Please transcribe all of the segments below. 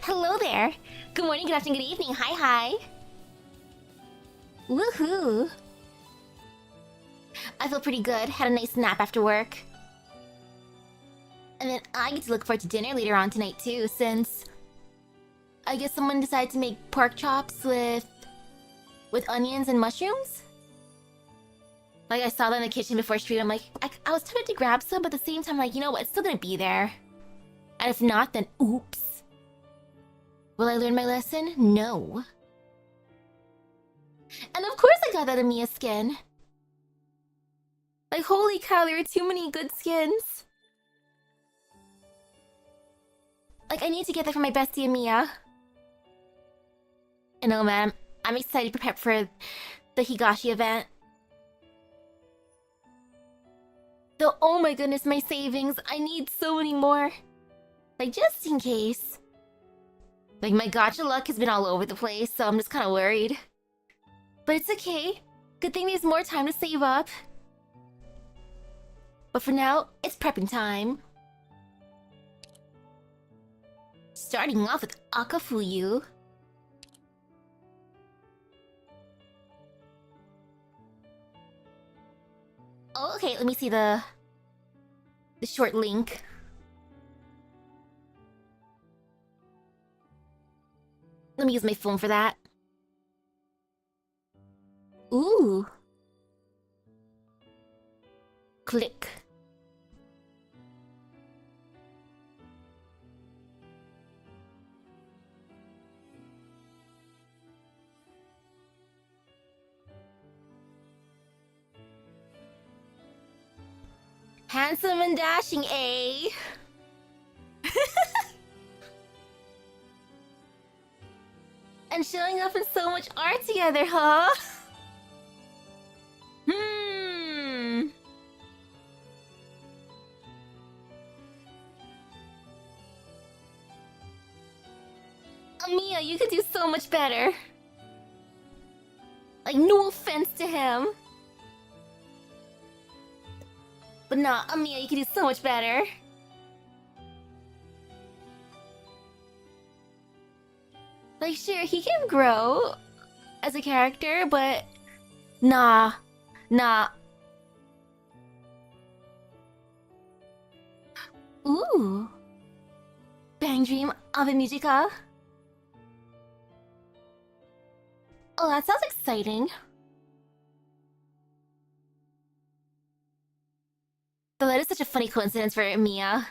Hello there! Good morning, good afternoon, good evening. Hi. Woohoo! I feel pretty good. Had a nice nap after work. And then I get to look forward to dinner later on tonight too, since I guess someone decided to make pork chops with onions and mushrooms. Like, I saw that in the kitchen before stream. I'm like, I was tempted to grab some, but at the same time, like, you know what? It's still gonna be there. And if not, then oops. Will I learn my lesson? No. And of course I got that Amiya skin. Like, holy cow, there are too many good skins. Like, I need to get that for my bestie Amiya. I know, man. I'm excited to prepare for the Higashi event. Though, oh my goodness, my savings. I need so many more. Like, just in case. Like, my gacha luck has been all over the place, so I'm just kind of worried. But it's okay. Good thing there's more time to save up. But for now, it's prepping time. Starting off with Akafuyu. Oh, okay, let me see the short link. Let me use my phone for that. Ooh. Click. Handsome and dashing, eh? And showing up in so much art together, huh? Amiya, you could do so much better. Like, no offense to him. But nah, Amiya, you could do so much better. Like, sure, he can grow as a character, but nah. Ooh. Bang Dream of a Musica. Oh, that sounds exciting. Though that is such a funny coincidence for Mia.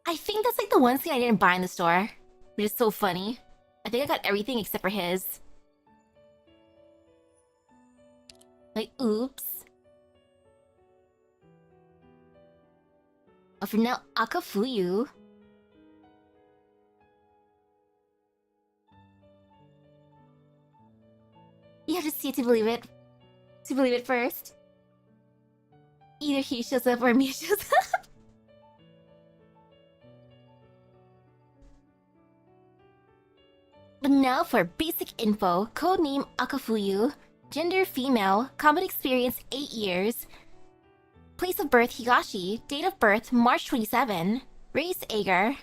I think that's like the one thing I didn't buy in the store, which is so funny. I think I got everything except for his. Like, oops. Oh, for now, Akafuyu. You have to see it to believe it. To believe it first. Either he shows up or me shows up. But now for basic info. Codename Akafuyu. Gender female. Combat experience 8 years. Place of birth Higashi. Date of birth March 27. Race Agar.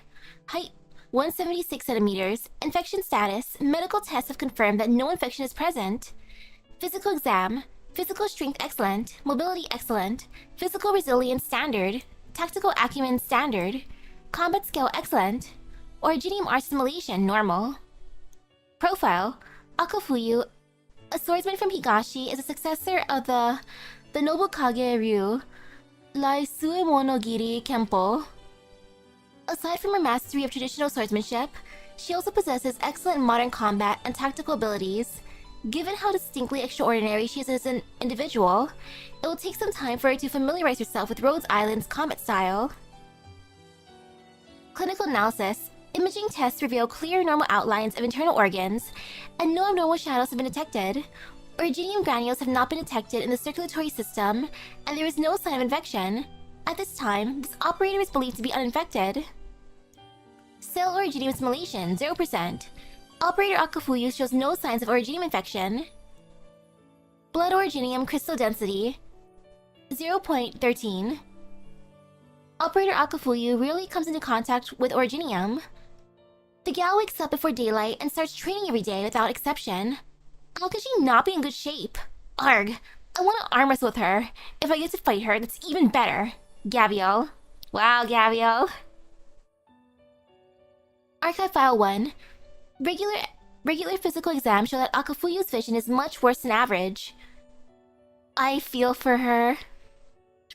Height 176 centimeters. Infection status. Medical tests have confirmed that no infection is present. Physical exam. Physical strength excellent. Mobility excellent. Physical resilience standard. Tactical acumen standard. Combat skill excellent. Originium art simulation normal. Profile. Akafuyu, a swordsman from Higashi, is a successor of the Nobukage Ryu, Lai Suemonogiri Kempo. Aside from her mastery of traditional swordsmanship, she also possesses excellent modern combat and tactical abilities. Given how distinctly extraordinary she is as an individual, it will take some time for her to familiarize herself with Rhodes Island's combat style. Clinical analysis. Imaging tests reveal clear normal outlines of internal organs, and no abnormal shadows have been detected. Originium granules have not been detected in the circulatory system, and there is no sign of infection. At this time, this operator is believed to be uninfected. Cell originium simulation, 0%. Operator Akafuyu shows no signs of originium infection. Blood originium crystal density, 0.13. Operator Akafuyu rarely comes into contact with Originium. The gal wakes up before daylight and starts training every day without exception. How could she not be in good shape? Arg, I want to arm wrestle with her. If I get to fight her, that's even better. Gabriel. Wow, Gabriel. Archive File 1. Regular physical exams show that Akafuyu's vision is much worse than average. I feel for her.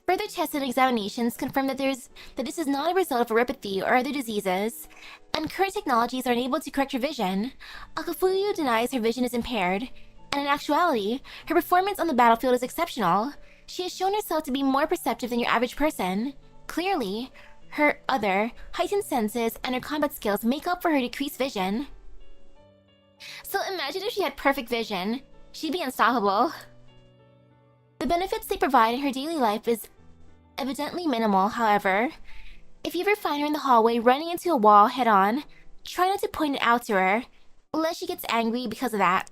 Further tests and examinations confirm that this is not a result of neuropathy or other diseases, and current technologies are unable to correct her vision. Akafuyu denies her vision is impaired, and in actuality, her performance on the battlefield is exceptional. She has shown herself to be more perceptive than your average person. Clearly, her other, heightened senses and her combat skills make up for her decreased vision. So imagine if she had perfect vision. She'd be unstoppable. The benefits they provide in her daily life is evidently minimal, however. If you ever find her in the hallway running into a wall head-on, try not to point it out to her, unless she gets angry because of that.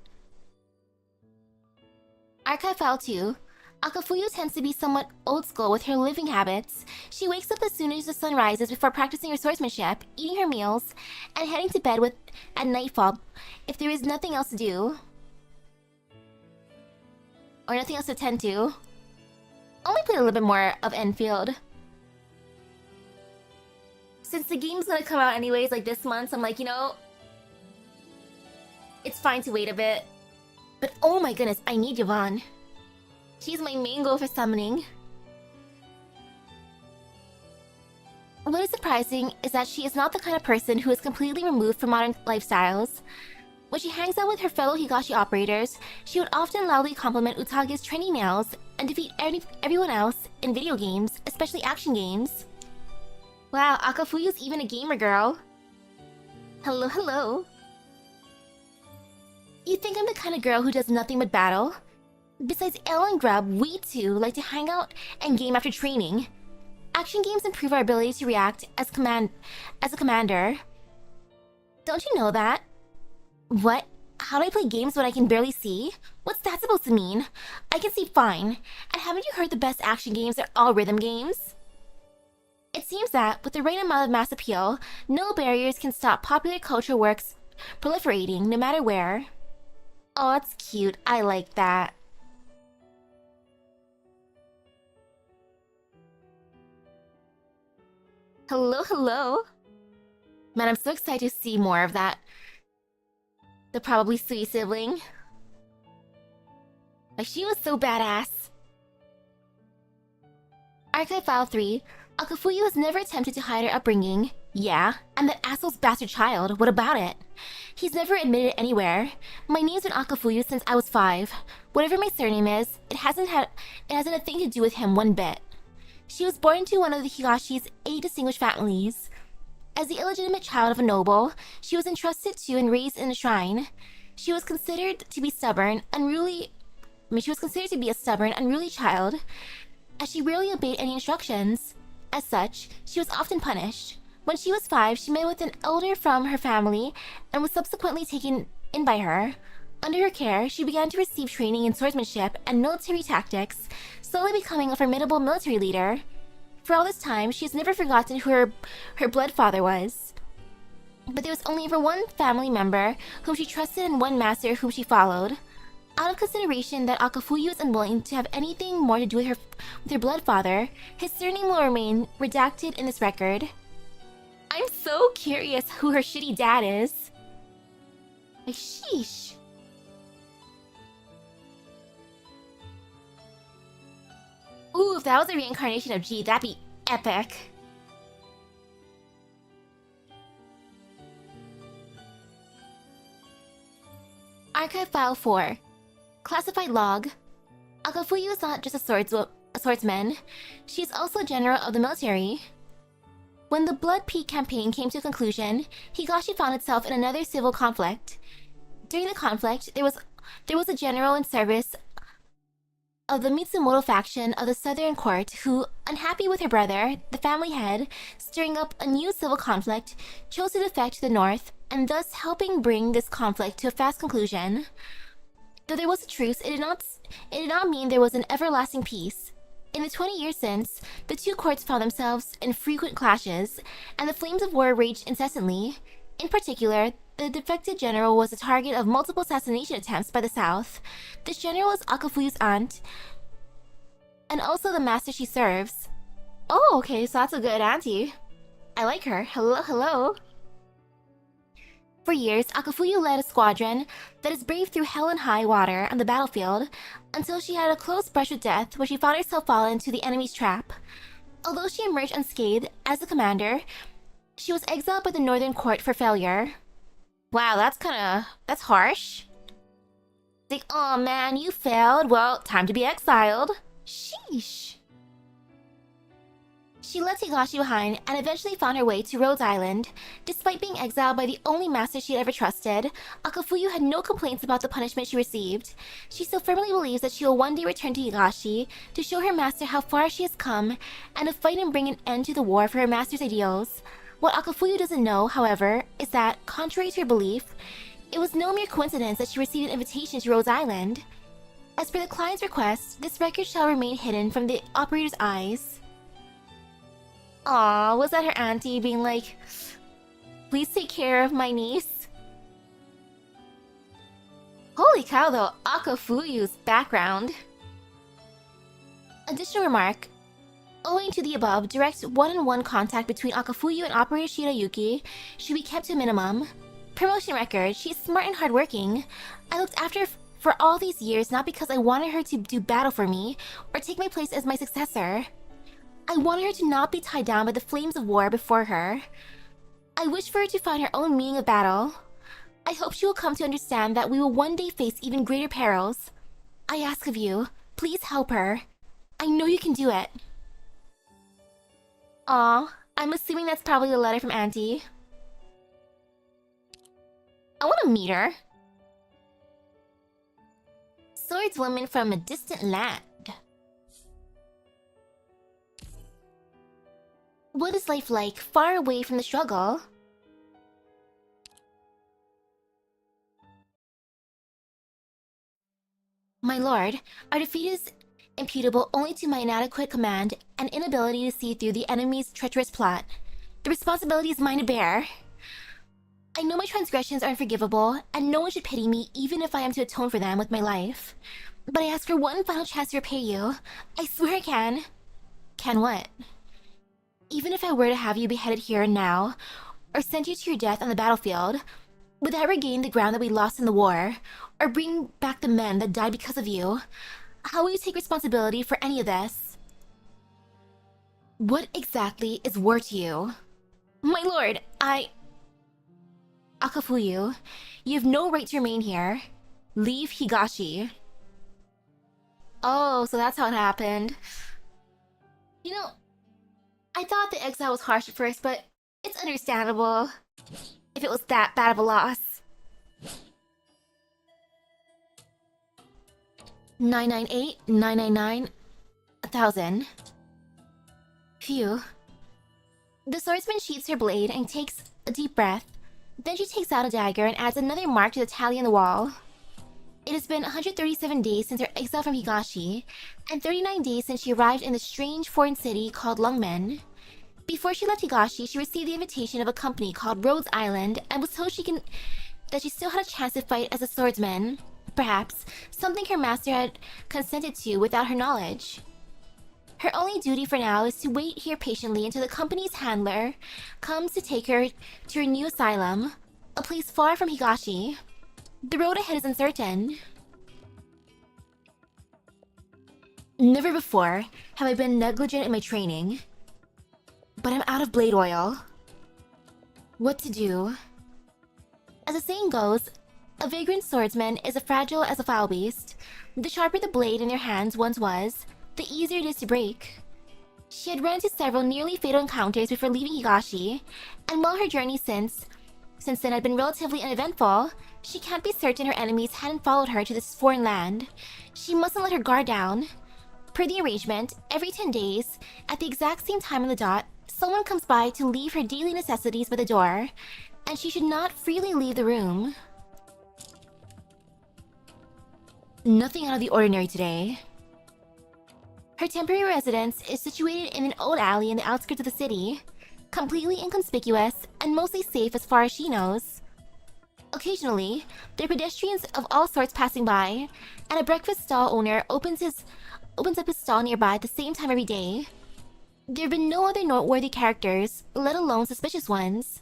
Archive File 2. Akafuyu tends to be somewhat old school with her living habits. She wakes up as soon as the sun rises before practicing her swordsmanship, eating her meals, and heading to bed at nightfall if there is nothing else to do. Or nothing else to tend to. I'll only play a little bit more of Enfield. Since the game's gonna come out anyways, like this month, so I'm like, you know, it's fine to wait a bit. But oh my goodness, I need Yvonne. She's my main goal for summoning. What is surprising is that she is not the kind of person who is completely removed from modern lifestyles. When she hangs out with her fellow Higashi operators, she would often loudly compliment Utage's training nails and defeat everyone else in video games, especially action games. Wow, Akafuyu's even a gamer girl. Hello, hello. You think I'm the kind of girl who does nothing but battle? Besides Elle and Grub, we too like to hang out and game after training. Action games improve our ability to react as a commander. Don't you know that? What? How do I play games when I can barely see? What's that supposed to mean? I can see fine. And haven't you heard the best action games are all rhythm games? It seems that, with the right amount of mass appeal, no barriers can stop popular culture works proliferating, no matter where. Oh, that's cute. I like that. Hello, hello. Man, I'm so excited to see more of that. The probably sweet sibling. Like, she was so badass. Archive File 3. Akafuyu has never attempted to hide her upbringing. Yeah, and that asshole's bastard child, what about it? He's never admitted it anywhere. My name's been Akafuyu since I was 5. Whatever my surname is, it hasn't a thing to do with him one bit. She was born into one of the Higashi's 8 distinguished families. As the illegitimate child of a noble, she was entrusted to and raised in a shrine. She was considered to be a stubborn, unruly child, as she rarely obeyed any instructions. As such, she was often punished. When she was 5, she met with an elder from her family and was subsequently taken in by her. Under her care, she began to receive training in swordsmanship and military tactics, slowly becoming a formidable military leader. For all this time, she has never forgotten who her blood father was. But there was only ever one family member whom she trusted and one master whom she followed. Out of consideration that Akafuyu is unwilling to have anything more to do with her blood father, his surname will remain redacted in this record. I'm so curious who her shitty dad is. Like, sheesh. Ooh, if that was a reincarnation of G, that'd be epic. Archive File 4. Classified Log. Akafuyu is not just a swordsman. She is also a general of the military. When the Blood Peak campaign came to a conclusion, Higashi found itself in another civil conflict. During the conflict, there was a general in service of the Mitsumoto faction of the Southern Court who, unhappy with her brother, the family head, stirring up a new civil conflict, chose to defect to the north, and thus helping bring this conflict to a fast conclusion. Though there was a truce, it did not mean there was an everlasting peace. In the 20 years since, the two courts found themselves in frequent clashes, and the flames of war raged incessantly. In particular, the defected general was the target of multiple assassination attempts by the South. This general is Akafuyu's aunt, and also the master she serves. Oh, okay, so that's a good auntie. I like her. Hello, hello. For years, Akafuyu led a squadron that has braved through hell and high water on the battlefield until she had a close brush with death where she found herself fallen into the enemy's trap. Although she emerged unscathed as the commander, she was exiled by the Northern Court for failure. Wow, that's harsh. Like, oh man, you failed. Well, time to be exiled. Sheesh. She left Higashi behind and eventually found her way to Rhodes Island. Despite being exiled by the only master she had ever trusted, Akafuyu had no complaints about the punishment she received. She still firmly believes that she will one day return to Higashi to show her master how far she has come and to fight and bring an end to the war for her master's ideals. What Akafuyu doesn't know, however, is that, contrary to her belief, it was no mere coincidence that she received an invitation to Rhodes Island. As per the client's request, this record shall remain hidden from the operator's eyes. Aw, was that her auntie being like, please take care of my niece? Holy cow though, Akafuyu's background. Additional remark. Owing to the above, direct one-on-one contact between Akafuyu and Operator Shirayuki should be kept to a minimum. Promotion record, she's smart and hardworking. I looked after her for all these years not because I wanted her to do battle for me or take my place as my successor. I wanted her to not be tied down by the flames of war before her. I wish for her to find her own meaning of battle. I hope she will come to understand that we will one day face even greater perils. I ask of you, please help her. I know you can do it. Aw, I'm assuming that's probably a letter from Auntie. I want to meet her. Swordswoman from a distant land. What is life like far away from the struggle? My lord, our defeat is imputable only to my inadequate command and inability to see through the enemy's treacherous plot. The responsibility is mine to bear. I know my transgressions are unforgivable, and no one should pity me even if I am to atone for them with my life. But I ask for one final chance to repay you. I swear I can. Can what? Even if I were to have you beheaded here and now, or send you to your death on the battlefield, would that regain the ground that we lost in the war, or bring back the men that died because of you? How will you take responsibility for any of this? What exactly is war to you? My lord, Akafuyu, you have no right to remain here. Leave Higashi. Oh, so that's how it happened. You know, I thought the exile was harsh at first, but it's understandable if it was that bad of a loss. 998, 999, 1,000. Phew. The swordsman sheathes her blade and takes a deep breath. Then she takes out a dagger and adds another mark to the tally on the wall. It has been 137 days since her exile from Higashi, and 39 days since she arrived in the strange foreign city called Lungmen. Before she left Higashi, she received the invitation of a company called Rhodes Island and was told that she still had a chance to fight as a swordsman. Perhaps something her master had consented to without her knowledge. Her only duty for now is to wait here patiently until the company's handler comes to take her to her new asylum, a place far from Higashi. The road ahead is uncertain. Never before have I been negligent in my training, but I'm out of blade oil. What to do? As the saying goes, a vagrant swordsman is as fragile as a foul beast. The sharper the blade in your hands once was, the easier it is to break. She had run into several nearly fatal encounters before leaving Higashi, and while her journey since then had been relatively uneventful, she can't be certain her enemies hadn't followed her to this foreign land. She mustn't let her guard down. Per the arrangement, every 10 days, at the exact same time on the dot, someone comes by to leave her daily necessities by the door, and she should not freely leave the room. Nothing out of the ordinary today. Her temporary residence is situated in an old alley in the outskirts of the city, completely inconspicuous and mostly safe as far as she knows. Occasionally, there are pedestrians of all sorts passing by, and a breakfast stall owner opens up his stall nearby at the same time every day. There have been no other noteworthy characters, let alone suspicious ones.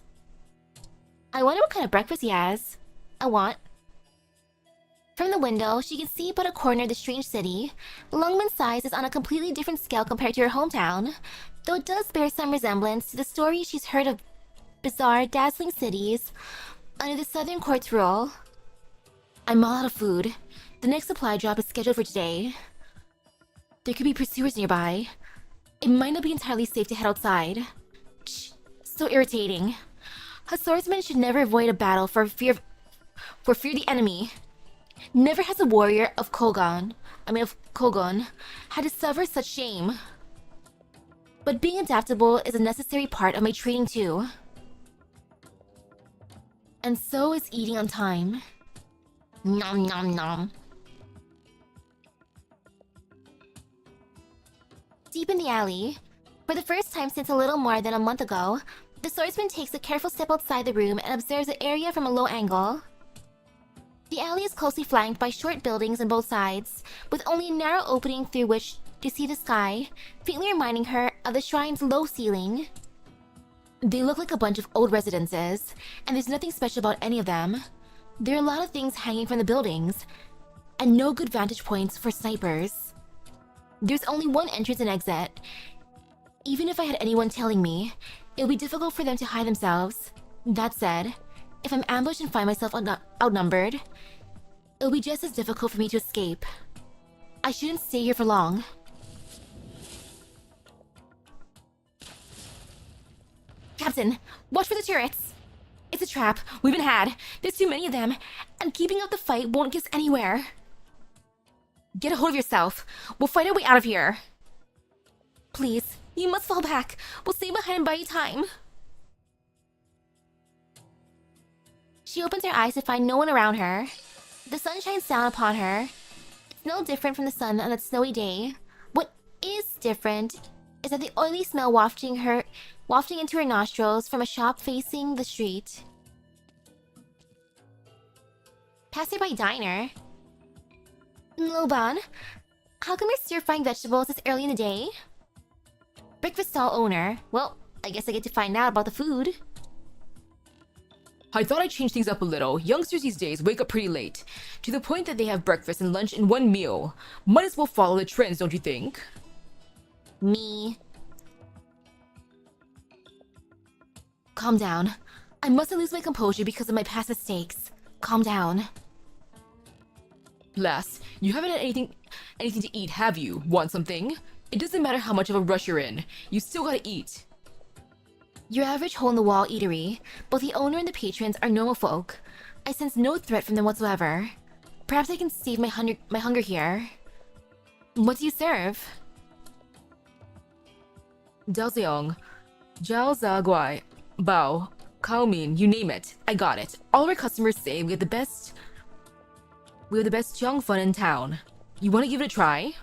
I wonder what kind of breakfast he has. I want. From the window, she can see but a corner of the strange city. Lungman's size is on a completely different scale compared to her hometown, though it does bear some resemblance to the stories she's heard of bizarre, dazzling cities under the Southern Court's rule. I'm all out of food. The next supply drop is scheduled for today. There could be pursuers nearby. It might not be entirely safe to head outside. Shh, so irritating. A swordsman should never avoid a battle for fear the enemy. Never has a warrior of Kogon had to suffer such shame. But being adaptable is a necessary part of my training too. And so is eating on time. Nom nom nom. Deep in the alley, for the first time since a little more than a month ago, the swordsman takes a careful step outside the room and observes the area from a low angle. The alley is closely flanked by short buildings on both sides, with only a narrow opening through which to see the sky, faintly reminding her of the shrine's low ceiling. They look like a bunch of old residences, and there's nothing special about any of them. There are a lot of things hanging from the buildings, and no good vantage points for snipers. There's only one entrance and exit. Even if I had anyone telling me, it would be difficult for them to hide themselves. That said, if I'm ambushed and find myself outnumbered, it'll be just as difficult for me to escape. I shouldn't stay here for long. Captain, watch for the turrets! It's a trap. We've been had. There's too many of them, and keeping up the fight won't get us anywhere. Get a hold of yourself. We'll fight our way out of here. Please, you must fall back. We'll stay behind and buy you time. She opens her eyes to find no one around her. The sun shines down upon her. It's no different from the sun on a snowy day. What is different is that the oily smell wafting into her nostrils from a shop facing the street. Passerby diner. Noban, how come you're stir-frying vegetables this early in the day? Breakfast stall owner. Well, I guess I get to find out about the food. I thought I'd change things up a little. Youngsters these days wake up pretty late, to the point that they have breakfast and lunch in one meal. Might as well follow the trends, don't you think? Me. Calm down. I mustn't lose my composure because of my past mistakes. Calm down. Lass, you haven't had anything to eat, have you? Want something? It doesn't matter how much of a rush you're in. You still gotta eat. Your average hole-in-the-wall eatery. Both the owner and the patrons are normal folk. I sense no threat from them whatsoever. Perhaps I can save my hunger here. What do you serve? Daoziong, Jiao Za Guai, Bao, Kao Min, you name it. I got it. All of our customers say we have the best Jiang Fun in town. You wanna give it a try?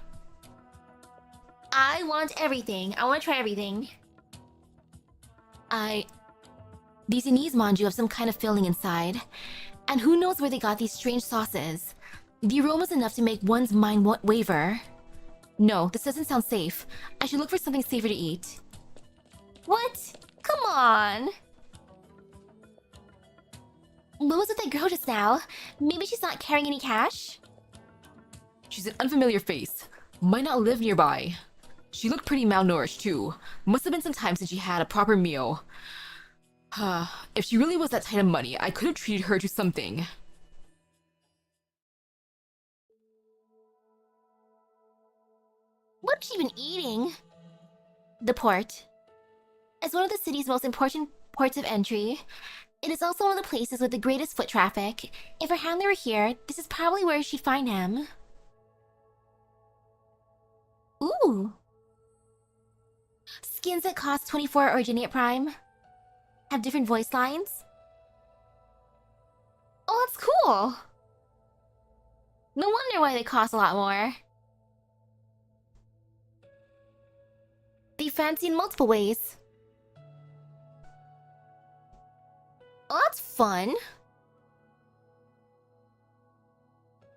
I want everything. I want to try everything. These anise manju have some kind of filling inside. And who knows where they got these strange sauces. The aroma's enough to make one's mind waver. No, this doesn't sound safe. I should look for something safer to eat. What? Come on! What was with that girl just now? Maybe she's not carrying any cash? She's an unfamiliar face. Might not live nearby. She looked pretty malnourished too. Must have been some time since she had a proper meal. If she really was that tight of money, I could have treated her to something. What's she been eating? The port. As one of the city's most important ports of entry, it is also one of the places with the greatest foot traffic. If her handler were here, this is probably where she'd find him. Ooh! Skins that cost 24 originate prime. Have different voice lines. Oh, that's cool! No wonder why they cost a lot more. They fancy in multiple ways. Oh, that's fun.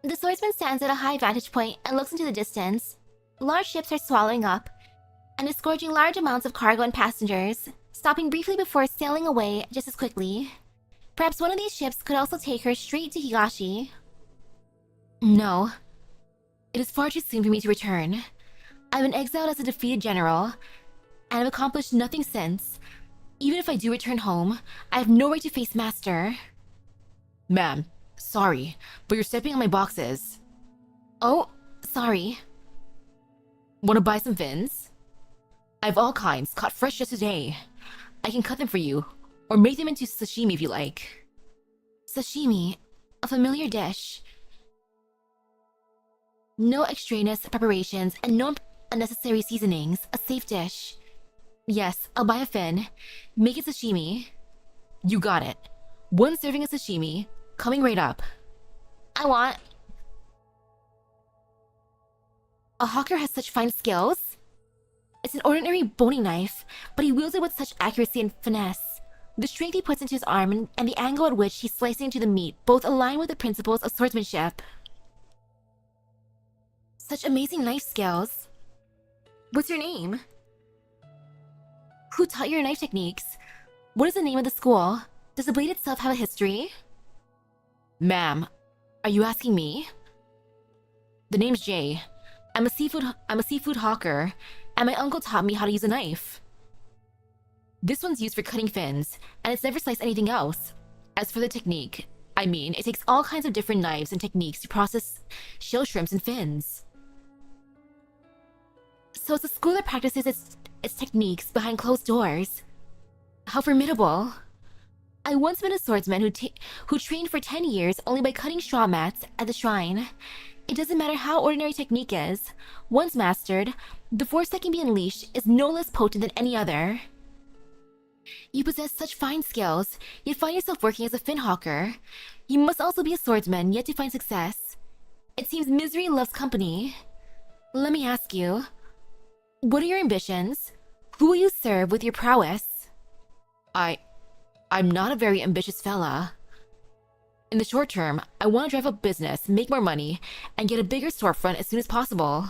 The swordsman stands at a high vantage point and looks into the distance. Large ships are swallowing up and disgorging large amounts of cargo and passengers, stopping briefly before sailing away just as quickly. Perhaps one of these ships could also take her straight to Higashi. No. It is far too soon for me to return. I've been exiled as a defeated general, and have accomplished nothing since. Even if I do return home, I have no right to face Master. Ma'am, sorry, but you're stepping on my boxes. Oh, sorry. Want to buy some fins? I have all kinds, caught fresh just today. I can cut them for you, or make them into sashimi if you like. Sashimi, a familiar dish. No extraneous preparations and no unnecessary seasonings, a safe dish. Yes, I'll buy a fin. Make it sashimi. You got it. 1 serving of sashimi, coming right up. I want... A hawker has such fine skills. It's an ordinary boning knife, but he wields it with such accuracy and finesse. The strength he puts into his arm and the angle at which he's slicing into the meat both align with the principles of swordsmanship. Such amazing knife skills. What's your name? Who taught your knife techniques? What is the name of the school? Does the blade itself have a history? Ma'am, are you asking me? The name's Jay. I'm a seafood hawker, and my uncle taught me how to use a knife. This one's used for cutting fins, and it's never sliced anything else. As for the technique, I mean, it takes all kinds of different knives and techniques to process shell shrimps and fins. So it's a school that practices its techniques behind closed doors. How formidable. I once met a swordsman who trained for 10 years only by cutting straw mats at the shrine. It doesn't matter how ordinary technique is. Once mastered, the force that can be unleashed is no less potent than any other. You possess such fine skills, yet find yourself working as a fin hawker. You must also be a swordsman, yet to find success. It seems misery loves company. Let me ask you, what are your ambitions? Who will you serve with your prowess? I'm not a very ambitious fella. In the short term, I want to drive up business, make more money, and get a bigger storefront as soon as possible.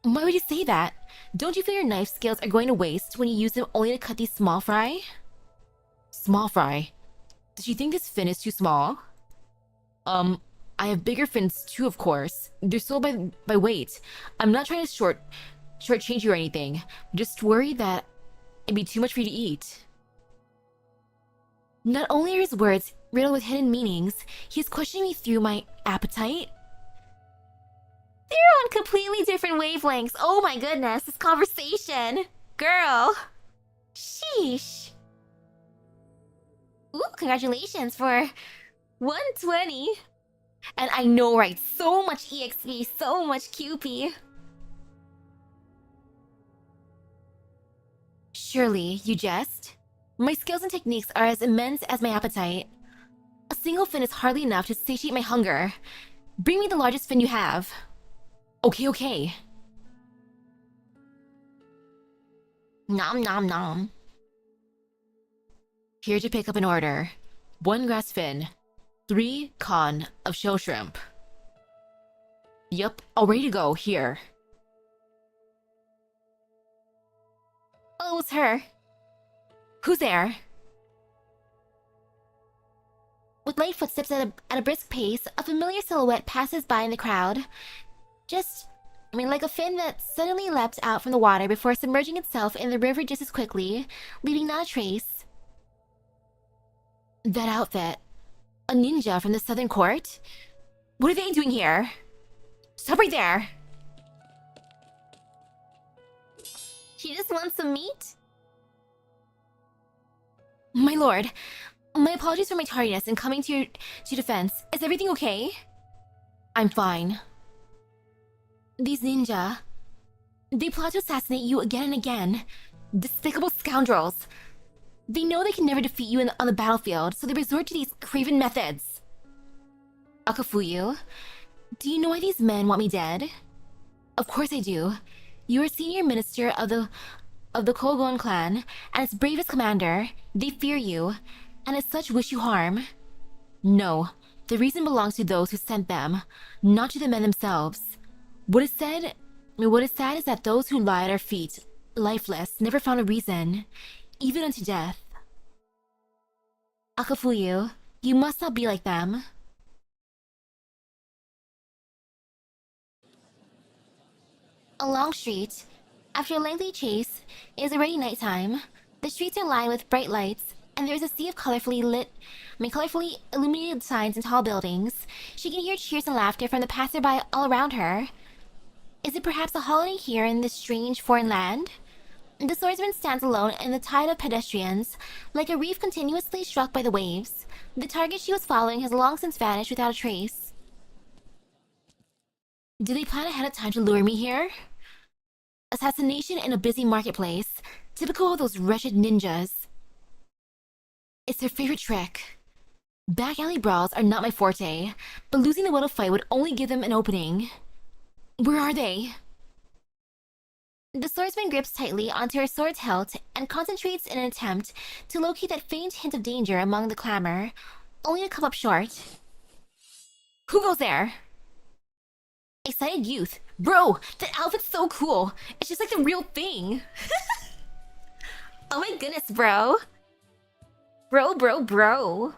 Why would you say that? Don't you feel your knife skills are going to waste when you use them only to cut these small fry? Small fry? Does she think this fin is too small? I have bigger fins too, of course. They're sold by weight. I'm not trying to shortchange you or anything. I'm just worried that it'd be too much for you to eat. Not only are his words riddled with hidden meanings, he is questioning me through my appetite. They're on completely different wavelengths. Oh my goodness, this conversation. Girl. Sheesh. Ooh, congratulations for 120. And I know, right? So much EXP, so much QP. Surely, you jest? My skills and techniques are as immense as my appetite. A single fin is hardly enough to satiate my hunger. Bring me the largest fin you have. Okay. Nom nom nom. Here to pick up an order. 1 grass fin, 3 con of shell shrimp. Yup, all ready to go, here. Oh, it's her. Who's there? With light footsteps at a brisk pace, a familiar silhouette passes by in the crowd. Like a fin that suddenly leapt out from the water before submerging itself in the river just as quickly, leaving not a trace. That outfit. A ninja from the Southern Court? What are they doing here? Stop right there! She just wants some meat? My lord, my apologies for my tardiness in coming to your defense. Is everything okay? I'm fine. These ninja... They plot to assassinate you again and again. Despicable scoundrels. They know they can never defeat you on the battlefield, so they resort to these craven methods. Akafuyu, do you know why these men want me dead? Of course I do. You are senior minister of the Kogon clan, and its bravest commander. They fear you, and as such wish you harm. No, the reason belongs to those who sent them, not to the men themselves. What is sad is that those who lie at our feet, lifeless, never found a reason, even unto death. Akafuyu, you must not be like them. A long street. After a lengthy chase, it is already nighttime. The streets are lined with bright lights, and there is a sea of colorfully illuminated signs and tall buildings. She can hear cheers and laughter from the passerby all around her. Is it perhaps a holiday here in this strange foreign land? The swordsman stands alone in the tide of pedestrians, like a reef continuously struck by the waves. The target she was following has long since vanished without a trace. Did they plan ahead of time to lure me here? Assassination in a busy marketplace, typical of those wretched ninjas. It's their favorite trick. Back alley brawls are not my forte, but losing the will to fight would only give them an opening. Where are they? The swordsman grips tightly onto her sword's hilt and concentrates in an attempt to locate that faint hint of danger among the clamor, only to come up short. Who goes there? Excited youth. Bro, that outfit's so cool. It's just like the real thing. Oh my goodness, bro. Bro.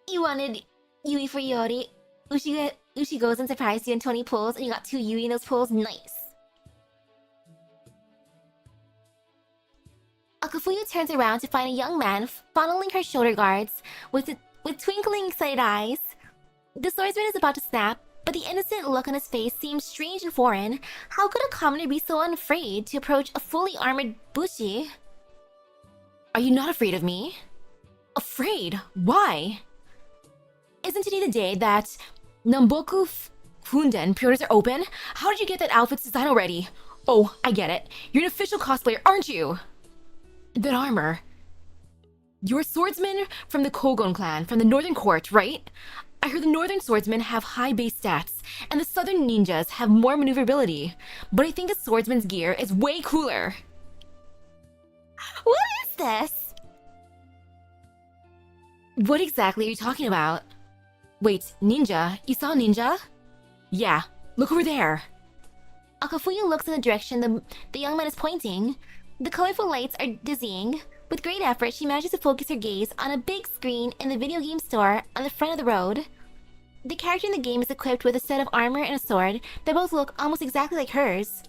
You wanted Yui for Yori. Ushi goes and surprised you in 20 pulls, and you got 2 Yui in those pulls. Nice. Akafuyu turns around to find a young man fondling her shoulder guards with twinkling excited eyes. The swordsman is about to snap, but the innocent look on his face seems strange and foreign. How could a commoner be so unafraid to approach a fully armored bushi? Are you not afraid of me? Afraid? Why? Isn't today the day that Namboku Funden pre-orders are open? How did you get that outfit's design already? Oh, I get it. You're an official cosplayer, aren't you? That armor. You're a swordsman from the Kogon clan, from the Northern Court, right? I heard the Northern swordsmen have high base stats, and the Southern ninjas have more maneuverability. But I think the swordsman's gear is way cooler. What is this? What exactly are you talking about? Wait, ninja? You saw ninja? Yeah, look over there. Akafuyu looks in the direction the young man is pointing. The colorful lights are dizzying. With great effort, she manages to focus her gaze on a big screen in the video game store on the front of the road. The character in the game is equipped with a set of armor and a sword that both look almost exactly like hers,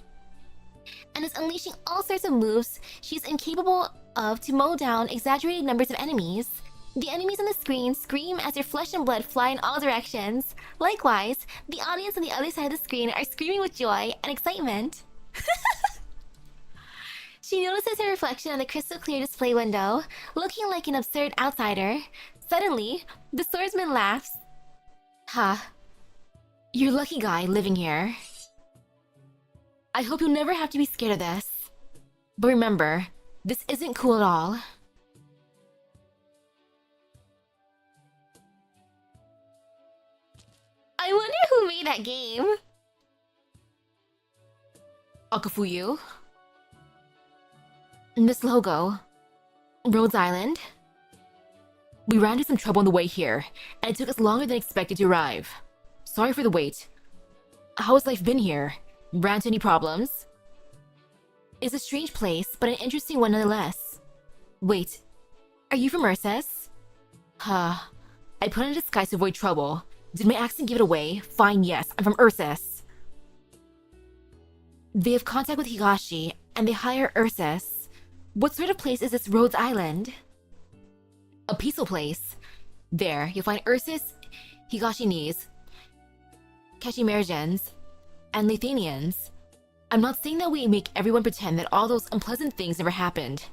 and is unleashing all sorts of moves she's incapable of to mow down exaggerated numbers of enemies. The enemies on the screen scream as their flesh and blood fly in all directions. Likewise, the audience on the other side of the screen are screaming with joy and excitement. She notices her reflection on the crystal clear display window, looking like an absurd outsider. Suddenly, the swordsman laughs. Huh. You're a lucky guy living here. I hope you'll never have to be scared of this. But remember, this isn't cool at all. I wonder who made that game. Akafuyu. This logo. Rhodes Island. We ran into some trouble on the way here, and it took us longer than expected to arrive. Sorry for the wait. How has life been here? Ran into any problems? It's a strange place, but an interesting one nonetheless. Wait, are you from Ursus? Huh. I put on a disguise to avoid trouble. Did my accent give it away? Fine, yes, I'm from Ursus. They have contact with Higashi, and they hire Ursus. What sort of place is this Rhodes Island? A peaceful place. There, you'll find Ursus, Higashinis, Kashimergens, and Lithanians. I'm not saying that we make everyone pretend that all those unpleasant things never happened.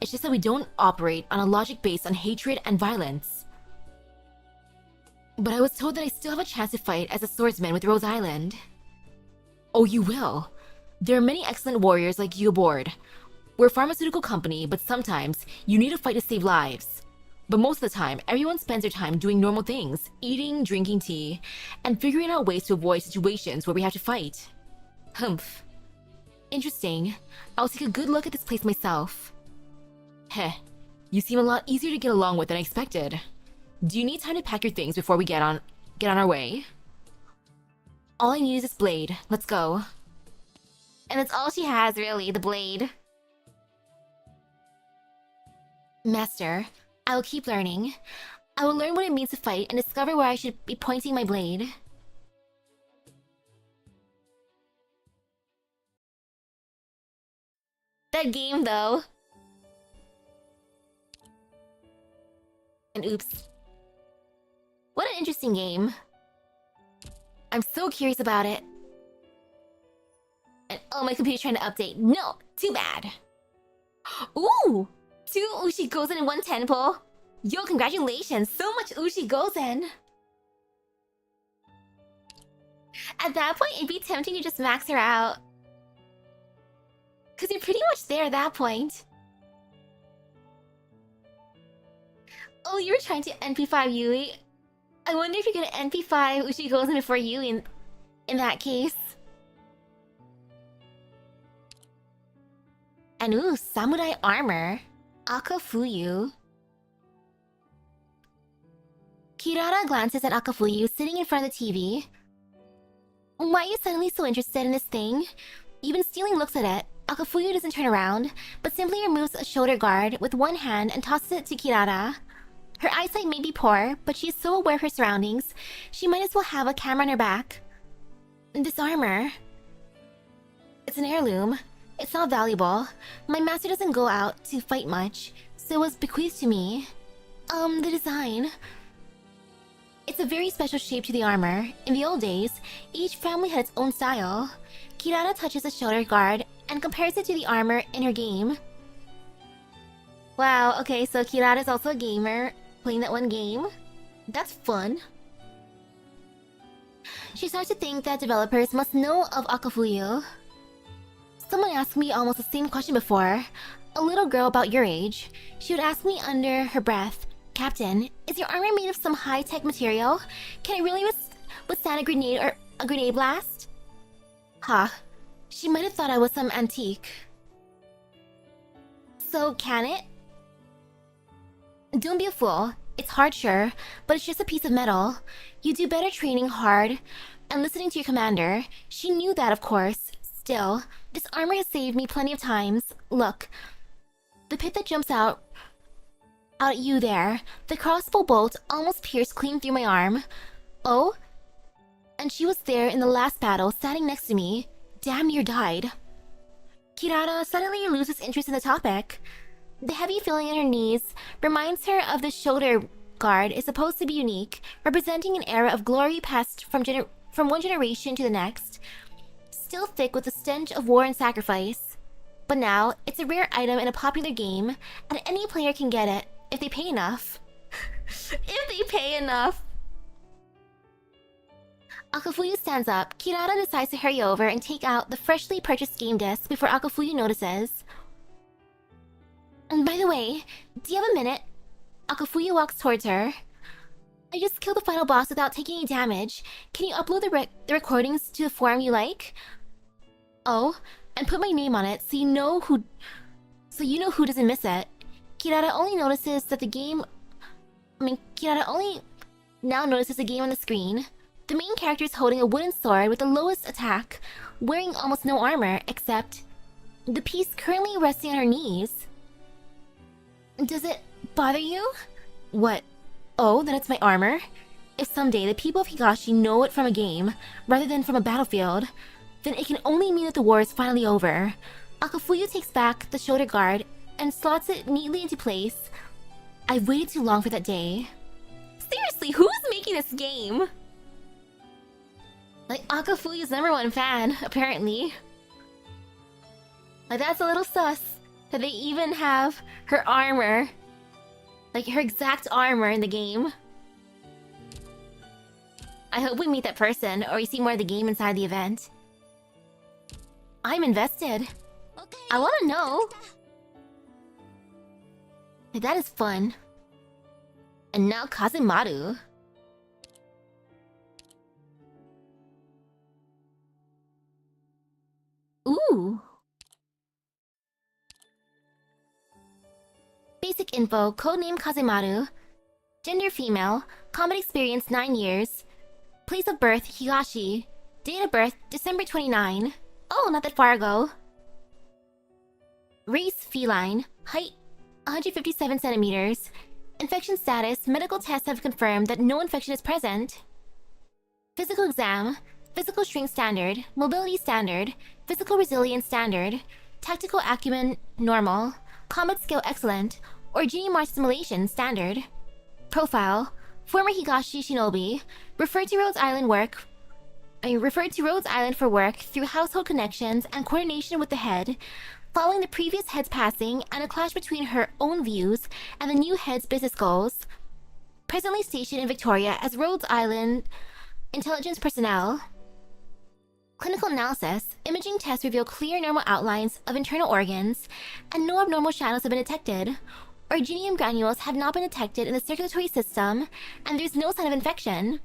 It's just that we don't operate on a logic based on hatred and violence. But I was told that I still have a chance to fight as a swordsman with Rhodes Island. Oh, you will. There are many excellent warriors like you aboard. We're a pharmaceutical company, but sometimes you need to fight to save lives. But most of the time, everyone spends their time doing normal things, eating, drinking tea, and figuring out ways to avoid situations where we have to fight. Humph. Interesting. I'll take a good look at this place myself. Heh. You seem a lot easier to get along with than I expected. Do you need time to pack your things before we get on our way? All I need is this blade. Let's go. And that's all she has, really, the blade. Master, I will keep learning. I will learn what it means to fight and discover where I should be pointing my blade. That game, though. And oops. What an interesting game. I'm so curious about it. And oh, my computer's trying to update. No, too bad. Ooh! 2 Ushi Gozen in 1 temple. Yo, congratulations! So much Ushi Gozen! At that point, it'd be tempting to just max her out. Cause you're pretty much there at that point. Oh, you were trying to NP5 Yui? I wonder if you're gonna NP5 Ushi Gozen before Yui in that case. And ooh, samurai armor. Akafuyu. Kirara glances at Akafuyu sitting in front of the TV. Why are you suddenly so interested in this thing? Even stealing looks at it. Akafuyu doesn't turn around, but simply removes a shoulder guard with one hand and tosses it to Kirara. Her eyesight may be poor, but she is so aware of her surroundings, she might as well have a camera on her back. This armor... It's an heirloom. It's not valuable. My master doesn't go out to fight much, so it was bequeathed to me. The design... It's a very special shape to the armor. In the old days, each family had its own style. Kirara touches the shoulder guard and compares it to the armor in her game. Wow, okay, so Kirara's also a gamer, playing that one game. That's fun. She starts to think that developers must know of Akafuyu. Someone asked me almost the same question before. A little girl about your age. She would ask me under her breath, Captain, is your armor made of some high-tech material? Can it really withstand a grenade or a grenade blast? Huh. She might have thought I was some antique. So, can it? Don't be a fool. It's hard, sure, but it's just a piece of metal. You do better training hard and listening to your commander. She knew that, of course. Still, this armor has saved me plenty of times. Look. The pit that jumps out at you there. The crossbow bolt almost pierced clean through my arm. Oh? And she was there in the last battle, standing next to me. Damn near died. Kirara suddenly loses interest in the topic. The heavy feeling in her knees reminds her of the shoulder guard is supposed to be unique, representing an era of glory passed from one generation to the next. Still thick with the stench of war and sacrifice. But now, it's a rare item in a popular game, and any player can get it, if they pay enough. If they pay enough! Akafuyu stands up. Kirara decides to hurry over and take out the freshly purchased game disc before Akafuyu notices. And by the way, do you have a minute? Akafuyu walks towards her. I just killed the final boss without taking any damage. Can you upload the recordings to the forum you like? Oh, and put my name on it so you know who doesn't miss it. Kirara only notices that Kirara only now notices the game on the screen. The main character is holding a wooden sword with the lowest attack, wearing almost no armor, except the piece currently resting on her knees. Does it bother you? What? Oh, then it's my armor? If someday the people of Higashi know it from a game, rather than from a battlefield, then it can only mean that the war is finally over. Akafuyu takes back the shoulder guard and slots it neatly into place. I've waited too long for that day. Seriously, who's making this game? Like, Akafuyu's #1 fan, apparently. Like, that's a little sus. That they even have her armor. Like, her exact armor in the game. I hope we meet that person, or we see more of the game inside the event. I'm invested. I wanna know. Like, that is fun. And now Kazemaru. Ooh. Basic info, codename Kazemaru. Gender female, combat experience 9 years. Place of birth, Higashi. Date of birth, December 29. Oh, not that far ago. Race, feline. Height, 157 centimeters. Infection status, medical tests have confirmed that no infection is present. Physical exam, physical strength standard, mobility standard, physical resilience standard, tactical acumen normal, combat skill excellent, or Jannie March simulation standard. Profile, former Higashi shinobi, referred to Rhodes Island for work through household connections and coordination with the head, following the previous head's passing and a clash between her own views and the new head's business goals. Presently stationed in Victoria as Rhodes Island intelligence personnel. Clinical analysis, imaging tests reveal clear normal outlines of internal organs, and no abnormal shadows have been detected. Originium granules have not been detected in the circulatory system, and there's no sign of infection.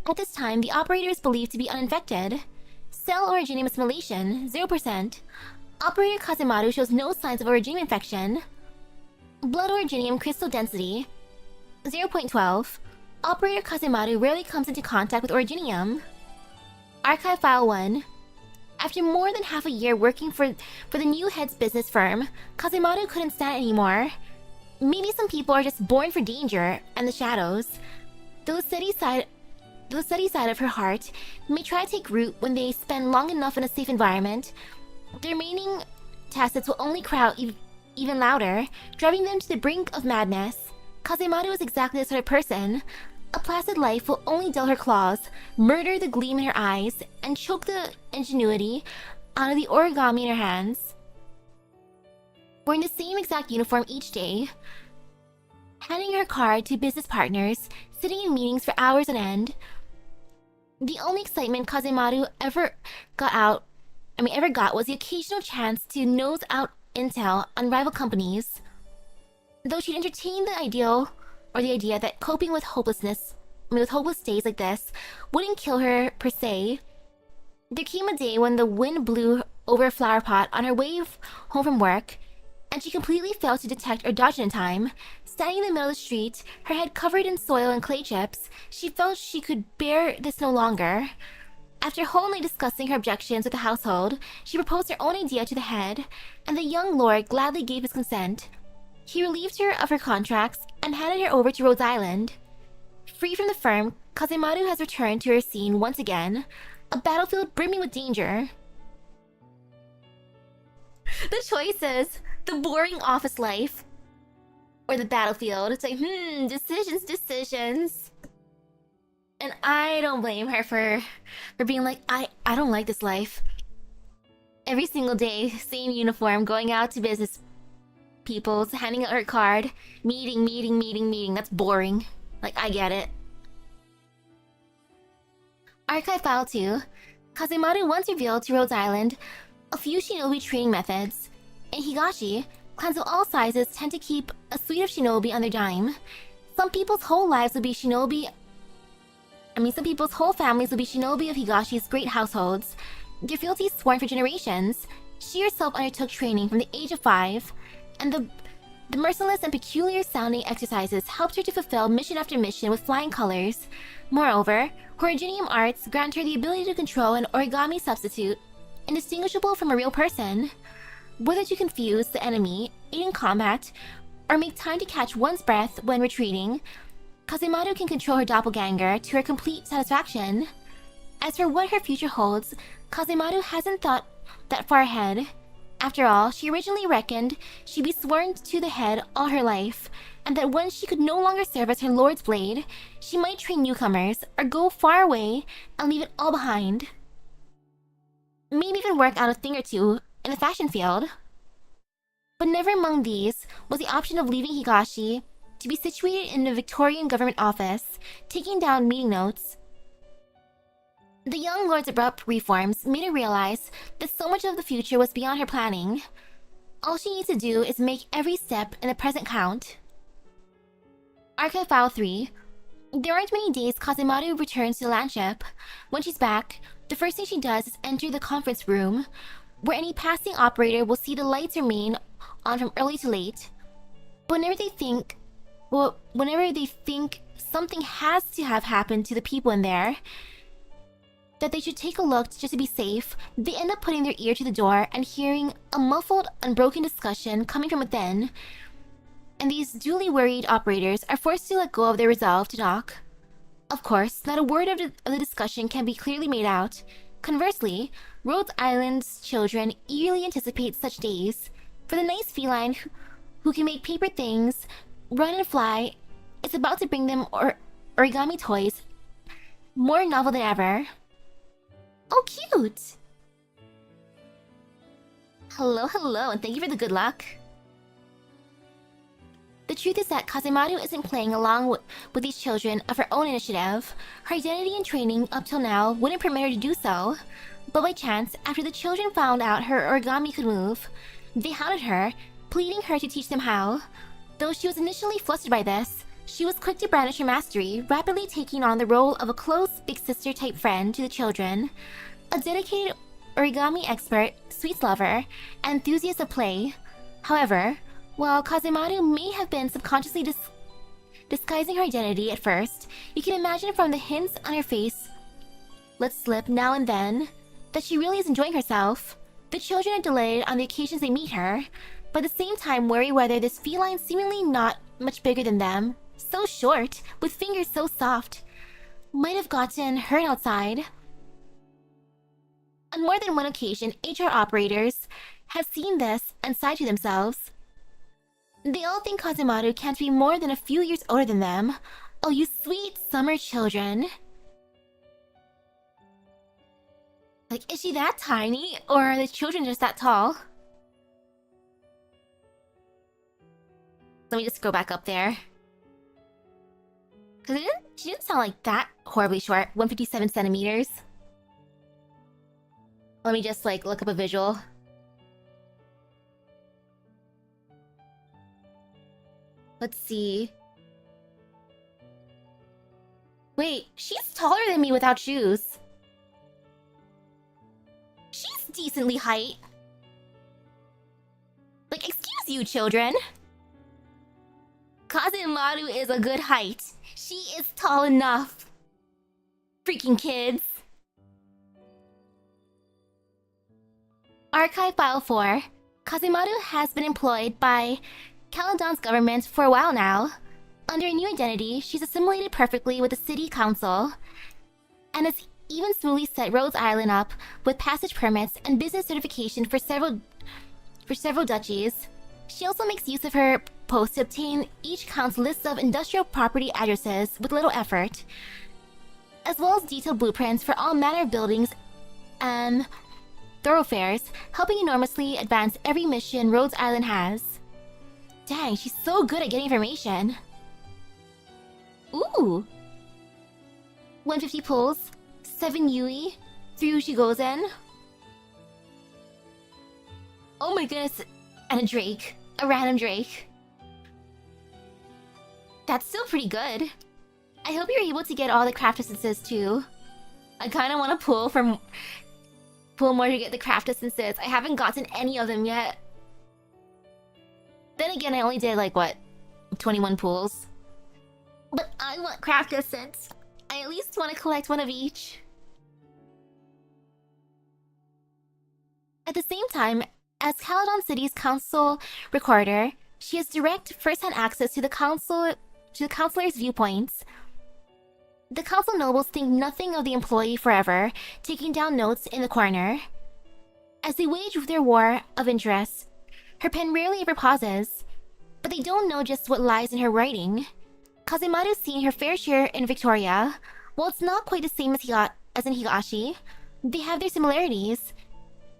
At this time, the operator is believed to be uninfected. Cell originium assimilation, 0%. Operator Kazemaru shows no signs of originium infection. Blood originium crystal density, 0.12. Operator Kazemaru rarely comes into contact with originium. Archive File 1. After more than half a year working for the new head's business firm, Kazemaru couldn't stand it anymore. Maybe some people are just born for danger and the shadows. The steady side of her heart may try to take root when they spend long enough in a safe environment. The remaining tacits will only crowd even louder, driving them to the brink of madness. Kazemaru is exactly the sort of person. A placid life will only dull her claws, murder the gleam in her eyes, and choke the ingenuity out of the origami in her hands. Wearing the same exact uniform each day, handing her card to business partners, sitting in meetings for hours on end. The only excitement Kazemaru ever got was the occasional chance to nose out intel on rival companies. Though she'd entertained the idea that coping with hopeless days like this wouldn't kill her per se, there came a day when the wind blew over a flower pot on her way home from work, and she completely failed to detect or dodge in time. Standing in the middle of the street, her head covered in soil and clay chips, she felt she could bear this no longer. After wholly discussing her objections with the household, she proposed her own idea to the head, and the young lord gladly gave his consent. He relieved her of her contracts and handed her over to Rhodes Island. Free from the firm, Kazemaru has returned to her scene once again, a battlefield brimming with danger. The choices, the boring office life, or the battlefield. It's like, decisions. And I don't blame her for being like, I don't like this life. Every single day, same uniform, going out to business people's, handing out her card, meeting. That's boring. Like, I get it. Archive File 2. Kazemaru once revealed to Rhodes Island a few shinobi training methods. In Higashi, clans of all sizes tend to keep a suite of shinobi on their dime. Some people's whole families will be shinobi of Higashi's great households. Their fealties sworn for generations. She herself undertook training from the age of 5, and the merciless and peculiar-sounding exercises helped her to fulfill mission after mission with flying colors. Moreover, her originium arts grant her the ability to control an origami substitute, indistinguishable from a real person. Whether to confuse the enemy, aid in combat, or make time to catch one's breath when retreating, Kazemaru can control her doppelganger to her complete satisfaction. As for what her future holds, Kazemaru hasn't thought that far ahead. After all, she originally reckoned she'd be sworn to the head all her life, and that when she could no longer serve as her lord's blade, she might train newcomers, or go far away and leave it all behind. Maybe even work out a thing or two in the fashion field. But never among these was the option of leaving Higashi to be situated in a Victorian government office, taking down meeting notes. The young lord's abrupt reforms made her realize that so much of the future was beyond her planning. All she needs to do is make every step in the present count. Archive File 3. There aren't many days Kazemaru returns to the landship. When she's back, the first thing she does is enter the conference room, where any passing operator will see the lights remain on from early to late. But whenever they think something has to have happened to the people in there, that they should take a look just to be safe, they end up putting their ear to the door and hearing a muffled, unbroken discussion coming from within. And these duly worried operators are forced to let go of their resolve to knock. Of course, not a word of the discussion can be clearly made out. Conversely, Rhode Island's children eagerly anticipate such days, for the nice feline who can make paper things, run and fly, is about to bring them origami toys, more novel than ever. Oh, cute! Hello, and thank you for the good luck. The truth is that Kazemaru isn't playing along with these children of her own initiative. Her identity and training up till now wouldn't permit her to do so. But by chance, after the children found out her origami could move, they hounded her, pleading her to teach them how. Though she was initially flustered by this, she was quick to brandish her mastery, rapidly taking on the role of a close big sister type friend to the children. A dedicated origami expert, sweets lover, and enthusiast of play. However, while Kazemaru may have been subconsciously disguising her identity at first, you can imagine from the hints on her face let slip now and then that she really is enjoying herself. The children are delighted on the occasions they meet her, but at the same time worry whether this feline seemingly not much bigger than them, so short, with fingers so soft, might have gotten hurt outside. On more than one occasion, HR operators have seen this and sighed to themselves. They all think Kazemaru can't be more than a few years older than them. Oh, you sweet summer children. Like, is she that tiny? Or are the children just that tall? Let me just go back up there. Because she didn't sound like that horribly short. 157 centimeters. Let me just, like, look up a visual. Let's see. Wait, she's taller than me without shoes. She's decently height. Like, excuse you, children. Kazemaru is a good height. She is tall enough. Freaking kids. Archive File 4. Kazemaru has been employed by Caledon's government for a while now. Under a new identity, she's assimilated perfectly with the city council, and has even smoothly set Rhodes Island up with passage permits and business certification for several duchies. She also makes use of her post to obtain each count's list of industrial property addresses with little effort, as well as detailed blueprints for all manner of buildings and thoroughfares, helping enormously advance every mission Rhodes Island has. Dang, she's so good at getting information. Ooh! 150 pulls, 7 Yui, 3 Ushigozen. Oh my goodness, and a Drake. A random Drake. That's still pretty good. I hope you're able to get all the craft essences too. I kinda wanna pull more to get the craft essences. I haven't gotten any of them yet. Then again, I only did like, what, 21 pulls? But I want craft essence. I at least want to collect one of each. At the same time, as Caledon City's council recorder, she has direct first-hand access to the councilor's viewpoints. The council nobles think nothing of the employee forever, taking down notes in the corner. As they wage their war of interest, her pen rarely ever pauses, but they don't know just what lies in her writing. Kazemaru's seen her fair share in Victoria. While it's not quite the same as in Higashi, they have their similarities.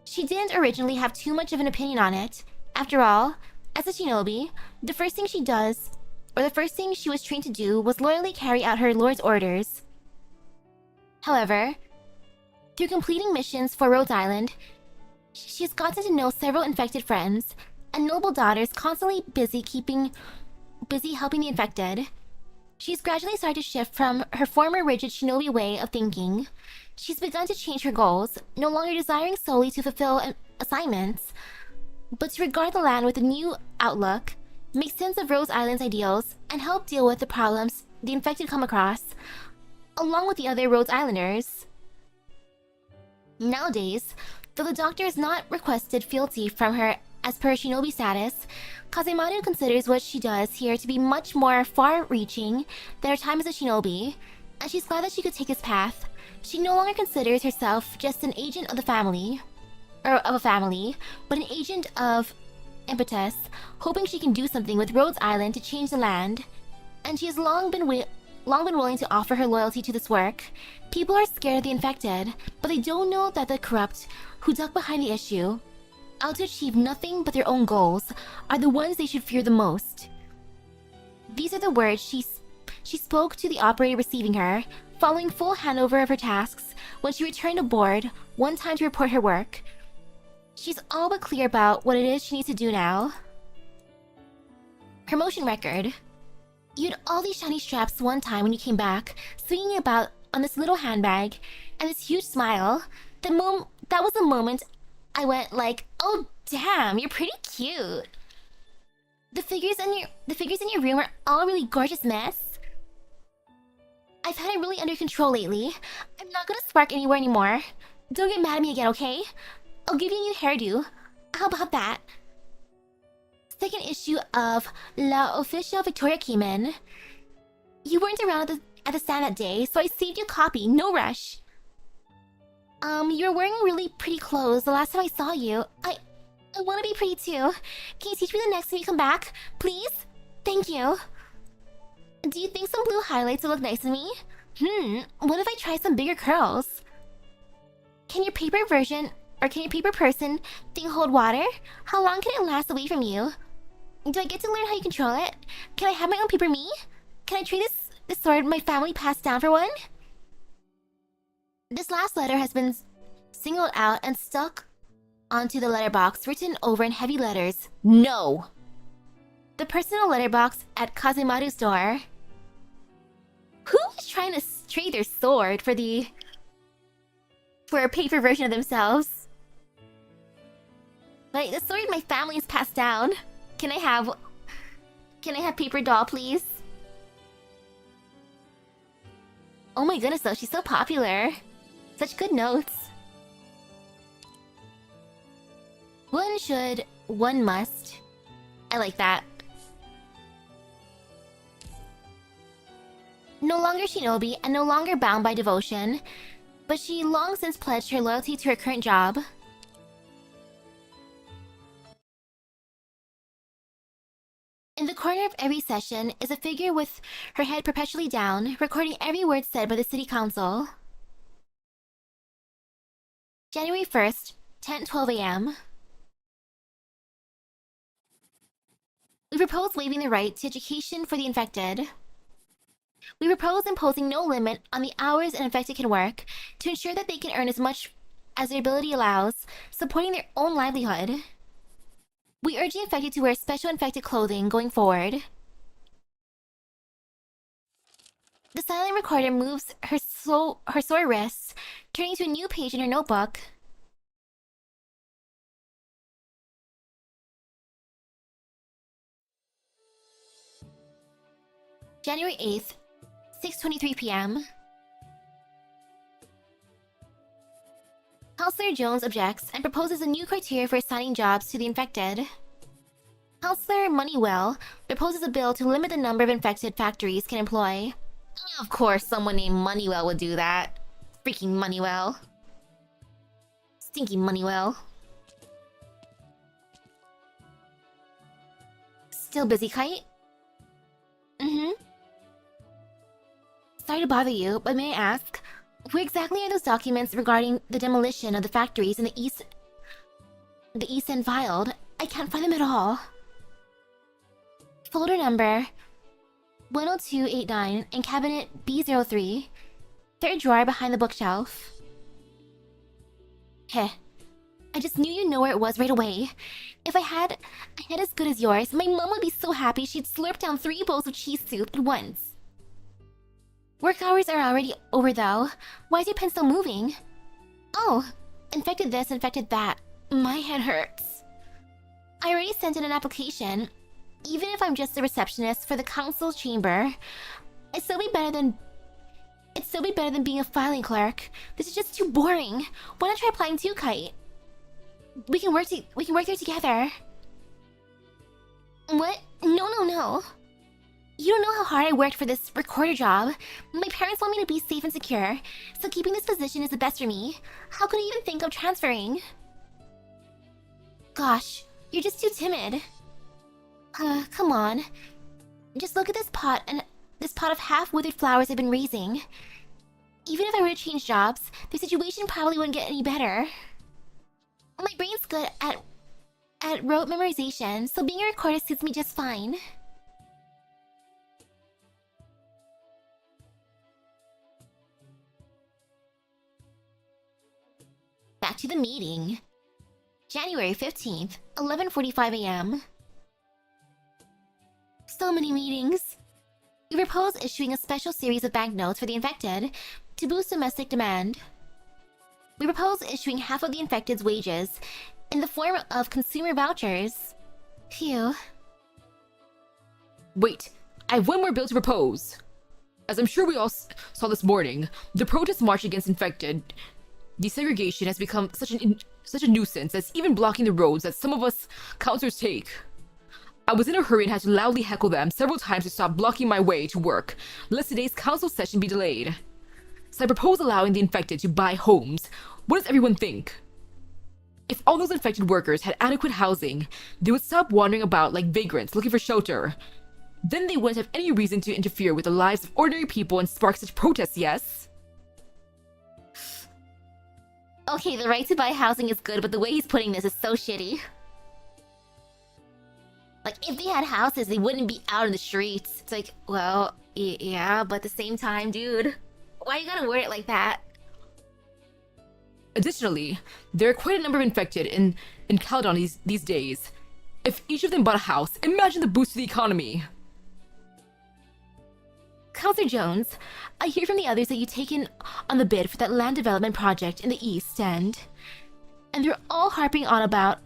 She didn't originally have too much of an opinion on it. After all, as a shinobi, the first thing she was trained to do was loyally carry out her lord's orders. However, through completing missions for Rhodes Island, she's gotten to know several infected friends, and noble daughters constantly busy helping the infected. She's gradually started to shift from her former rigid shinobi way of thinking. She's begun to change her goals, no longer desiring solely to fulfill assignments, but to regard the land with a new outlook, make sense of Rose Island's ideals, and help deal with the problems the infected come across, along with the other Rhodes Islanders. Nowadays, though the doctor has not requested fealty from her as per shinobi status, Kazemaru considers what she does here to be much more far-reaching than her time as a shinobi, and she's glad that she could take this path. She no longer considers herself just an agent of the family, but an agent of impetus, hoping she can do something with Rhodes Island to change the land, and she has long been willing to offer her loyalty to this work. People are scared of the infected, but they don't know that the corrupt, who duck behind the issue, out to achieve nothing but their own goals, are the ones they should fear the most. These are the words she spoke to the operator receiving her, following full handover of her tasks when she returned aboard one time to report her work. She's all but clear about what it is she needs to do now. Her motion record. You had all these shiny straps one time when you came back, swinging about on this little handbag, and this huge smile. That was the moment I went like, oh damn, you're pretty cute. The figures in your room are all really gorgeous, miss. I've had it really under control lately. I'm not gonna spark anywhere anymore. Don't get mad at me again, okay? I'll give you a new hairdo. How about that? Second issue of La Official Victoria came in. You weren't around at the stand that day, so I saved you a copy. No rush. You were wearing really pretty clothes the last time I saw you. I want to be pretty too. Can you teach me the next time you come back, please? Thank you. Do you think some blue highlights will look nice on me? What if I try some bigger curls? Can your paper person thing hold water? How long can it last away from you? Do I get to learn how you control it? Can I have my own paper me? Can I trade this sword my family passed down for one? This last letter has been singled out and stuck onto the letterbox, written over in heavy letters. No! The personal letterbox at Kazemaru's door. Who is trying to trade their sword for a paper version of themselves? Wait, the sword my family has passed down. Can I have paper doll, please? Oh my goodness, though, she's so popular. Such good notes. One should, one must. I like that. No longer shinobi and no longer bound by devotion, but she long since pledged her loyalty to her current job. In the corner of every session is a figure with her head perpetually down, recording every word said by the city council. January 1st, 10:12 a.m. We propose waiving the right to education for the infected. We propose imposing no limit on the hours an infected can work to ensure that they can earn as much as their ability allows, supporting their own livelihood. We urge the infected to wear special infected clothing going forward. The silent recorder moves her sore wrists, turning to a new page in her notebook. January 8th, 6:23 p.m. Counselor Jones objects and proposes a new criteria for assigning jobs to the infected. Counselor Moneywell proposes a bill to limit the number of infected factories can employ. Of course, someone named Moneywell would do that. Freaking Moneywell. Stinky Moneywell. Still busy, Kite? Sorry to bother you, but may I ask, where exactly are those documents regarding the demolition of the factories in the East End filed? I can't find them at all. Folder number 10289 in cabinet B03, third drawer behind the bookshelf. Heh. I just knew you'd know where it was right away. If I had a head as good as yours, my mom would be so happy she'd slurp down 3 bowls of cheese soup at once. Work hours are already over though. Why is your pen still moving? Oh, infected this, infected that. My head hurts. I already sent in an application. Even if I'm just a receptionist for the council chamber, it'd still be better than being a filing clerk. This is just too boring. Why not try applying too, Kite? We can work there together. What? No. You don't know how hard I worked for this recorder job. My parents want me to be safe and secure, so keeping this position is the best for me. How could I even think of transferring? Gosh, you're just too timid. Come on. Just look at this pot of half-withered flowers I've been raising. Even if I were to change jobs, the situation probably wouldn't get any better. My brain's good at rote memorization, so being a recorder suits me just fine. Back to the meeting. January 15th, 11:45 a.m. So many meetings. We propose issuing a special series of banknotes for the infected to boost domestic demand. We propose issuing half of the infected's wages in the form of consumer vouchers. Phew. Wait, I have one more bill to propose. As I'm sure we all saw this morning, the protest march against infected desegregation has become such a nuisance that's even blocking the roads that some of us counselors take. I was in a hurry and had to loudly heckle them several times to stop blocking my way to work, lest today's council session be delayed. So I propose allowing the infected to buy homes. What does everyone think? If all those infected workers had adequate housing, they would stop wandering about like vagrants looking for shelter. Then they wouldn't have any reason to interfere with the lives of ordinary people and spark such protests, yes? Okay, the right to buy housing is good, but the way he's putting this is so shitty. Like, if they had houses, they wouldn't be out in the streets. It's like, well, yeah, but at the same time, dude, why you gotta word it like that? Additionally, there are quite a number of infected in Caledon these days. If each of them bought a house, imagine the boost to the economy. Counselor Jones, I hear from the others that you've taken on the bid for that land development project in the East End. And they're all harping on about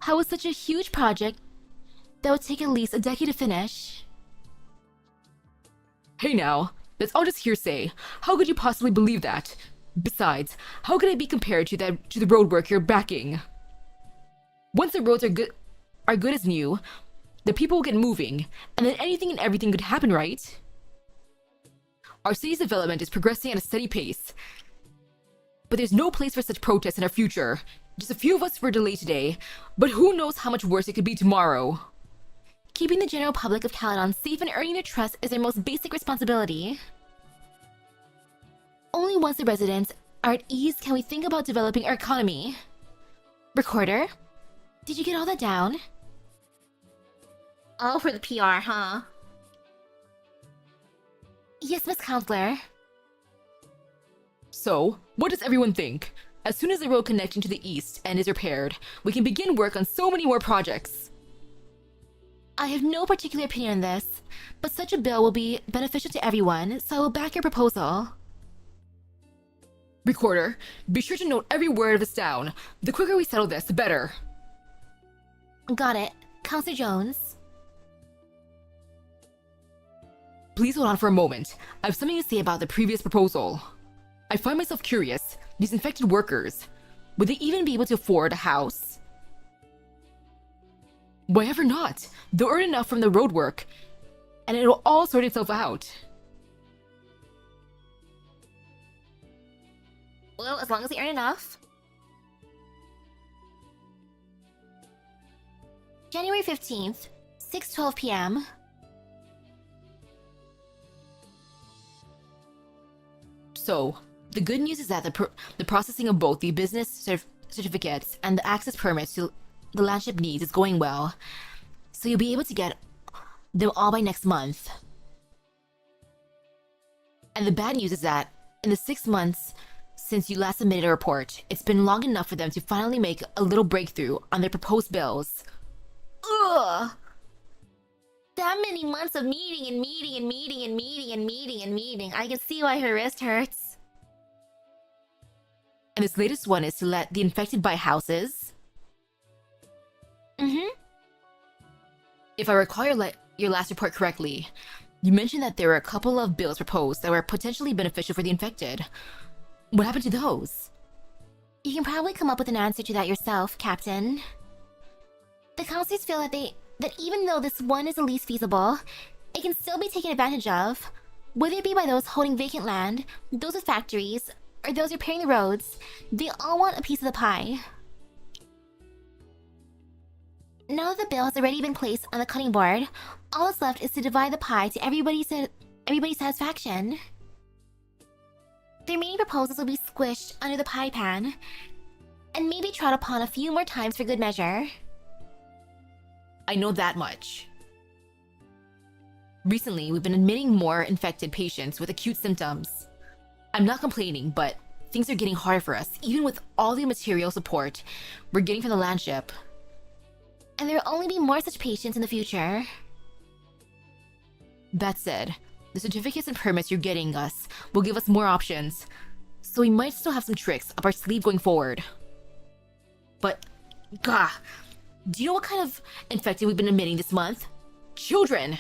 how it's such a huge project that would take at least a decade to finish. Hey now, that's all just hearsay. How could you possibly believe that? Besides, how could it be compared to the road work you're backing? Once the roads are good as new, the people will get moving, and then anything and everything could happen, right? Our city's development is progressing at a steady pace, but there's no place for such protests in our future. Just a few of us were delayed today, but who knows how much worse it could be tomorrow. Keeping the general public of Caledon safe and earning their trust is their most basic responsibility. Only once the residents are at ease can we think about developing our economy. Recorder, did you get all that down? All for the PR, huh? Yes, Miss Counselor. So, what does everyone think? As soon as the road connecting to the east end is repaired, we can begin work on so many more projects. I have no particular opinion on this, but such a bill will be beneficial to everyone, so I will back your proposal. Recorder, be sure to note every word of this down. The quicker we settle this, the better. Got it. Counselor Jones. Please hold on for a moment. I have something to say about the previous proposal. I find myself curious. These infected workers, would they even be able to afford a house? Why ever not? They'll earn enough from the road work, and it'll all sort itself out. Well, as long as they earn enough. January 15th, 6:12 p.m. So, the good news is that the processing of both the business certificates and the access permits to the landship needs is going well. So you'll be able to get them all by next month. And the bad news is that in the 6 months since you last submitted a report, it's been long enough for them to finally make a little breakthrough on their proposed bills. Ugh! That many months of meeting and meeting and meeting and meeting and meeting and meeting. I can see why her wrist hurts. And this latest one is to let the infected buy houses. If I recall your last report correctly, you mentioned that there were a couple of bills proposed that were potentially beneficial for the infected. What happened to those? You can probably come up with an answer to that yourself, Captain. The counselors feel that even though this one is the least feasible, it can still be taken advantage of, whether it be by those holding vacant land, those with factories, or those repairing the roads. They all want a piece of the pie. Now that the bill has already been placed on the cutting board, all that's left is to divide the pie to everybody's satisfaction. The remaining proposals will be squished under the pie pan, and maybe trod upon a few more times for good measure. I know that much. Recently, we've been admitting more infected patients with acute symptoms. I'm not complaining, but things are getting harder for us, even with all the material support we're getting from the landship. And there will only be more such patients in the future. That said, the certificates and permits you're getting us will give us more options, so we might still have some tricks up our sleeve going forward. But, gah, do you know what kind of infected we've been admitting this month? Children!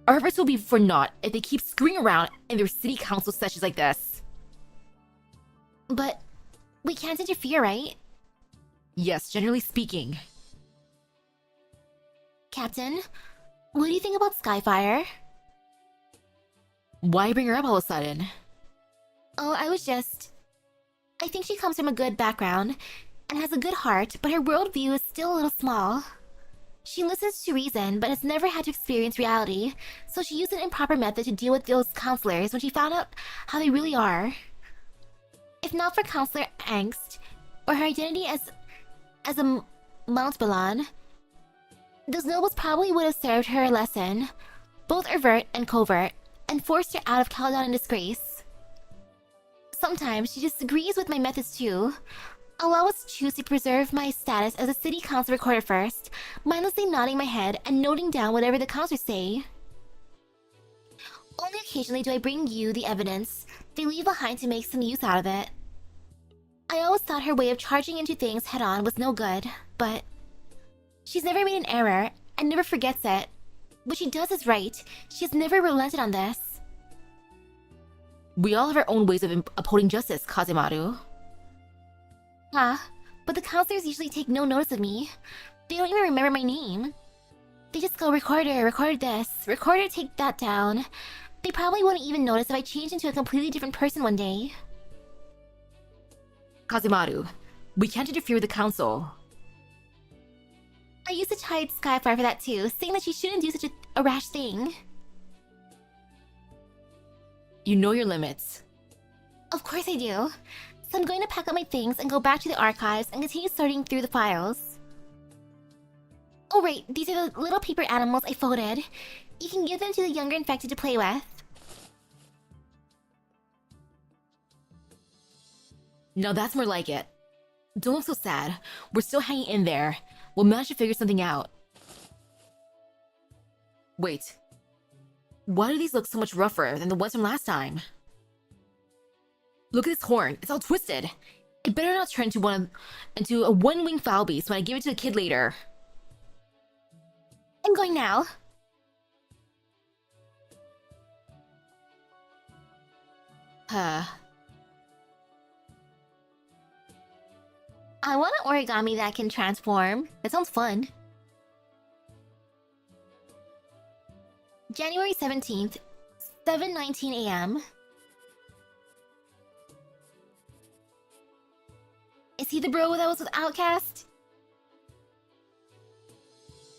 Our efforts will be for naught if they keep screwing around in their city council sessions like this. But we can't interfere, right? Yes, generally speaking. Captain, what do you think about Skyfire? Why bring her up all of a sudden? Oh, I think she comes from a good background and has a good heart, but her worldview is still a little small. She listens to reason, but has never had to experience reality, so she used an improper method to deal with those counselors when she found out how they really are. If not for Counselor Angst, or her identity as a Mountbalan, those nobles probably would have served her a lesson, both overt and covert, and forced her out of Caledon in disgrace. Sometimes she disagrees with my methods too. I'll always choose to preserve my status as a city council recorder first, mindlessly nodding my head and noting down whatever the councilors say. Only occasionally do I bring you the evidence they leave behind to make some use out of it. I always thought her way of charging into things head-on was no good, but she's never made an error and never forgets it. What she does is right. She has never relented on this. We all have our own ways of upholding justice, Kazemaru. But the counselors usually take no notice of me. They don't even remember my name. They just go, recorder, record this, recorder, take that down. They probably wouldn't even notice if I changed into a completely different person one day. Kazemaru, we can't interfere with the council. I used to chide Skyfire for that too, saying that she shouldn't do such a rash thing. You know your limits. Of course I do. So I'm going to pack up my things and go back to the archives and continue sorting through the files. Oh right, these are the little paper animals I folded. You can give them to the younger infected to play with. Now that's more like it. Don't look so sad. We're still hanging in there. We'll manage to figure something out. Wait. Why do these look so much rougher than the ones from last time? Look at this horn. It's all twisted. It better not turn into a one-winged foul beast when I give it to the kid later. I'm going now. I want an origami that can transform. That sounds fun. January 17th, 7:19 a.m. Is he the bro that was with Outcast?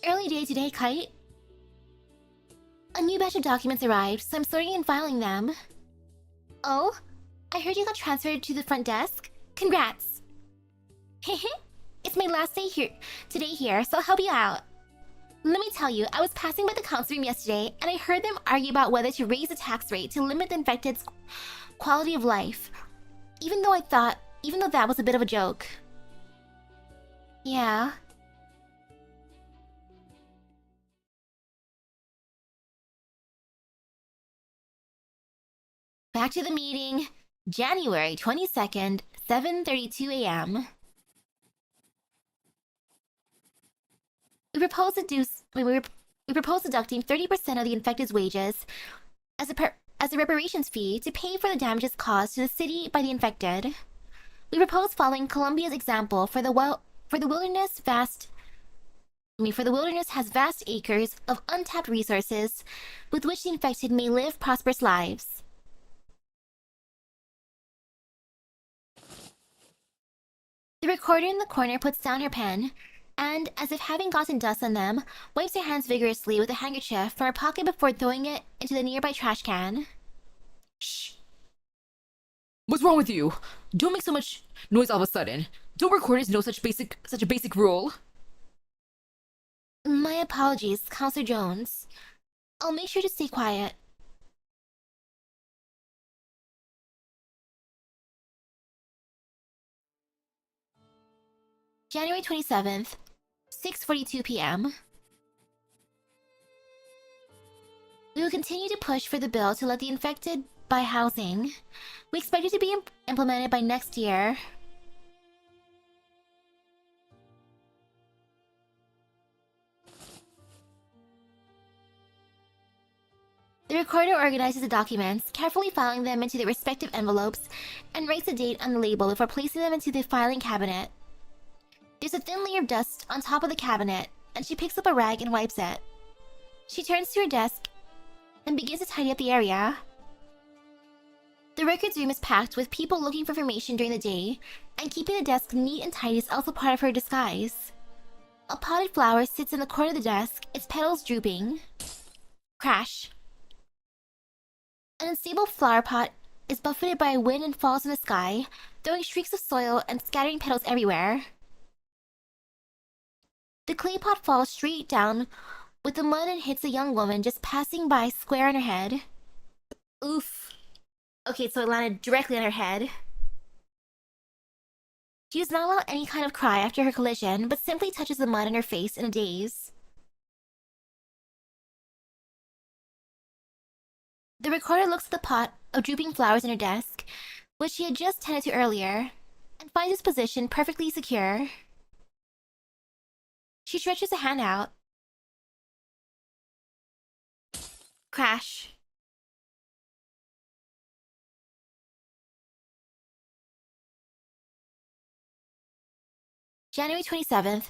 Early day today, Kite. A new batch of documents arrived, so I'm sorting and filing them. Oh? I heard you got transferred to the front desk? Congrats! Hehe, it's my last day here, so I'll help you out. Let me tell you, I was passing by the council room yesterday, and I heard them argue about whether to raise the tax rate to limit the infected's quality of life. Even though that was a bit of a joke. Yeah. Back to the meeting. January 22nd, 7:32 a.m. We propose deducting 30% of the infected's wages as a reparations fee to pay for the damages caused to the city by the infected. We propose following Colombia's example for the wilderness has vast acres of untapped resources with which the infected may live prosperous lives. The recorder in the corner puts down her pen and, as if having gotten dust on them, wipes her hands vigorously with a handkerchief from her pocket before throwing it into the nearby trash can. Shh. What's wrong with you? Don't make so much noise all of a sudden. Don't recorders know such a basic rule? My apologies, Counselor Jones. I'll make sure to stay quiet. January 27th, 6:42 p.m. We will continue to push for the bill to let the infected buy housing. We expect it to be implemented by next year. The recorder organizes the documents, carefully filing them into their respective envelopes, and writes a date on the label before placing them into the filing cabinet. There's a thin layer of dust on top of the cabinet, and she picks up a rag and wipes it. She turns to her desk and begins to tidy up the area. The records room is packed with people looking for information during the day, and keeping the desk neat and tidy is also part of her disguise. A potted flower sits in the corner of the desk, its petals drooping. Crash. An unstable flower pot is buffeted by a wind and falls in the sky, throwing streaks of soil and scattering petals everywhere. The clay pot falls straight down with the mud and hits a young woman just passing by square on her head. Oof. Okay, so it landed directly on her head. She does not allow any kind of cry after her collision, but simply touches the mud in her face in a daze. The recorder looks at the pot of drooping flowers in her desk, which she had just tended to earlier, and finds its position perfectly secure. She stretches a hand out. Crash. January 27th,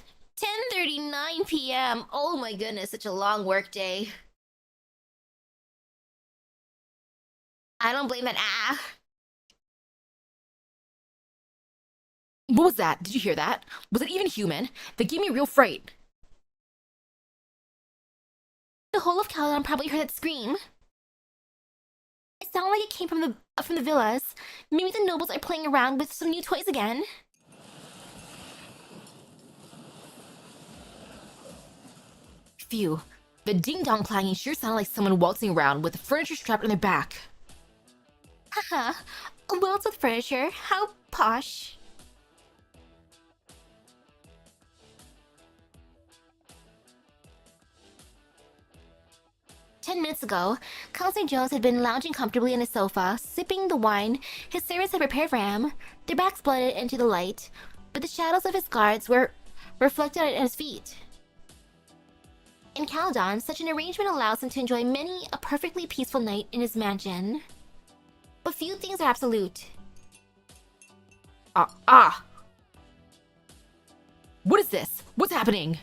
10:39 p.m. Oh my goodness, such a long work day. I don't blame that. What was that? Did you hear that? Was it even human? That gave me real fright. The whole of Caledon probably heard that scream. It sounded like it came from the villas. Maybe the nobles are playing around with some new toys again. Phew. The ding-dong clanging sure sounded like someone waltzing around with the furniture strapped on their back. Haha, a waltz with furniture. How posh. "10 minutes ago, Counselor Jones had been lounging comfortably on his sofa, sipping the wine his servants had prepared for him. Their backs blended into the light, but the shadows of his guards were reflected at his feet. In Caledon, such an arrangement allows him to enjoy many a perfectly peaceful night in his mansion. But few things are absolute. What is this? What's happening?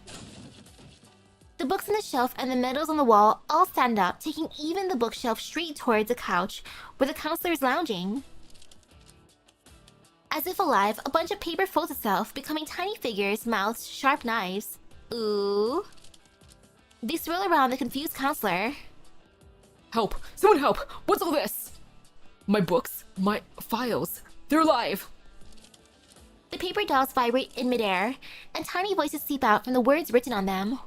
The books on the shelf and the medals on the wall all stand up, taking even the bookshelf straight towards the couch where the counselor is lounging. As if alive, a bunch of paper folds itself, becoming tiny figures, mouths, sharp knives. Ooh. They swirl around the confused counselor. Help! Someone help! What's all this? My books? My files? They're alive! The paper dolls vibrate in midair, and tiny voices seep out from the words written on them.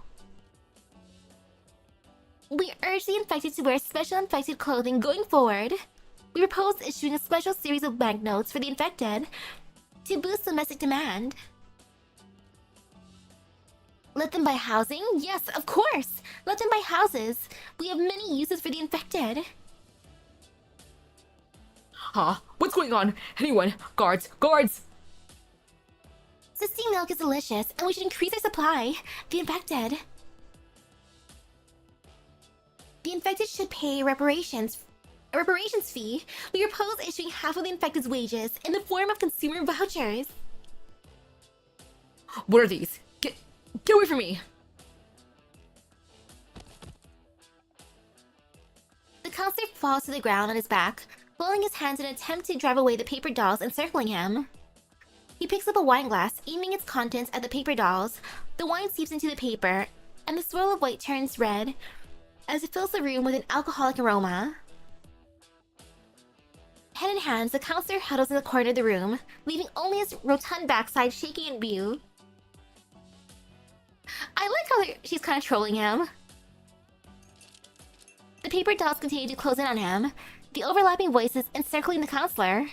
We urge the infected to wear special infected clothing going forward. We propose issuing a special series of banknotes for the infected to boost domestic demand. Let them buy housing? Yes, of course! Let them buy houses! We have many uses for the infected. Huh? What's going on? Anyone? Guards! Guards! Cystine milk is delicious, and we should increase our supply. The infected should pay a reparations fee. We propose issuing half of the infected's wages in the form of consumer vouchers. What are these? Get away from me! The counselor falls to the ground on his back, rolling his hands in an attempt to drive away the paper dolls encircling him. He picks up a wine glass, aiming its contents at the paper dolls. The wine seeps into the paper, and the swirl of white turns red as it fills the room with an alcoholic aroma. Head in hands, the counselor huddles in the corner of the room, leaving only his rotund backside shaking in view. I like how she's kind of trolling him. The paper dolls continue to close in on him, the overlapping voices encircling the counselor.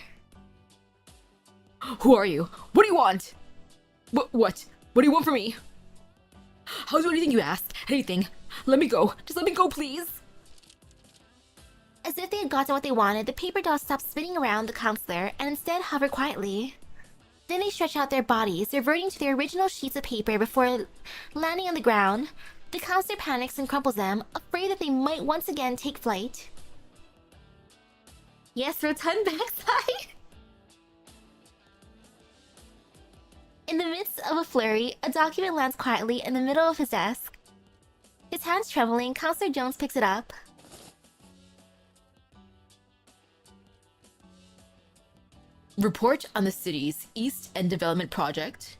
Who are you? What do you want? What? What do you want from me? I'll do anything you ask. Anything. Let me go. Just let me go, please. As if they had gotten what they wanted, the paper dolls stop spinning around the counselor and instead hover quietly. Then they stretch out their bodies, reverting to their original sheets of paper before landing on the ground. The counselor panics and crumples them, afraid that they might once again take flight. Yes, rotund backside! In the midst of a flurry, a document lands quietly in the middle of his desk. His hands trembling, Counselor Jones picks it up. Report on the city's East End Development Project.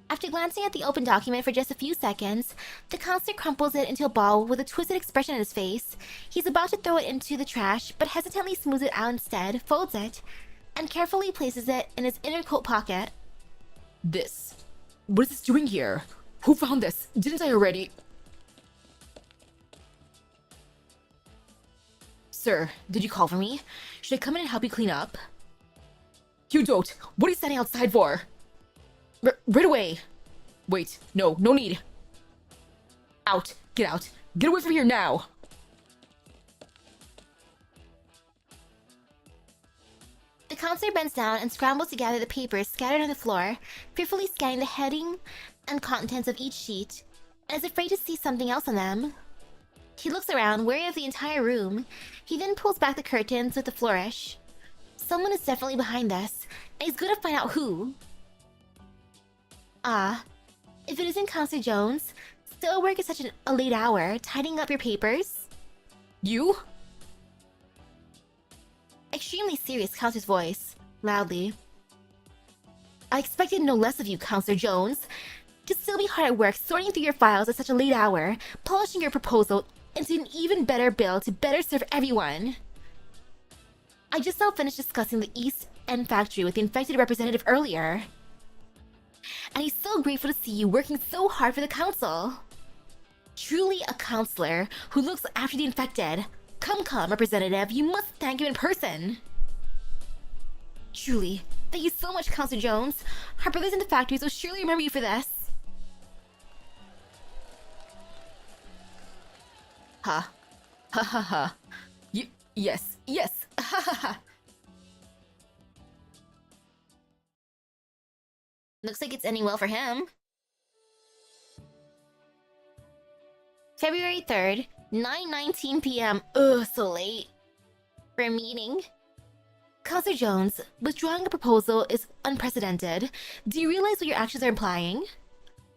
After glancing at the open document for just a few seconds, the counselor crumples it into a ball with a twisted expression on his face. He's about to throw it into the trash, but hesitantly smooths it out instead, folds it, and carefully places it in his inner coat pocket. This. What is this doing here? Who found this? Didn't I already? Sir, did you call for me? Should I come in and help you clean up? You don't! What are you standing outside for? Right away! Wait, no need. Out! Get out! Get away from here now! The counselor bends down and scrambles to gather the papers scattered on the floor, fearfully scanning the heading and contents of each sheet, and is afraid to see something else on them. He looks around, wary of the entire room. He then pulls back the curtains with a flourish. Someone is definitely behind this, and he's going to find out who. Ah, if it isn't Counselor Jones, still at work at such a late hour, tidying up your papers? You? Extremely serious Counselor's voice, loudly. I expected no less of you, Counselor Jones. To still be hard at work sorting through your files at such a late hour, polishing your proposal into an even better bill to better serve everyone. I just now finished discussing the East End factory with the infected representative earlier. And he's so grateful to see you working so hard for the council. Truly a counselor who looks after the infected. Come, representative, you must thank him in person. Truly, thank you so much, Counselor Jones. Our brothers in the factories will surely remember you for this. Ha. Ha ha ha. Yes. Ha ha ha. Looks like it's ending well for him. February 3rd, 9:19 p.m. Ugh, so late. For a meeting. Counselor Jones, withdrawing a proposal is unprecedented. Do you realize what your actions are implying?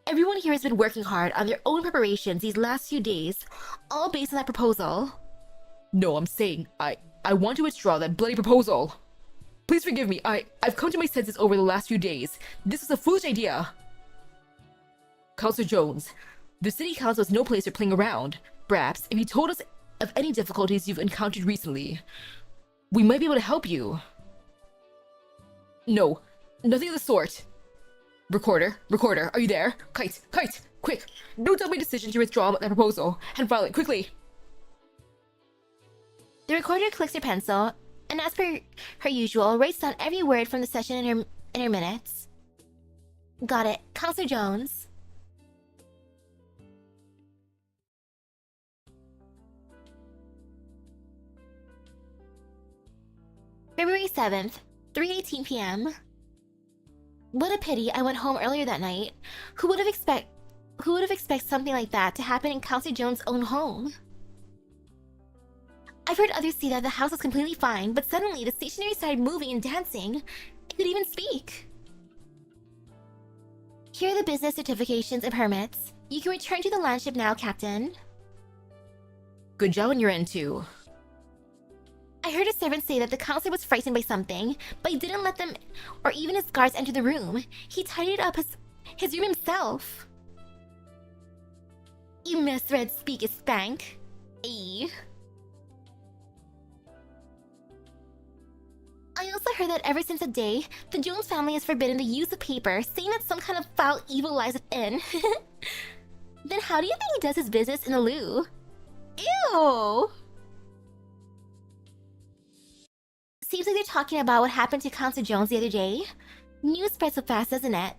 Everyone here has been working hard on their own preparations these last few days, all based on that proposal. No, I'm saying, I want to withdraw that bloody proposal. Please forgive me, I've come to my senses over the last few days. This was a foolish idea. Counselor Jones, the city council is no place for playing around. Perhaps, if you told us of any difficulties you've encountered recently, we might be able to help you. No, nothing of the sort. Recorder, are you there? Kite, quick! Note down my decision to withdraw that proposal, and file it quickly. The recorder clicks her pencil, and as per her usual, writes down every word from the session in her minutes. Got it, Counselor Jones. February 7th, 3:18 p.m. What a pity I went home earlier that night. Who would have expected something like that to happen in Counselor Jones' own home? I've heard others say that the house was completely fine, but suddenly the stationery started moving and dancing. It could even speak. Here are the business certifications and permits. You can return to the landship now, Captain. Good job on your end, too. I heard a servant say that the counselor was frightened by something, but he didn't let them or even his guards enter the room. He tidied up his room himself. You misread Speak is Spank. Eh? I also heard that ever since that day, the Jones family has forbidden the use of paper, saying that some kind of foul evil lies within. Then how do you think he does his business in the loo? Ew! Seems like they're talking about what happened to Counselor Jones the other day. News spreads so fast, doesn't it?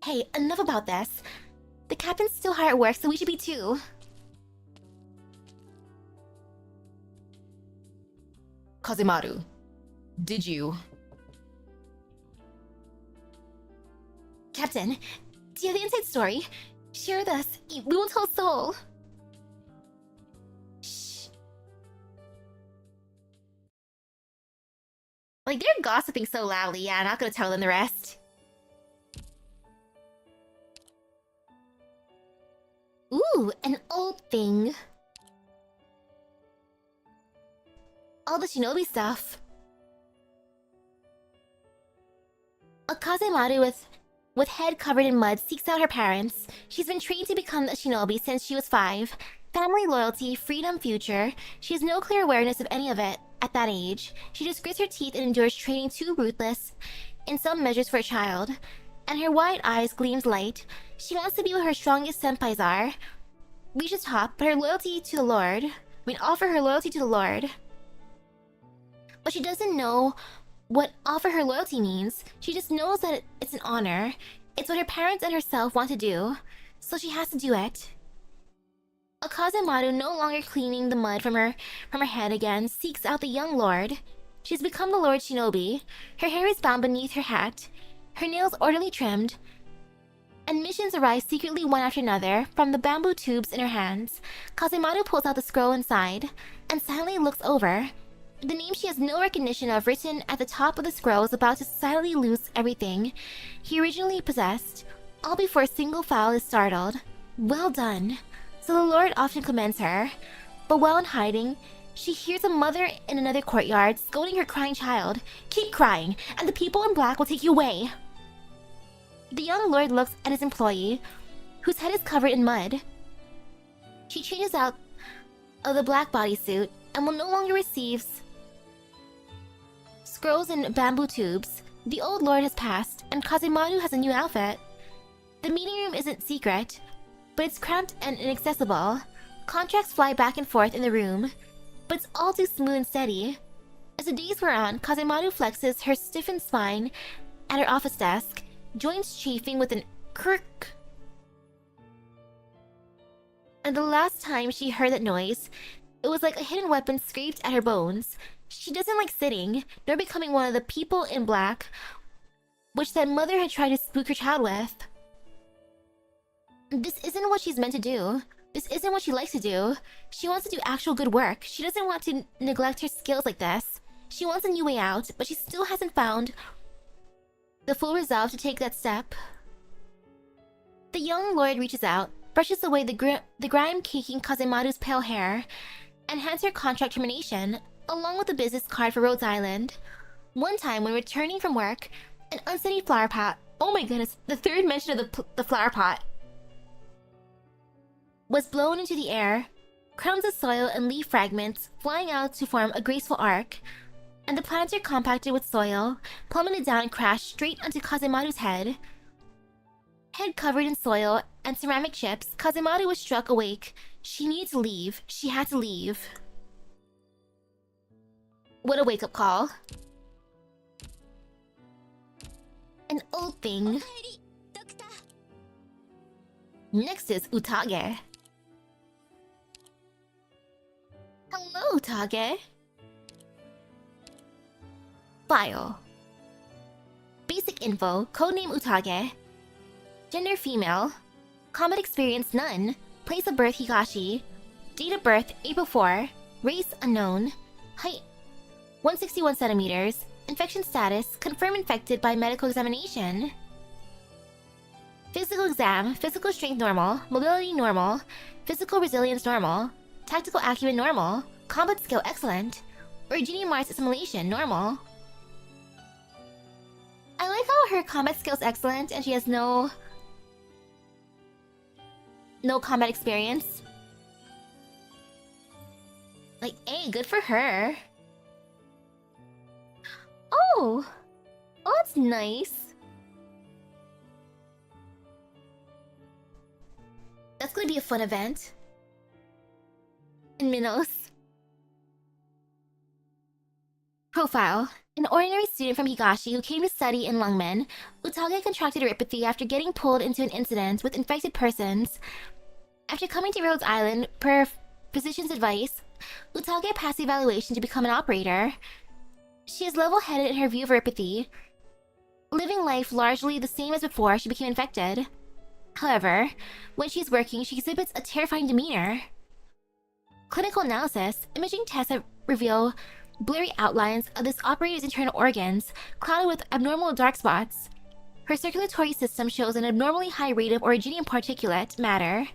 Hey, enough about this. The captain's still hard at work, so we should be too. Kazemaru, did you... Captain, do you have the inside story? Share with us. We won't tell a soul. Shh. Like, they're gossiping so loudly, yeah, I'm not gonna tell them the rest. Ooh, an old thing. All the shinobi stuff. A Kazemaru with head covered in mud seeks out her parents. She's been trained to become a shinobi since she was 5. Family loyalty, freedom, future. She has no clear awareness of any of it at that age. She just grits her teeth and endures training too ruthless in some measures for a child. And her wide eyes gleams light. She wants to be where her strongest senpais are. Reach the top, but her loyalty to the Lord. Offer her loyalty to the Lord. But she doesn't know what offer her loyalty means. She just knows that it's an honor. It's what her parents and herself want to do, so she has to do it. A Kazemaru, no longer cleaning the mud from her head again, seeks out the young lord. She's become the Lord Shinobi. Her hair is bound beneath her hat, her nails orderly trimmed, and missions arise secretly one after another from the bamboo tubes in her hands. Kazemaru pulls out the scroll inside and silently looks over. The name she has no recognition of written at the top of the scroll is about to silently lose everything he originally possessed, all before a single fowl is startled. Well done. So the Lord often commends her. But while in hiding, she hears a mother in another courtyard scolding her crying child. Keep crying, and the people in black will take you away. The young lord looks at his employee, whose head is covered in mud. She changes out of the black bodysuit and will no longer receive scrolls in bamboo tubes. The old lord has passed, and Kazemaru has a new outfit. The meeting room isn't secret, but it's cramped and inaccessible. Contracts fly back and forth in the room, but it's all too smooth and steady. As the days wear on, Kazemaru flexes her stiffened spine at her office desk, joints chafing with an kirk. And the last time she heard that noise, it was like a hidden weapon scraped at her bones. She doesn't like sitting, nor becoming one of the people in black, which that mother had tried to spook her child with. This isn't what she's meant to do. This isn't what she likes to do. She wants to do actual good work. She doesn't want to neglect her skills like this. She wants a new way out, but she still hasn't found the full resolve to take that step. The young lord reaches out, brushes away the grime caking Kazemaru's pale hair, and hands her contract termination, along with a business card for Rhodes Island. One time, when returning from work, an unsteady flower pot— oh my goodness, the third mention of the flower pot— was blown into the air, crumbs of soil and leaf fragments flying out to form a graceful arc, and the planter compacted with soil, plummeted down and crashed straight onto Kazemaru's head. Head covered in soil and ceramic chips, Kazemaru was struck awake. She needed to leave. She had to leave. What a wake-up call. An old thing. Next is Utage. Hello, Utage. File. Basic info, codename Utage. Gender female. Combat experience none. Place of birth Higashi. Date of birth April 4. Race unknown. Height 161 centimeters. Infection status confirmed infected by medical examination. Physical exam, physical strength normal, mobility normal, physical resilience normal, tactical acumen normal, combat skill excellent, Originium Mars assimilation normal. I like how her combat skill is excellent and she has no combat experience. Like, hey, good for her. Oh, that's nice. That's gonna be a fun event. In Minos. Profile. An ordinary student from Higashi who came to study in Lungmen, Utage contracted erypathy after getting pulled into an incident with infected persons. After coming to Rhodes Island, per physician's advice, Utage passed the evaluation to become an operator. She is level-headed in her view of erypathy, living life largely the same as before she became infected. However, when she is working, she exhibits a terrifying demeanor. Clinical analysis, imaging tests that reveal blurry outlines of this operator's internal organs, clouded with abnormal dark spots. Her circulatory system shows an abnormally high rate of originium particulate matter.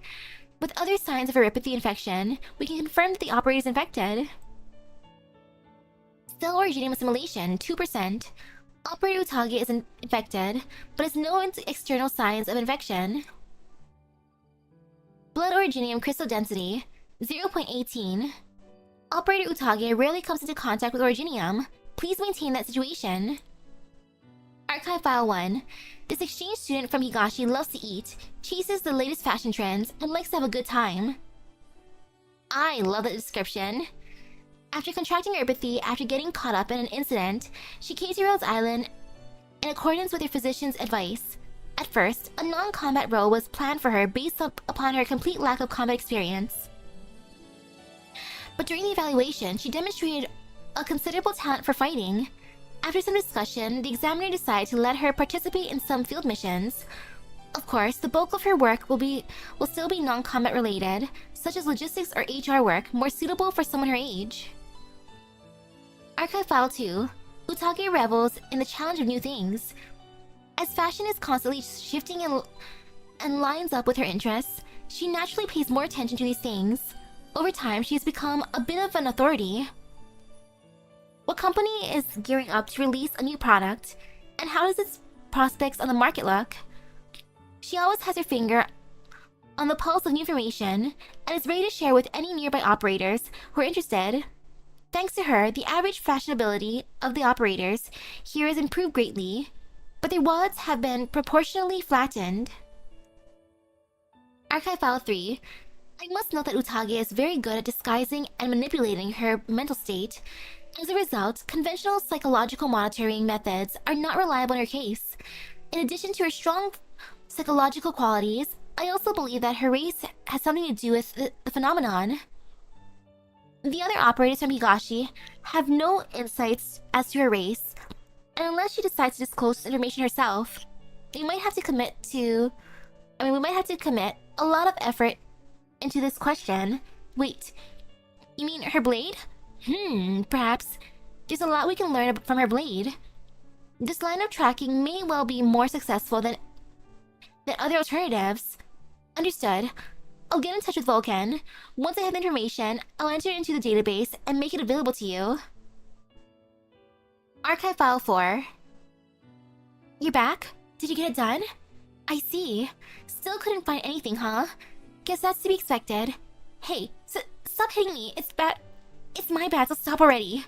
With other signs of erypathy infection, we can confirm that the operator is infected. Cell originium assimilation, 2%. Operator Utage is infected, but has no external signs of infection. Blood originium crystal density, 0.18. Operator Utage rarely comes into contact with originium. Please maintain that situation. Archive File 1. This exchange student from Higashi loves to eat, chases the latest fashion trends, and likes to have a good time. I love that description. After contracting erypathy after getting caught up in an incident, she came to Rhodes Island in accordance with her physician's advice. At first, a non-combat role was planned for her based upon her complete lack of combat experience. But during the evaluation, she demonstrated a considerable talent for fighting. After some discussion, the examiner decided to let her participate in some field missions. Of course, the bulk of her work will still be non-combat related, such as logistics or HR work more suitable for someone her age. Archive File 2. Utage revels in the challenge of new things. As fashion is constantly shifting and lines up with her interests, she naturally pays more attention to these things. Over time, she has become a bit of an authority. What company is gearing up to release a new product, and how does its prospects on the market look? She always has her finger on the pulse of new information and is ready to share with any nearby operators who are interested. Thanks to her, the average fashionability of the operators here has improved greatly, but their wallets have been proportionally flattened. Archive File 3. I must note that Utage is very good at disguising and manipulating her mental state. As a result, conventional psychological monitoring methods are not reliable in her case. In addition to her strong psychological qualities, I also believe that her race has something to do with the phenomenon. The other operators from Higashi have no insights as to her race, and unless she decides to disclose this information herself, we might have to commit a lot of effort into this question. Wait, you mean her blade? Perhaps there's a lot we can learn from her blade. This line of tracking may well be more successful than other alternatives. Understood. I'll get in touch with Vulcan. Once I have the information, I'll enter it into the database and make it available to you. Archive File 4. You're back? Did you get it done? I see. Still couldn't find anything, huh? Guess that's to be expected. Hey, stop hitting me. It's my bad, so stop already.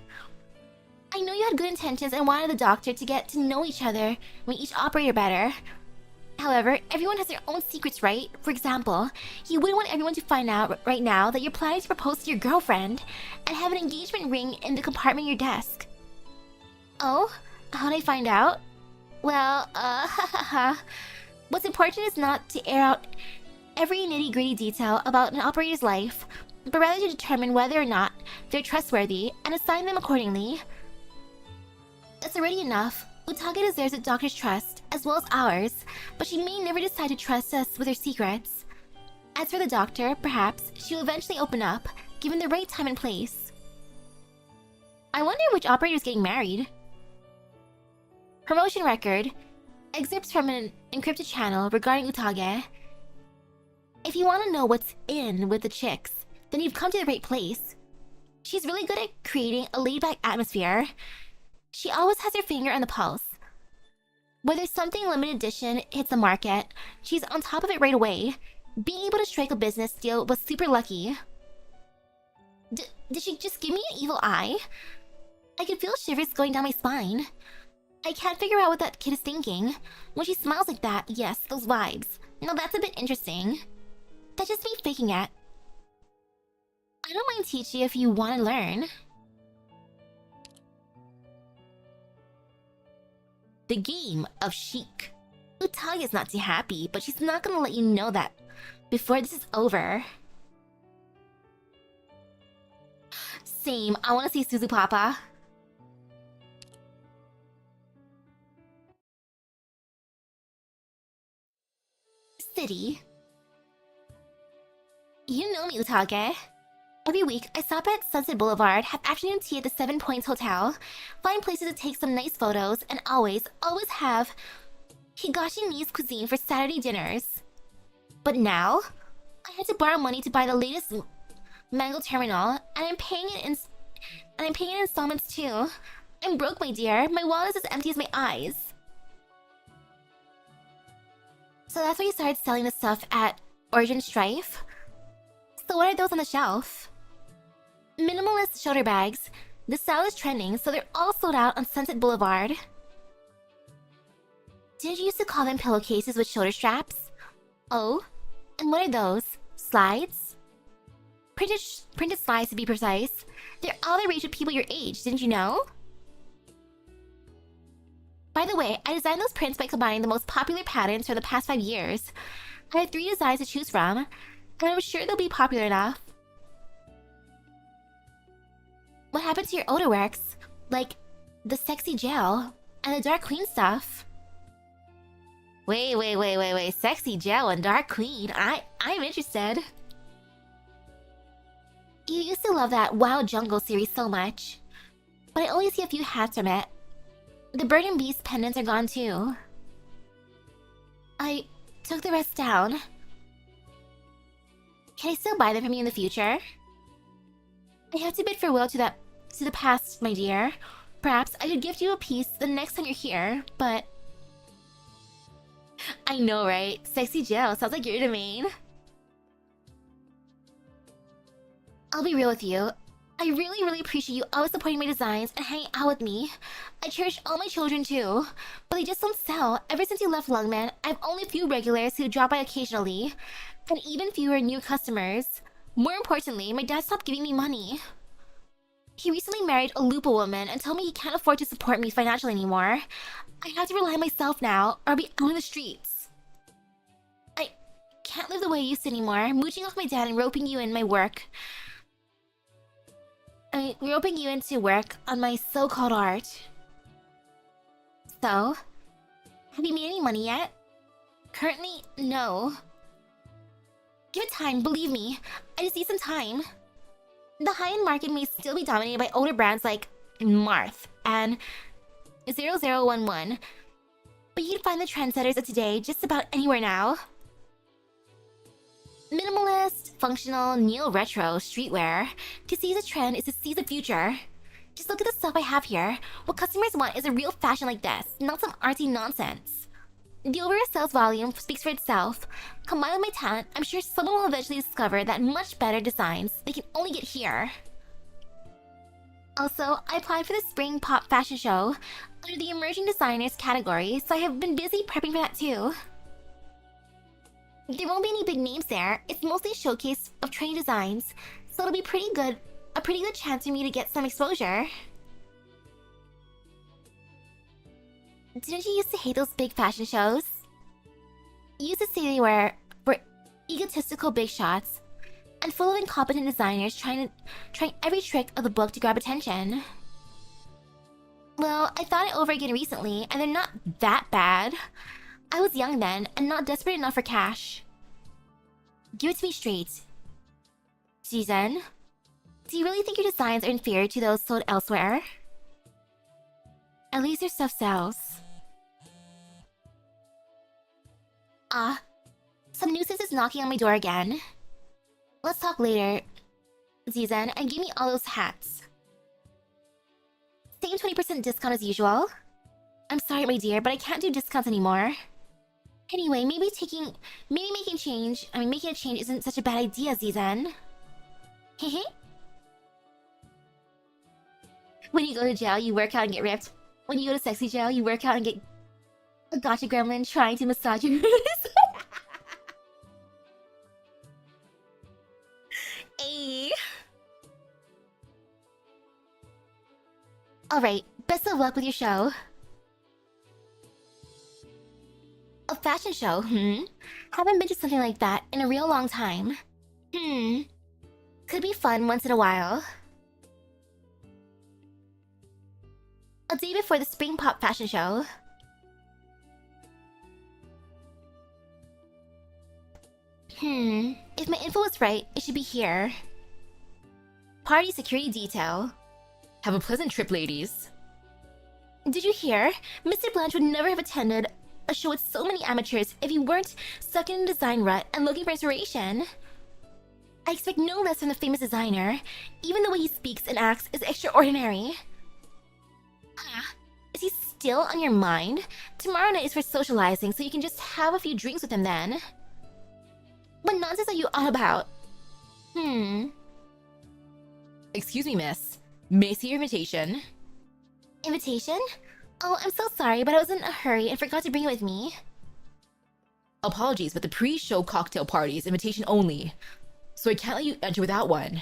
I know you had good intentions and wanted the doctor to get to know each other, each operator better. However, everyone has their own secrets, right? For example, you wouldn't want everyone to find out right now that you're planning to propose to your girlfriend and have an engagement ring in the compartment of your desk. Oh? How'd I find out? Well, What's important is not to air out every nitty-gritty detail about an operator's life. but rather to determine whether or not they're trustworthy and assign them accordingly. That's already enough. Utage deserves a doctor's trust, as well as ours, but she may never decide to trust us with her secrets. As for the doctor, perhaps she will eventually open up, given the right time and place. I wonder which operator's getting married. Promotion record. Excerpts from an encrypted channel regarding Utage. If you want to know what's in with the chicks, then you've come to the right place. She's really good at creating a laid-back atmosphere. She always has her finger on the pulse. Whether something limited edition hits the market, she's on top of it right away. Being able to strike a business deal was super lucky. Did she just give me an evil eye? I can feel shivers going down my spine. I can't figure out what that kid is thinking. When she smiles like that, yes, those vibes. Now that's a bit interesting. That's just me faking it. I don't mind teaching if you want to learn. The game of chic. Utage is not too happy, but she's not gonna let you know that before this is over. Same, I wanna see Suzu Papa. City. You know me, Utage. Every week, I stop at Sunset Boulevard, have afternoon tea at the 7 Points Hotel, find places to take some nice photos, and always have Higashi cuisine for Saturday dinners. But now, I had to borrow money to buy the latest mango terminal, and I'm paying it in installments too. I'm broke, my dear. My wallet is as empty as my eyes. So that's why you started selling the stuff at Origin Strife? So what are those on the shelf? Minimalist shoulder bags. The style is trending, so they're all sold out on Sunset Boulevard. Did you used to call them pillowcases with shoulder straps? Oh, and what are those? Slides? Printed slides to be precise. They're all the rage with people your age, didn't you know? By the way, I designed those prints by combining the most popular patterns for the past 5 years. I have 3 designs to choose from, and I'm sure they'll be popular enough. What happened to your Oda works? Like, the sexy gel, and the Dark Queen stuff? Wait, sexy gel and Dark Queen, I'm interested. You used to love that Wild Jungle series so much, but I only see a few hats from it. The Bird and Beast pendants are gone too. I took the rest down. Can I still buy them from you in the future? I have to bid farewell to the past, my dear. Perhaps I could gift you a piece the next time you're here, but... I know, right? Sexy gel sounds like your domain. I'll be real with you. I really appreciate you always supporting my designs and hanging out with me. I cherish all my children too, but they just don't sell. Ever since you left Lungman, I have only a few regulars who drop by occasionally, and even fewer new customers. More importantly, my dad stopped giving me money. He recently married a Lupa woman and told me he can't afford to support me financially anymore. I have to rely on myself now, or I'll be out on the streets. I can't live the way I used to anymore, mooching off my dad and roping you into work on my so-called art. So, have you made any money yet? Currently, no. Give it time, believe me. I just need some time. The high-end market may still be dominated by older brands like Marth and 0011, but you can find the trendsetters of today just about anywhere now. Minimalist, functional, neo-retro streetwear. To seize a trend is to seize the future. Just look at the stuff I have here. What customers want is a real fashion like this, not some artsy nonsense. The overall sales volume speaks for itself. Combined with my talent, I'm sure someone will eventually discover that much better designs they can only get here. Also, I applied for the Spring Pop Fashion Show under the Emerging Designers category, so I have been busy prepping for that too. There won't be any big names there. It's mostly a showcase of training designs, so it'll be a pretty good chance for me to get some exposure. Didn't you used to hate those big fashion shows? You used to say they were egotistical big shots. and full of incompetent designers trying every trick of the book to grab attention. Well, I thought it over again recently, and they're not that bad. I was young then, and not desperate enough for cash. Give it to me straight. Jizen, do you really think your designs are inferior to those sold elsewhere? At least your stuff sells. Some nuisance is knocking on my door again. Let's talk later, Jizen, and give me all those hats. Same 20% discount as usual. I'm sorry, my dear, but I can't do discounts anymore. Anyway, maybe making a change isn't such a bad idea, Zizen. Hehe. When you go to jail, you work out and get ripped. When you go to sexy jail, you work out and get a gotcha gremlin trying to massage your penis. Ayy. Alright, best of luck with your show. A fashion show, Haven't been to something like that in a real long time. Could be fun once in a while. A day before the Spring Pop fashion show. If my info was right, it should be here. Party security detail. Have a pleasant trip, ladies. Did you hear? Mr. Blanche would never have attended a show with so many amateurs if he weren't stuck in a design rut and looking for inspiration. I expect no less from the famous designer. Even the way he speaks and acts is extraordinary. Is he still on your mind? Tomorrow night is for socializing, so you can just have a few drinks with him then. What nonsense are you on about? Excuse me, miss. May I see your invitation? Invitation? Oh, I'm so sorry, but I was in a hurry and forgot to bring it with me. Apologies, but the pre-show cocktail party is invitation only, so I can't let you enter without one.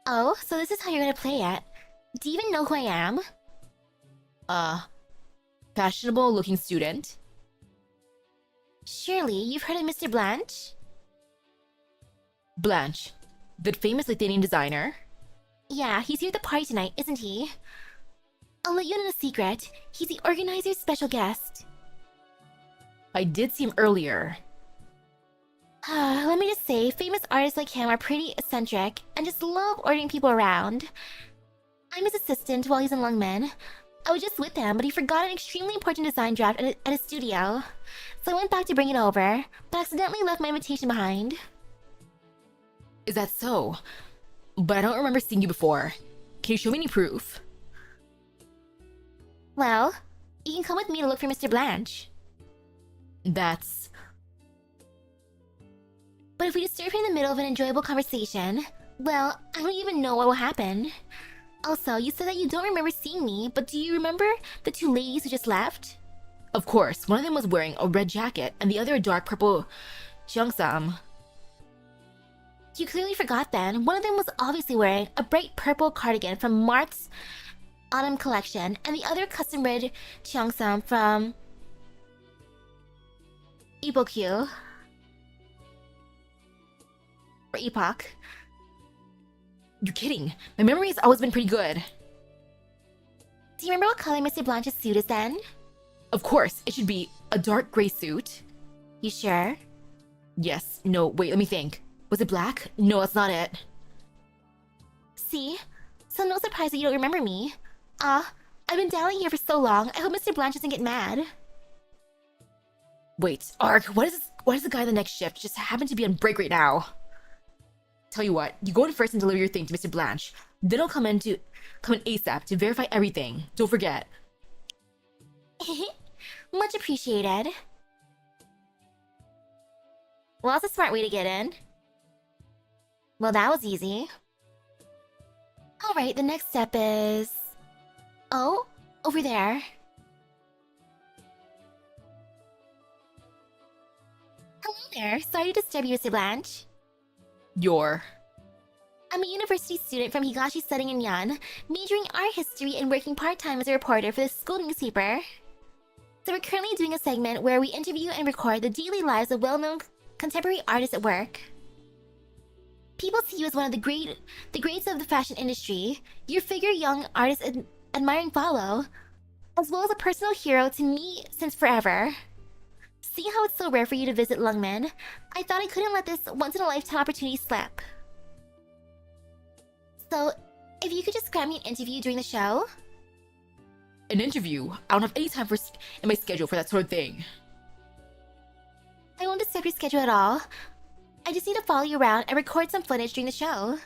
Oh, so this is how you're gonna play it. Do you even know who I am? Fashionable-looking student. Surely, you've heard of Mr. Blanche? Blanche, that famous Lithuanian designer. Yeah, he's here at the party tonight, isn't he? I'll let you in on a secret. He's the organizer's special guest. I did see him earlier. Let me just say, famous artists like him are pretty eccentric and just love ordering people around. I'm his assistant while he's in Lungmen. I was just with him, but he forgot an extremely important design draft at his studio. So I went back to bring it over, but accidentally left my invitation behind. Is that so? But I don't remember seeing you before. Can you show me any proof? Well, you can come with me to look for Mr. Blanche. That's... But if we disturb him in the middle of an enjoyable conversation, well, I don't even know what will happen. Also, you said that you don't remember seeing me, but do you remember the two ladies who just left? Of course, one of them was wearing a red jacket and the other a dark purple cheongsam. You clearly forgot then. One of them was obviously wearing a bright purple cardigan from Mark's autumn collection, and the other custom red cheongsam from Epoque. Or Epoch. You're kidding. My memory has always been pretty good. Do you remember what color Mr. Blanche's suit is then? Of course, it should be a dark gray suit. You sure? Yes. No, wait, let me think. Was it black? No, that's not it. See? So no surprise that you don't remember me. I've been dallying here for so long, I hope Mr. Blanche doesn't get mad. Wait, Ark, why does the guy in the next shift just happen to be on break right now? Tell you what, you go in first and deliver your thing to Mr. Blanche. Then I'll come in ASAP to verify everything. Don't forget. Much appreciated. Well, that's a smart way to get in. Well, that was easy. Alright, the next step is... Oh, over there. Hello there, sorry to disturb you, Mr. Blanche. I'm a university student from Higashi studying in Yan, majoring art history and working part-time as a reporter for the school newspaper. So we're currently doing a segment where we interview and record the daily lives of well-known contemporary artists at work. People see you as one of the greats of the fashion industry. Your figure young artists admire and follow, as well as a personal hero to me since forever. Seeing how it's so rare for you to visit Lungmen, I thought I couldn't let this once-in-a-lifetime opportunity slip. So, if you could just grant me an interview during the show? An interview? I don't have any time in my schedule for that sort of thing. I won't disturb your schedule at all. I just need to follow you around and record some footage during the show.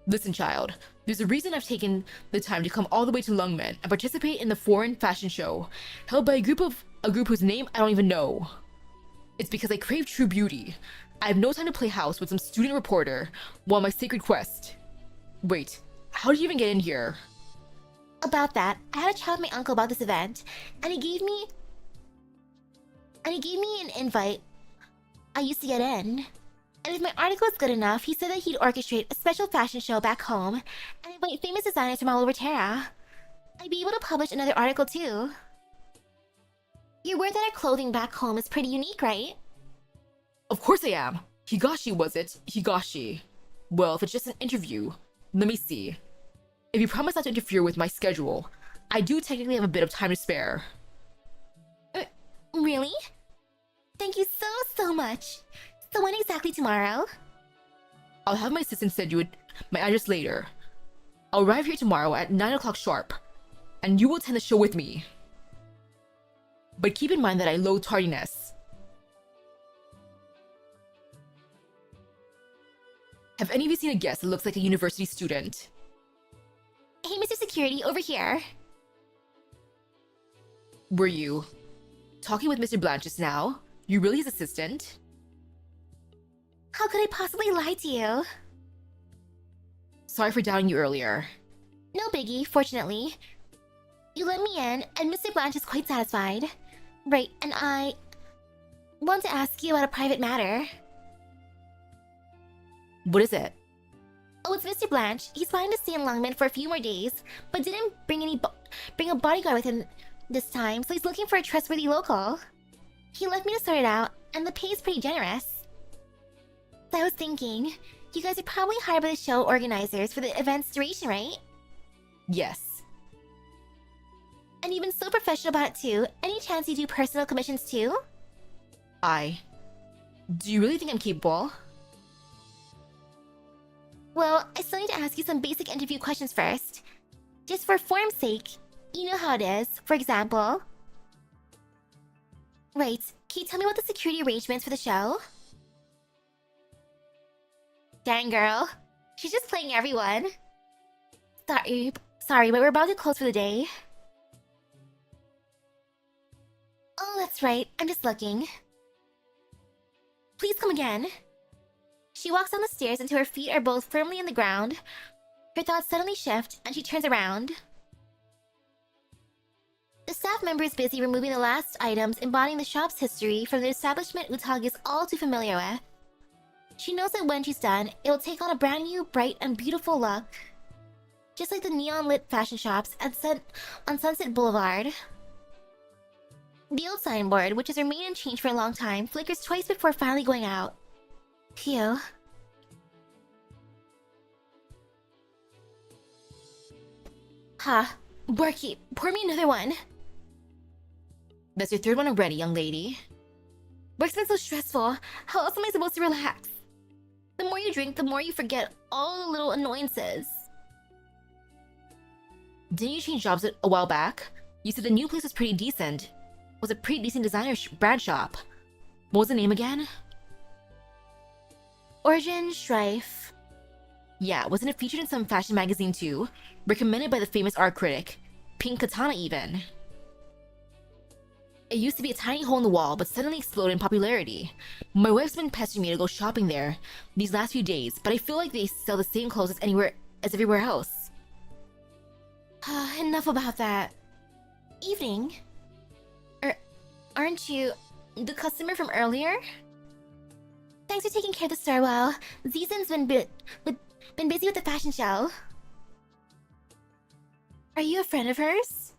Listen, child. There's a reason I've taken the time to come all the way to Lungmen and participate in the foreign fashion show, held by a group whose name I don't even know. It's because I crave true beauty. I have no time to play house with some student reporter while on my sacred quest. Wait, how did you even get in here? About that, I had a chat with my uncle about this event, and he gave me an invite. I used to get in. And if my article was good enough, he said that he'd orchestrate a special fashion show back home and invite famous designers from all over Terra. I'd be able to publish another article too. You're aware that our clothing back home is pretty unique, right? Of course I am. Higashi was it? Higashi. Well, if it's just an interview, let me see. If you promise not to interfere with my schedule, I do technically have a bit of time to spare. Really? Thank you so much. So when exactly tomorrow? I'll have my assistant send you my address later. I'll arrive here tomorrow at 9 o'clock sharp, and you will attend the show with me. But keep in mind that I loathe tardiness. Have any of you seen a guest that looks like a university student? Hey, Mr. Security, over here. Were you talking with Mr. Blanche just now? You really his assistant? How could I possibly lie to you? Sorry for doubting you earlier. No biggie, fortunately. You let me in, and Mr. Blanche is quite satisfied. Right, and I want to ask you about a private matter. What is it? Oh, it's Mr. Blanche. He's planning to stay in Lungmen for a few more days, but didn't bring a bodyguard with him this time, so he's looking for a trustworthy local. He left me to sort it out, and the pay is pretty generous. So I was thinking, you guys are probably hired by the show organizers for the event's duration, right? Yes. And you've been so professional about it too. Any chance you do personal commissions too? Do you really think I'm capable? Well, I still need to ask you some basic interview questions first. Just for form's sake, you know how it is. For example... Right, can you tell me about the security arrangements for the show? Dang girl, she's just playing everyone. Sorry, but we're about to close for the day. Oh, that's right, I'm just looking. Please come again. She walks down the stairs until her feet are both firmly in the ground. Her thoughts suddenly shift, and she turns around. The staff member is busy removing the last items embodying the shop's history from the establishment Utagi is all too familiar with. She knows that when she's done, it will take on a brand new, bright, and beautiful look. Just like the neon-lit fashion shops on Sunset Boulevard. The old signboard, which has remained unchanged for a long time, flickers twice before finally going out. Phew. Ha. Barkeep, pour me another one. That's your third one already, young lady. Work's been so stressful. How else am I supposed to relax? The more you drink, the more you forget all the little annoyances. Didn't you change jobs a while back? You said the new place was pretty decent. Was a pretty decent designer brand shop. What was the name again? Origin Strife. Yeah, wasn't it featured in some fashion magazine too? Recommended by the famous art critic. Pink Katana even. It used to be a tiny hole in the wall, but suddenly exploded in popularity. My wife's been pestering me to go shopping there these last few days, but I feel like they sell the same clothes as everywhere else. Enough about that. Evening? Aren't you the customer from earlier? Thanks for taking care of the store while Zizen's been busy with the fashion show. Are you a friend of hers?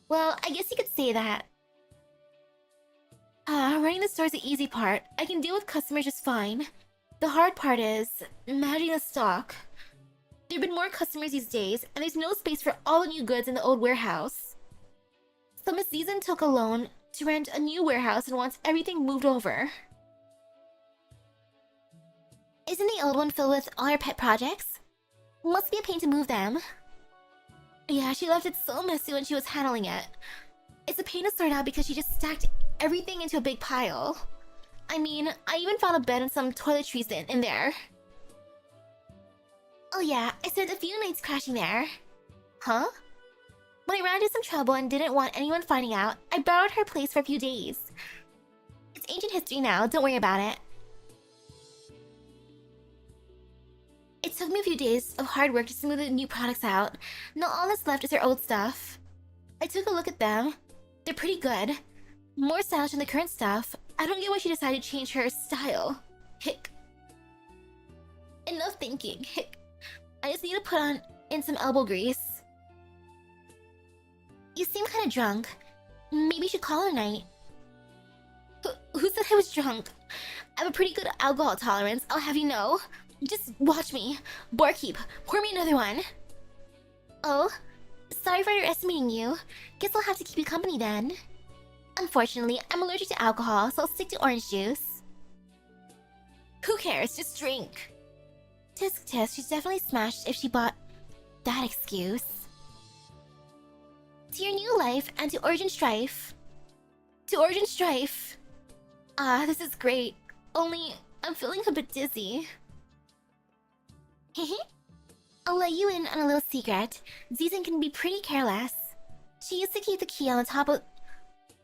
Well, I guess you could say that. Running the store is the easy part. I can deal with customers just fine. The hard part is managing the stock. There have been more customers these days, and there's no space for all the new goods in the old warehouse. So Miss Season took a loan to rent a new warehouse and wants everything moved over. Isn't the old one filled with all her pet projects? Must be a pain to move them. Yeah, she left it so messy when she was handling it. It's a pain to sort out because she just stacked everything into a big pile. I mean, I even found a bed and some toiletries in there. Oh yeah, I spent a few nights crashing there. Huh? When I ran into some trouble and didn't want anyone finding out, I borrowed her place for a few days. It's ancient history now, don't worry about it. It took me a few days of hard work to smooth the new products out. Now all that's left is her old stuff. I took a look at them. They're pretty good. More stylish than the current stuff. I don't get why she decided to change her style. Hick. Enough thinking. Hick. I just need to put in some elbow grease. You seem kind of drunk. Maybe you should call it a night. Who said I was drunk? I have a pretty good alcohol tolerance, I'll have you know. Just watch me. Barkeep, pour me another one. Oh, sorry for underestimating you. Guess I'll have to keep you company then. Unfortunately, I'm allergic to alcohol, so I'll stick to orange juice. Who cares? Just drink. Tisk tisk, she's definitely smashed if she bought that excuse. To your new life and to Origin Strife. To Origin Strife. Ah, this is great. Only, I'm feeling a bit dizzy. Hehe. I'll let you in on a little secret. Zizen can be pretty careless. She used to keep the key on the top of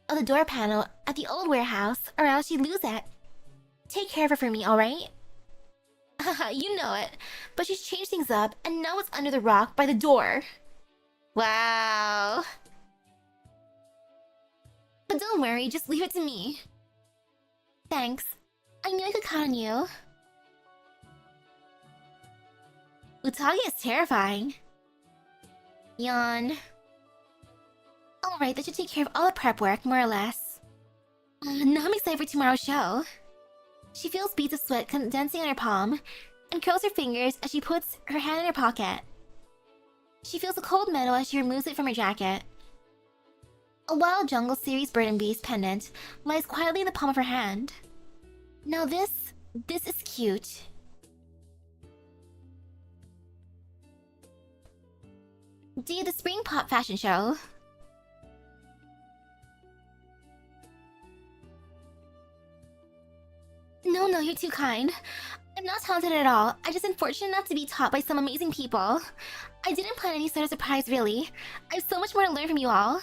the door panel at the old warehouse, or else she'd lose it. Take care of her for me, alright? Haha, you know it. But she's changed things up, and now it's under the rock by the door. Wow. But don't worry, just leave it to me. Thanks. I knew I could count on you. Utage is terrifying. Yawn. Alright, that should take care of all the prep work, more or less. Now I'm excited for tomorrow's show. She feels beads of sweat condensing on her palm, and curls her fingers as she puts her hand in her pocket. She feels a cold metal as she removes it from her jacket. A Wild Jungle Series Bird and Beast pendant lies quietly in the palm of her hand. Now this is cute. Do the Spring Pop Fashion Show. No, you're too kind. I'm not talented at all. I'm just unfortunate enough to be taught by some amazing people. I didn't plan any sort of surprise, really. I have so much more to learn from you all.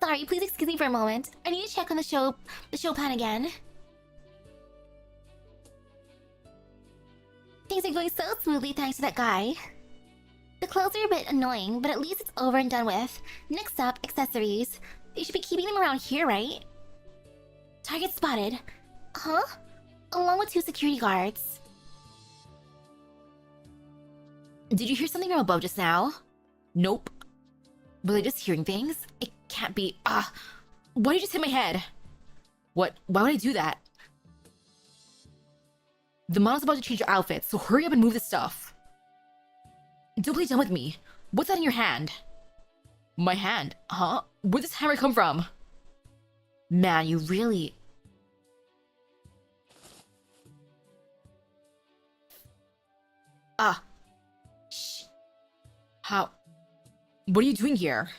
Sorry, please excuse me for a moment. I need to check on the show plan again. Things are going so smoothly thanks to that guy. The clothes are a bit annoying, but at least it's over and done with. Next up, accessories. They should be keeping them around here, right? Target spotted. Huh? Along with 2 security guards. Did you hear something from above just now? Nope. Was I just hearing things? It can't be. Why did you just hit my head? What? Why would I do that? The model's about to change your outfit, so hurry up and move the stuff. Don't play dumb with me. What's that in your hand? My hand? Huh? Where'd this hammer come from? Man, you really... Shh. How? What are you doing here?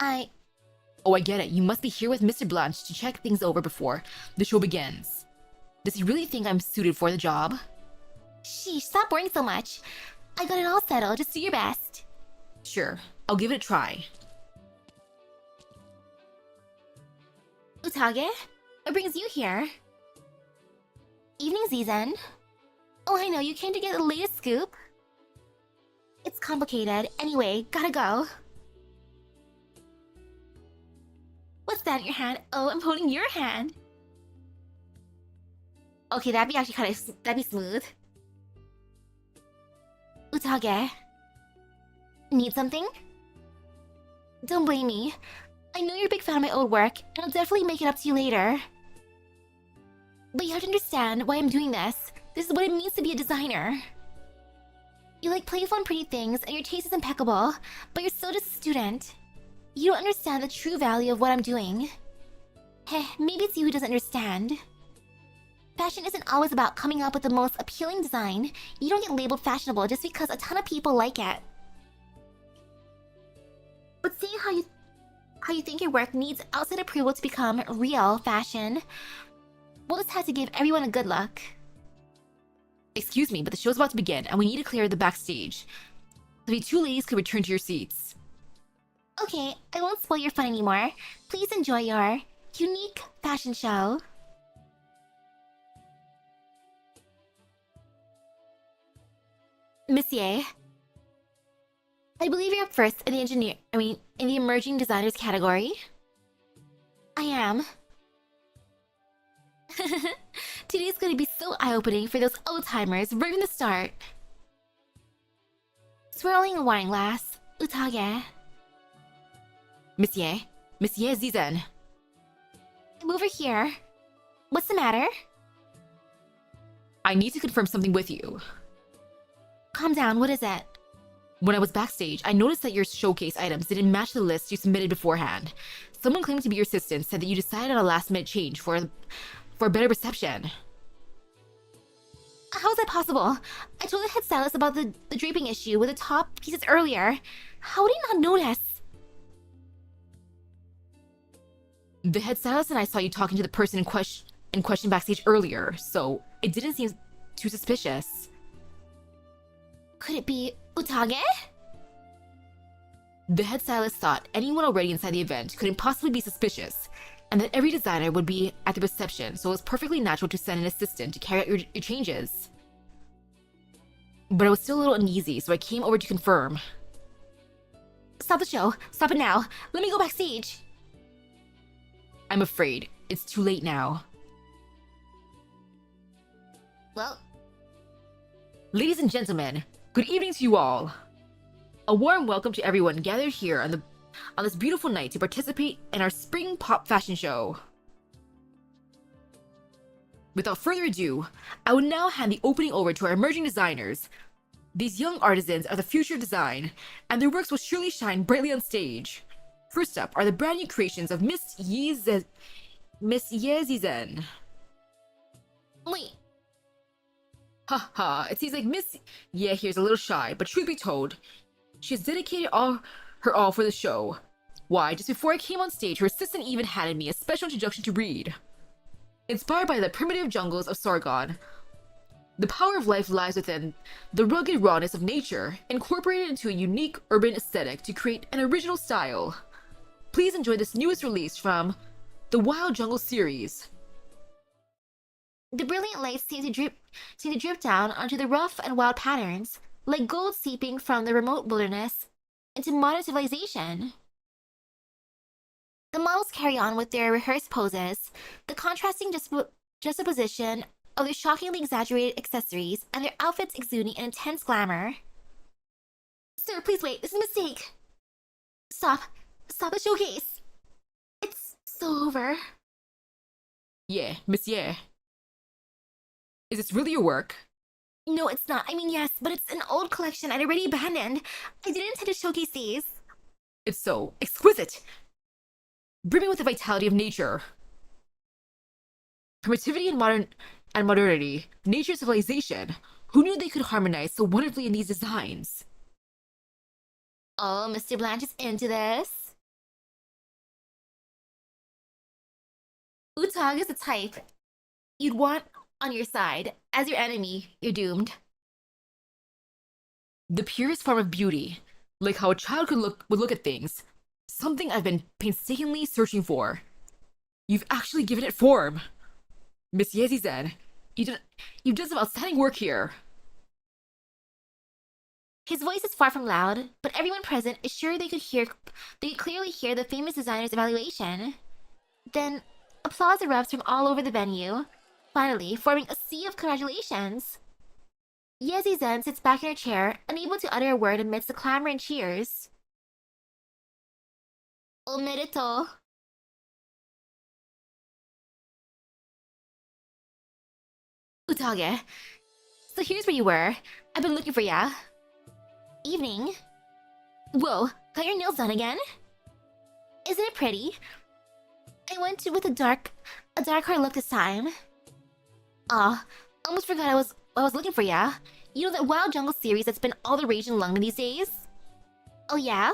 Oh, I get it. You must be here with Mr. Blanche to check things over before the show begins. Does he really think I'm suited for the job? Sheesh, stop worrying so much. I got it all settled, just do your best. Sure, I'll give it a try. Utage? What brings you here? Evening, Zizen. Oh, I know, you came to get the latest scoop? It's complicated. Anyway, gotta go. What's that in your hand? Oh, I'm holding your hand. Okay, that'd be smooth. Utage. Need something? Don't blame me. I know you're a big fan of my old work, and I'll definitely make it up to you later. But you have to understand why I'm doing this. This is what it means to be a designer. You like playful and pretty things, and your taste is impeccable, but you're still just a student. You don't understand the true value of what I'm doing. Heh, maybe it's you who doesn't understand. Fashion isn't always about coming up with the most appealing design. You don't get labeled fashionable just because a ton of people like it. But seeing how you think your work needs outside approval to become real fashion, we'll just have to give everyone a good look. Excuse me, but the show's about to begin, and we need to clear the backstage. So you two ladies could return to your seats. Okay, I won't spoil your fun anymore. Please enjoy your unique fashion show. Monsieur, I believe you're up first in the in the emerging designers category. I am. Today's gonna be so eye-opening for those old-timers right from the start. Swirling a wine glass, Utage. Monsieur Zizen. I'm over here. What's the matter? I need to confirm something with you. Calm down, what is it? When I was backstage, I noticed that your showcase items didn't match the list you submitted beforehand. Someone claiming to be your assistant said that you decided on a last-minute change for better reception. How is that possible? I told the head stylist about the draping issue with the top pieces earlier. How would he not notice? The head stylist and I saw you talking to the person in question backstage earlier, so it didn't seem too suspicious. Could it be Utage? The head stylist thought anyone already inside the event couldn't possibly be suspicious, and that every designer would be at the reception, so it was perfectly natural to send an assistant to carry out your changes. But I was still a little uneasy, so I came over to confirm. Stop the show. Stop it now. Let me go backstage. I'm afraid it's too late now. Well, ladies and gentlemen, good evening to you all. A warm welcome to everyone gathered here on this beautiful night to participate in our spring pop fashion show. Without further ado, I will now hand the opening over to our emerging designers. These young artisans are the future of design, and their works will surely shine brightly on stage. First up are the brand new creations of Miss Yezizen. wait. Haha, it seems like Miss Ye here's a little shy, but truth be told, she has dedicated her all for the show. Why, just before I came on stage, her assistant even handed me a special introduction to read. Inspired by the primitive jungles of Sargon, the power of life lies within the rugged rawness of nature, incorporated into a unique urban aesthetic to create an original style. Please enjoy this newest release from the Wild Jungle series. The brilliant lights seem to drip down onto the rough and wild patterns, like gold seeping from the remote wilderness into modern civilization. The models carry on with their rehearsed poses, the contrasting juxtaposition of their shockingly exaggerated accessories and their outfits exuding an intense glamour. Sir, please wait, this is a mistake. Stop the showcase. It's so over. Yeah, Monsieur. Is this really your work? No, it's not. I mean, yes, but it's an old collection I'd already abandoned. I didn't intend to showcase these. It's so exquisite, brimming with the vitality of nature. Primitivity and modernity, nature and civilization. Who knew they could harmonize so wonderfully in these designs? Oh, Mr. Blanche is into this. Utag is the type you'd want on your side. As your enemy, you're doomed. The purest form of beauty, like how a child would look at things. Something I've been painstakingly searching for. You've actually given it form. Miss Yezizen, you've done some outstanding work here. His voice is far from loud, but everyone present is sure they could clearly hear the famous designer's evaluation. Then, applause erupts from all over the venue, finally forming a sea of congratulations. Yezizen sits back in her chair, unable to utter a word amidst the clamor and cheers. Omerito. Utage, So here's where you were. I've been looking for ya. Evening. Whoa, got your nails done again? Isn't it pretty? I went with a darker look this time. Aw, almost forgot I was looking for ya. You know that Wild Jungle series that's been all the rage in London these days? Oh yeah?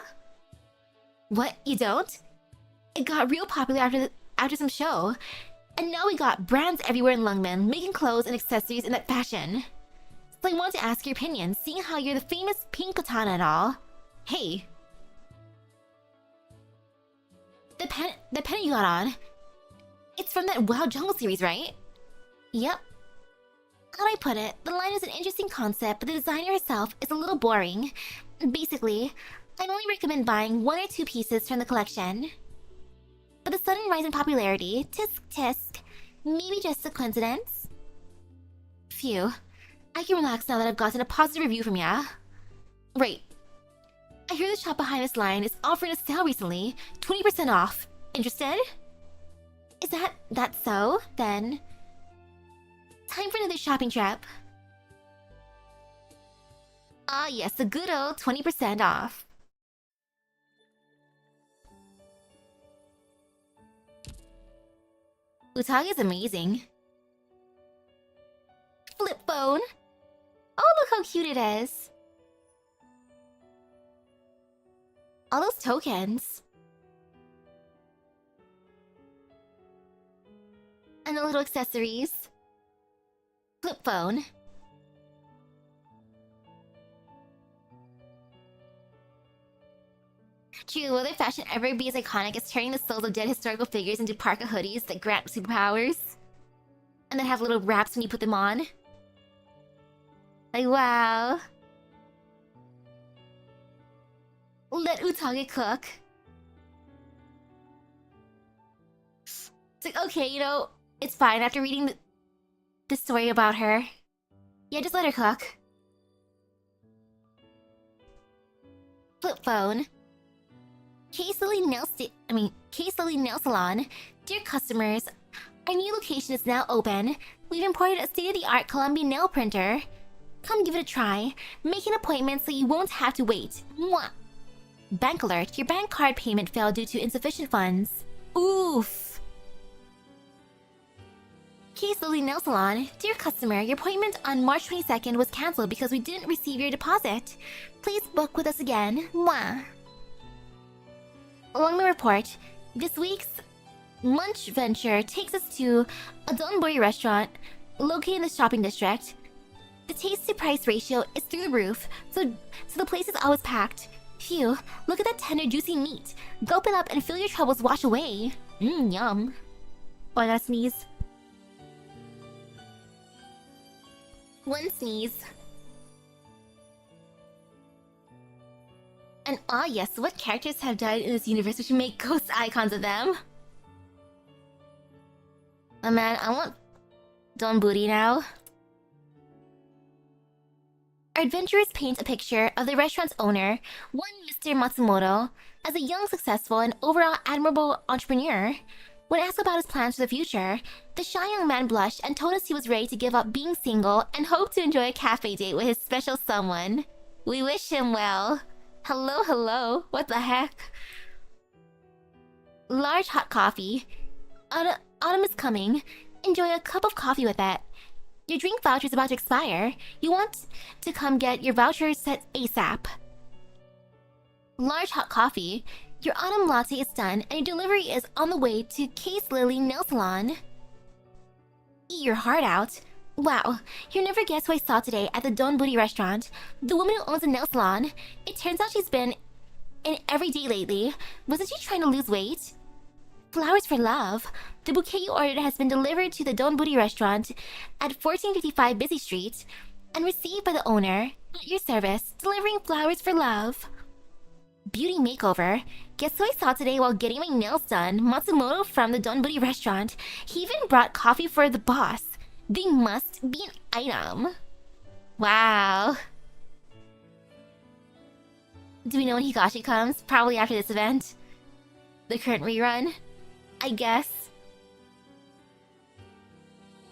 What, you don't? It got real popular after some show. And now we got brands everywhere in Lungmen making clothes and accessories in that fashion. So I wanted to ask your opinion, seeing how you're the famous pink katana and all. Hey. The pen you got on. It's from that Wild Jungle series, right? Yep. How'd I put it? The line is an interesting concept, but the designer herself is a little boring. Basically, I'd only recommend buying 1 or 2 pieces from the collection. But the sudden rise in popularity, tisk tisk, maybe just a coincidence? Phew. I can relax now that I've gotten a positive review from ya. Right. I hear the shop behind this line is offering a sale recently, 20% off. Interested? Is that so? Then... time for another shopping trip. Ah yes, a good old 20% off. Utage is amazing. Flip phone. Oh, look how cute it is. All those tokens. And the little accessories. Flip phone. True, will their fashion ever be as iconic as turning the souls of dead historical figures into parka hoodies that grant superpowers? And then have little wraps when you put them on? Like, wow. Let Utage cook. It's like, okay, you know, it's fine after reading the story about her. Yeah, just let her cook. Flip phone. Case Lily Nail Salon. Dear customers, our new location is now open. We've imported a state-of-the-art Colombian nail printer. Come give it a try. Make an appointment so you won't have to wait. Mwah! Bank alert, your bank card payment failed due to insufficient funds. Oof! Case Lily Nail Salon. Dear customer, your appointment on March 22nd was cancelled because we didn't receive your deposit. Please book with us again. Mwah! Along the report, this week's lunch venture takes us to a donburi restaurant located in the shopping district. The taste-to-price ratio is through the roof, so the place is always packed. Phew, look at that tender, juicy meat. Gulp it up and feel your troubles wash away. Yum. Oh, I gotta sneeze. One sneeze. And ah yes, what characters have died in this universe which make ghost icons of them? Oh man, I want donburi now. Our adventurers paint a picture of the restaurant's owner, one Mr. Matsumoto, as a young, successful, and overall admirable entrepreneur. When asked about his plans for the future, the shy young man blushed and told us he was ready to give up being single and hoped to enjoy a cafe date with his special someone. We wish him well. Hello, hello. What the heck? Large hot coffee. Autumn is coming. Enjoy a cup of coffee with it. Your drink voucher is about to expire. You want to come get your voucher set ASAP. Large hot coffee. Your autumn latte is done and your delivery is on the way to Case Lily Nail Salon. Eat your heart out. Wow, you'll never guess who I saw today at the donburi restaurant. The woman who owns a nail salon. It turns out she's been in every day lately. Wasn't she trying to lose weight? Flowers for love. The bouquet you ordered has been delivered to the donburi restaurant at 1455 Busy Street and received by the owner. At your service, delivering flowers for love. Beauty makeover. Guess who I saw today while getting my nails done? Matsumoto from the donburi restaurant. He even brought coffee for the boss. They must be an item. Wow. Do we know when Higashi comes? Probably after this event. The current rerun? I guess.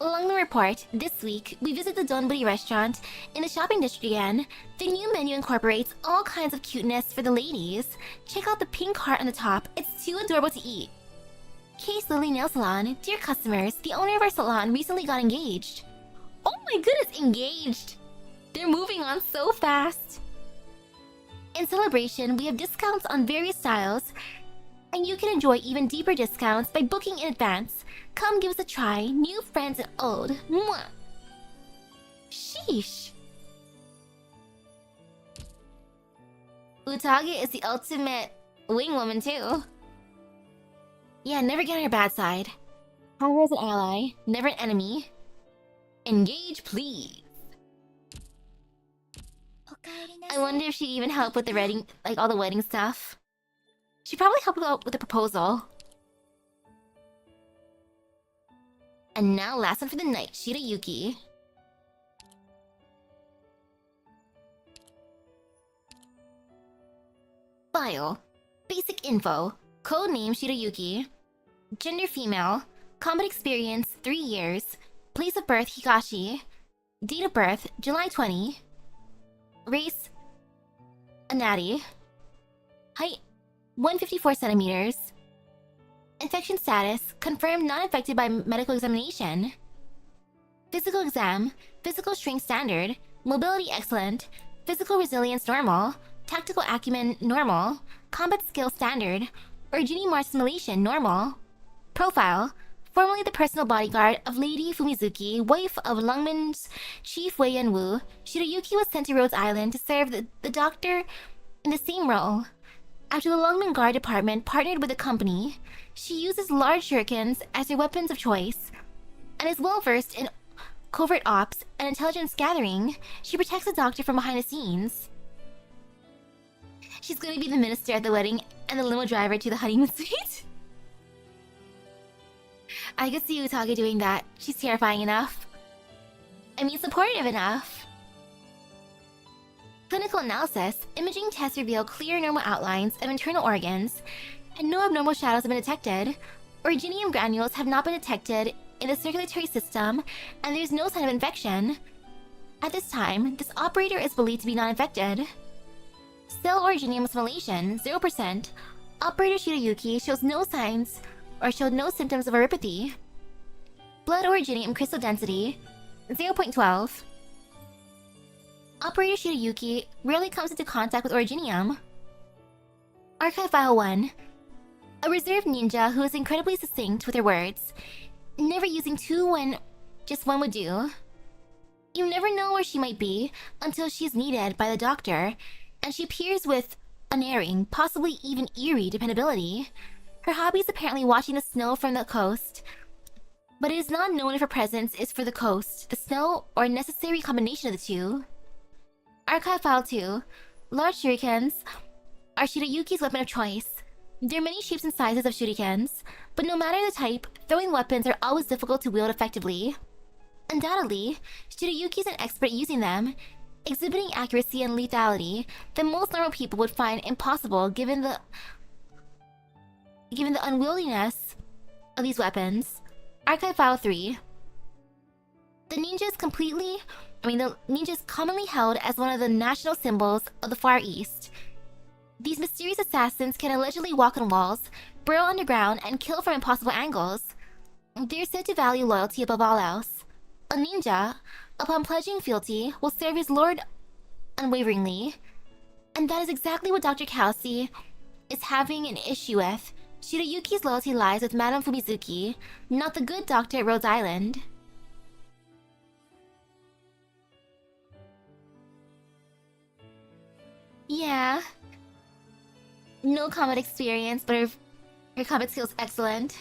Along the report, this week, we visit the Donburi restaurant in the shopping district again. The new menu incorporates all kinds of cuteness for the ladies. Check out the pink heart on the top. It's too adorable to eat. Case Lily Nail Salon. Dear customers, the owner of our salon recently got engaged. Oh my goodness, engaged! They're moving on so fast. In celebration, we have discounts on various styles, and you can enjoy even deeper discounts by booking in advance. Come give us a try, new friends and old. Mwah. Sheesh. Utage is the ultimate wing woman too. Yeah, never get on your bad side. Haru is an ally, never an enemy. Engage, please. I wonder if she'd even help with the wedding, like all the wedding stuff. She'd probably help out with the proposal. And now, last one for the night, Shirayuki. Bio. Basic info. Codename Shirayuki. Gender female. Combat experience 3 years. Place of birth Higashi. Date of birth July 20. Race a natty. Height 154 centimeters. Infection status confirmed not infected by medical examination. Physical exam, physical strength standard, mobility excellent, physical resilience normal, tactical acumen normal, combat skill standard, Origini Mars simulation normal. Profile, formerly the personal bodyguard of Lady Fumizuki, wife of Lungman's chief Wei Yanwu, Shirayuki was sent to Rhodes Island to serve the doctor in the same role. After the Lungman Guard Department partnered with the company, she uses large shurikens as her weapons of choice, and is well versed in covert ops and intelligence gathering. She protects the doctor from behind the scenes. She's going to be the minister at the wedding and the limo driver to the honeymoon suite. I could see Utage doing that. She's terrifying enough. I mean, supportive enough. Clinical analysis. Imaging tests reveal clear normal outlines of internal organs, and no abnormal shadows have been detected. Originium granules have not been detected in the circulatory system, and there's no sign of infection. At this time, this operator is believed to be non-infected. Cell originium assimilation, 0%. Operator Shirayuki shows no signs or showed no symptoms of neuropathy. Blood originium crystal density, 0.12. Operator Shirayuki rarely comes into contact with originium. Archive File 1. A reserved ninja who is incredibly succinct with her words, never using two when just one would do. You never know where she might be until she is needed by the doctor, and she appears with unerring, possibly even eerie dependability. Her hobby is apparently watching the snow from the coast, but it is not known if her presence is for the coast, the snow, or a necessary combination of the two. Archive File 2. Large shurikens are Shirayuki's weapon of choice. There are many shapes and sizes of shurikens, but no matter the type, throwing weapons are always difficult to wield effectively. Undoubtedly, Shirayuki is an expert at using them, exhibiting accuracy and lethality that most normal people would find impossible given the unwieldiness of these weapons. Archive File 3. The ninja is commonly held as one of the national symbols of the Far East. These mysterious assassins can allegedly walk on walls, burrow underground, and kill from impossible angles. They're said to value loyalty above all else. A ninja, upon pledging fealty, will serve his lord unwaveringly. And that is exactly what Dr. Kelsey is having an issue with. Shirayuki's loyalty lies with Madame Fumizuki, not the good doctor at Rhodes Island. Yeah. No combat experience, but her combat skills excellent.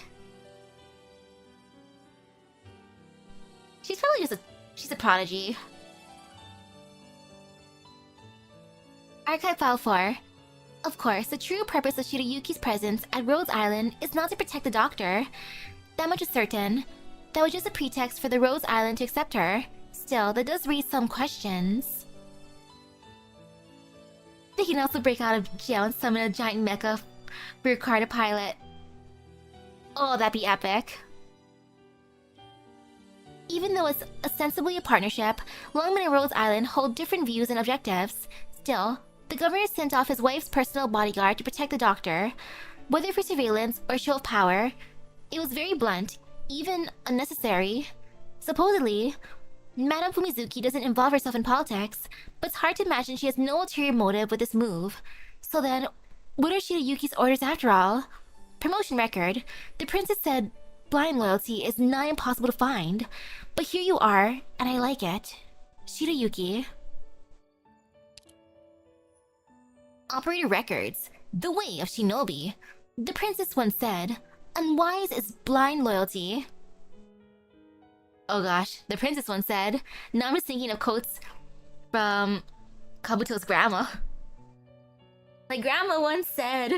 She's probably she's a prodigy. Archive File 4. Of course, the true purpose of Shirayuki's presence at Rhodes Island is not to protect the doctor. That much is certain. That was just a pretext for the Rhodes Island to accept her. Still, that does raise some questions. They can also break out of jail and summon a giant mecha for your car to pilot. Oh, that'd be epic. Even though it's ostensibly a partnership, Longman and Rhodes Island hold different views and objectives. Still, the governor sent off his wife's personal bodyguard to protect the doctor. Whether for surveillance or show of power, it was very blunt, even unnecessary. Supposedly, Madame Fumizuki doesn't involve herself in politics, but it's hard to imagine she has no ulterior motive with this move. So then, what are Shirayuki's orders after all? Promotion record. The princess said blind loyalty is nigh impossible to find. But here you are, and I like it. Shirayuki. Operator records. The way of shinobi. The princess once said, unwise is blind loyalty. Oh gosh, the princess once said. Now I'm just thinking of quotes from Kabuto's grandma. Like grandma once said.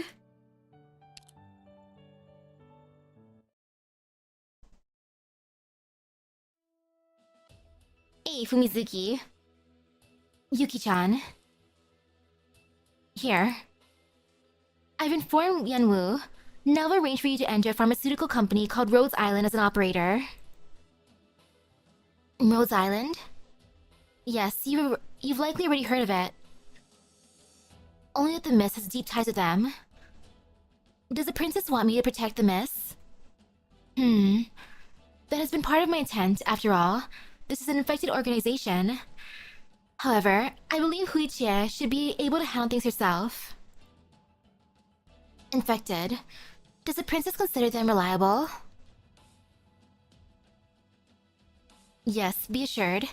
Hey, Fumizuki. Yuki-chan. Here. I've informed Yanwu. Now I've arranged for you to enter a pharmaceutical company called Rhodes Island as an operator. Rhodes Island? Yes, you've likely already heard of it. Only that the Miss has deep ties with them. Does the princess want me to protect the Miss? That has been part of my intent, after all. This is an infected organization. However, I believe Huichie should be able to handle things herself. Infected. Does the princess consider them reliable? Yes, be assured.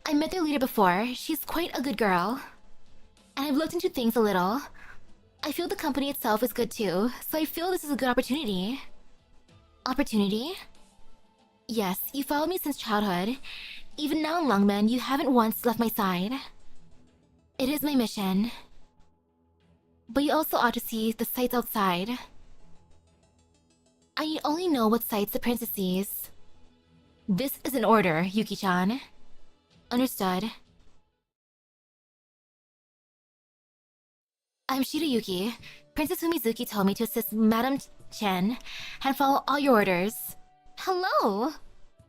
I met their leader before. She's quite a good girl. And I've looked into things a little. I feel the company itself is good too, so I feel this is a good opportunity. Opportunity? Yes, you followed me since childhood. Even now in Longmen, you haven't once left my side. It is my mission. But you also ought to see the sights outside. I only know what sights the princess sees. This is an order, Yuki-chan. Understood. I'm Shirayuki. Princess Fumizuki told me to assist Madame Chen and follow all your orders. Hello!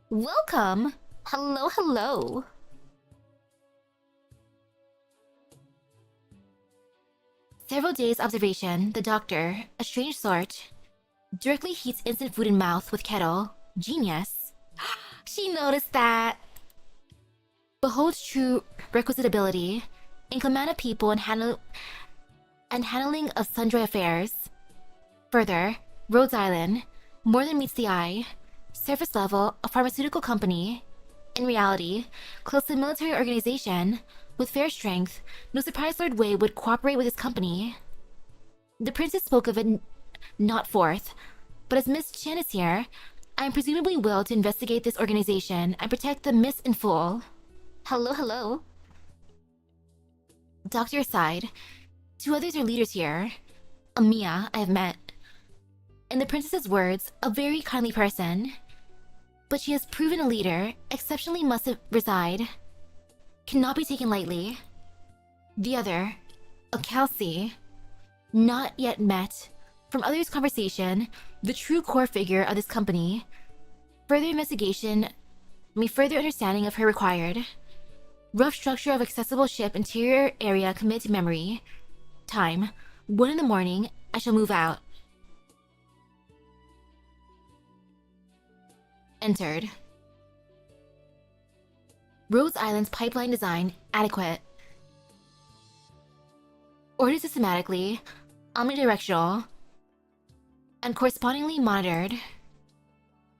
Welcome! Hello, hello! Several days observation, the doctor, a strange sort, directly heats instant food in mouth with kettle. Genius. She noticed that. Beholds true requisite ability in command of people and handling of sundry affairs. Further, Rhodes Island, more than meets the eye. Surface level, a pharmaceutical company. In reality, close to a military organization, with fair strength. No surprise Lord Wei would cooperate with his company. The princess spoke of it not forth, but as Miss Chen is here, I am presumably willed to investigate this organization and protect the Miss in full. Hello, hello. Doctor aside, 2 others are leaders here. Amiya, I have met. In the princess's words, a very kindly person. But she has proven a leader, exceptionally must reside. Cannot be taken lightly. The other, a Kelsey, not yet met. From others' conversation, the true core figure of this company. Further investigation, further understanding of her required. Rough structure of accessible ship interior area committed to memory. Time, 1 in the morning, I shall move out. Entered. Rhodes Island's pipeline design, adequate. Ordered systematically, omnidirectional, and correspondingly monitored.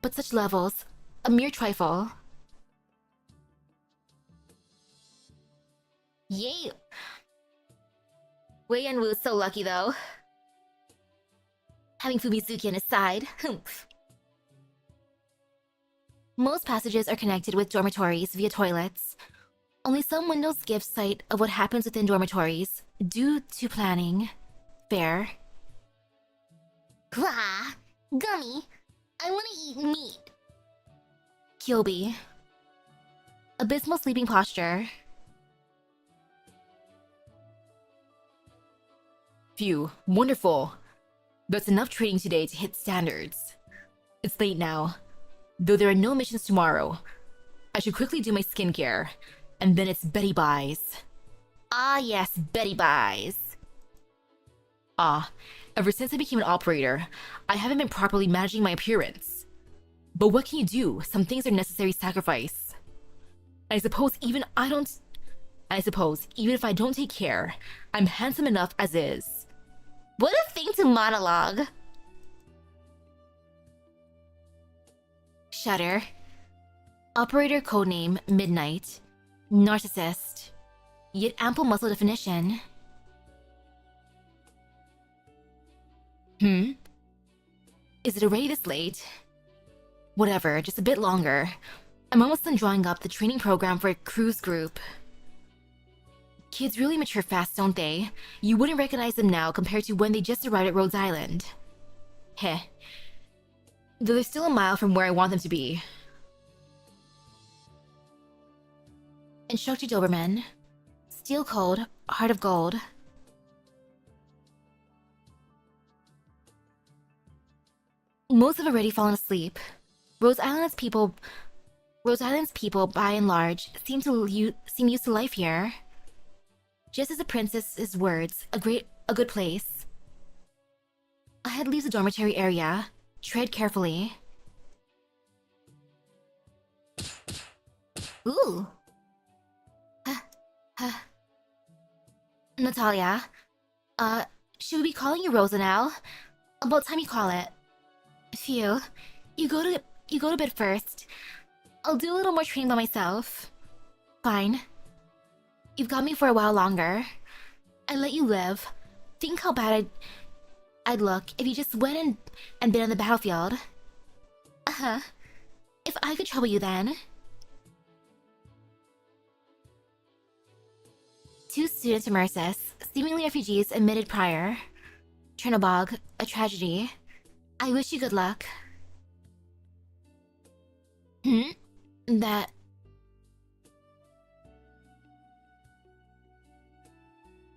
But such levels, a mere trifle. Yay! Wei Yanwu is so lucky though. Having Fumizuki on his side, humph. Most passages are connected with dormitories via toilets. Only some windows give sight of what happens within dormitories, due to planning. Fair. Wah! Gummy! I wanna eat meat! Kyobi. Abysmal sleeping posture. Phew, wonderful. That's enough training today to hit standards. It's late now, though there are no missions tomorrow. I should quickly do my skincare. And then it's Betty buys. Ah yes, Betty buys. Ever since I became an operator, I haven't been properly managing my appearance. But what can you do? Some things are necessary sacrifice. I suppose even if I don't take care, I'm handsome enough as is. What a thing to monologue. Shutter. Operator codename Midnight. Narcissist. Yet ample muscle definition. Is it already this late? Whatever, just a bit longer. I'm almost done drawing up the training program for a cruise group. Kids really mature fast, don't they? You wouldn't recognize them now compared to when they just arrived at Rhodes Island. Heh. Though they're still a mile from where I want them to be. Instructor Doberman. Steel Code, Heart of Gold. Most have already fallen asleep. Rose Island's people, by and large, seem used to life here. Just as the princess's words, a good place. Ahead leaves the dormitory area. Tread carefully. Ooh. Natalia, should we be calling you Rosa now? About time you call it. Phew, you go to bed first. I'll do a little more training by myself. Fine. You've got me for a while longer. I let you live. Think how bad I'd look if you just went and been on the battlefield. If I could trouble you then. 2 students from Ursus, seemingly refugees admitted prior. Chernobog, a tragedy. I wish you good luck. That...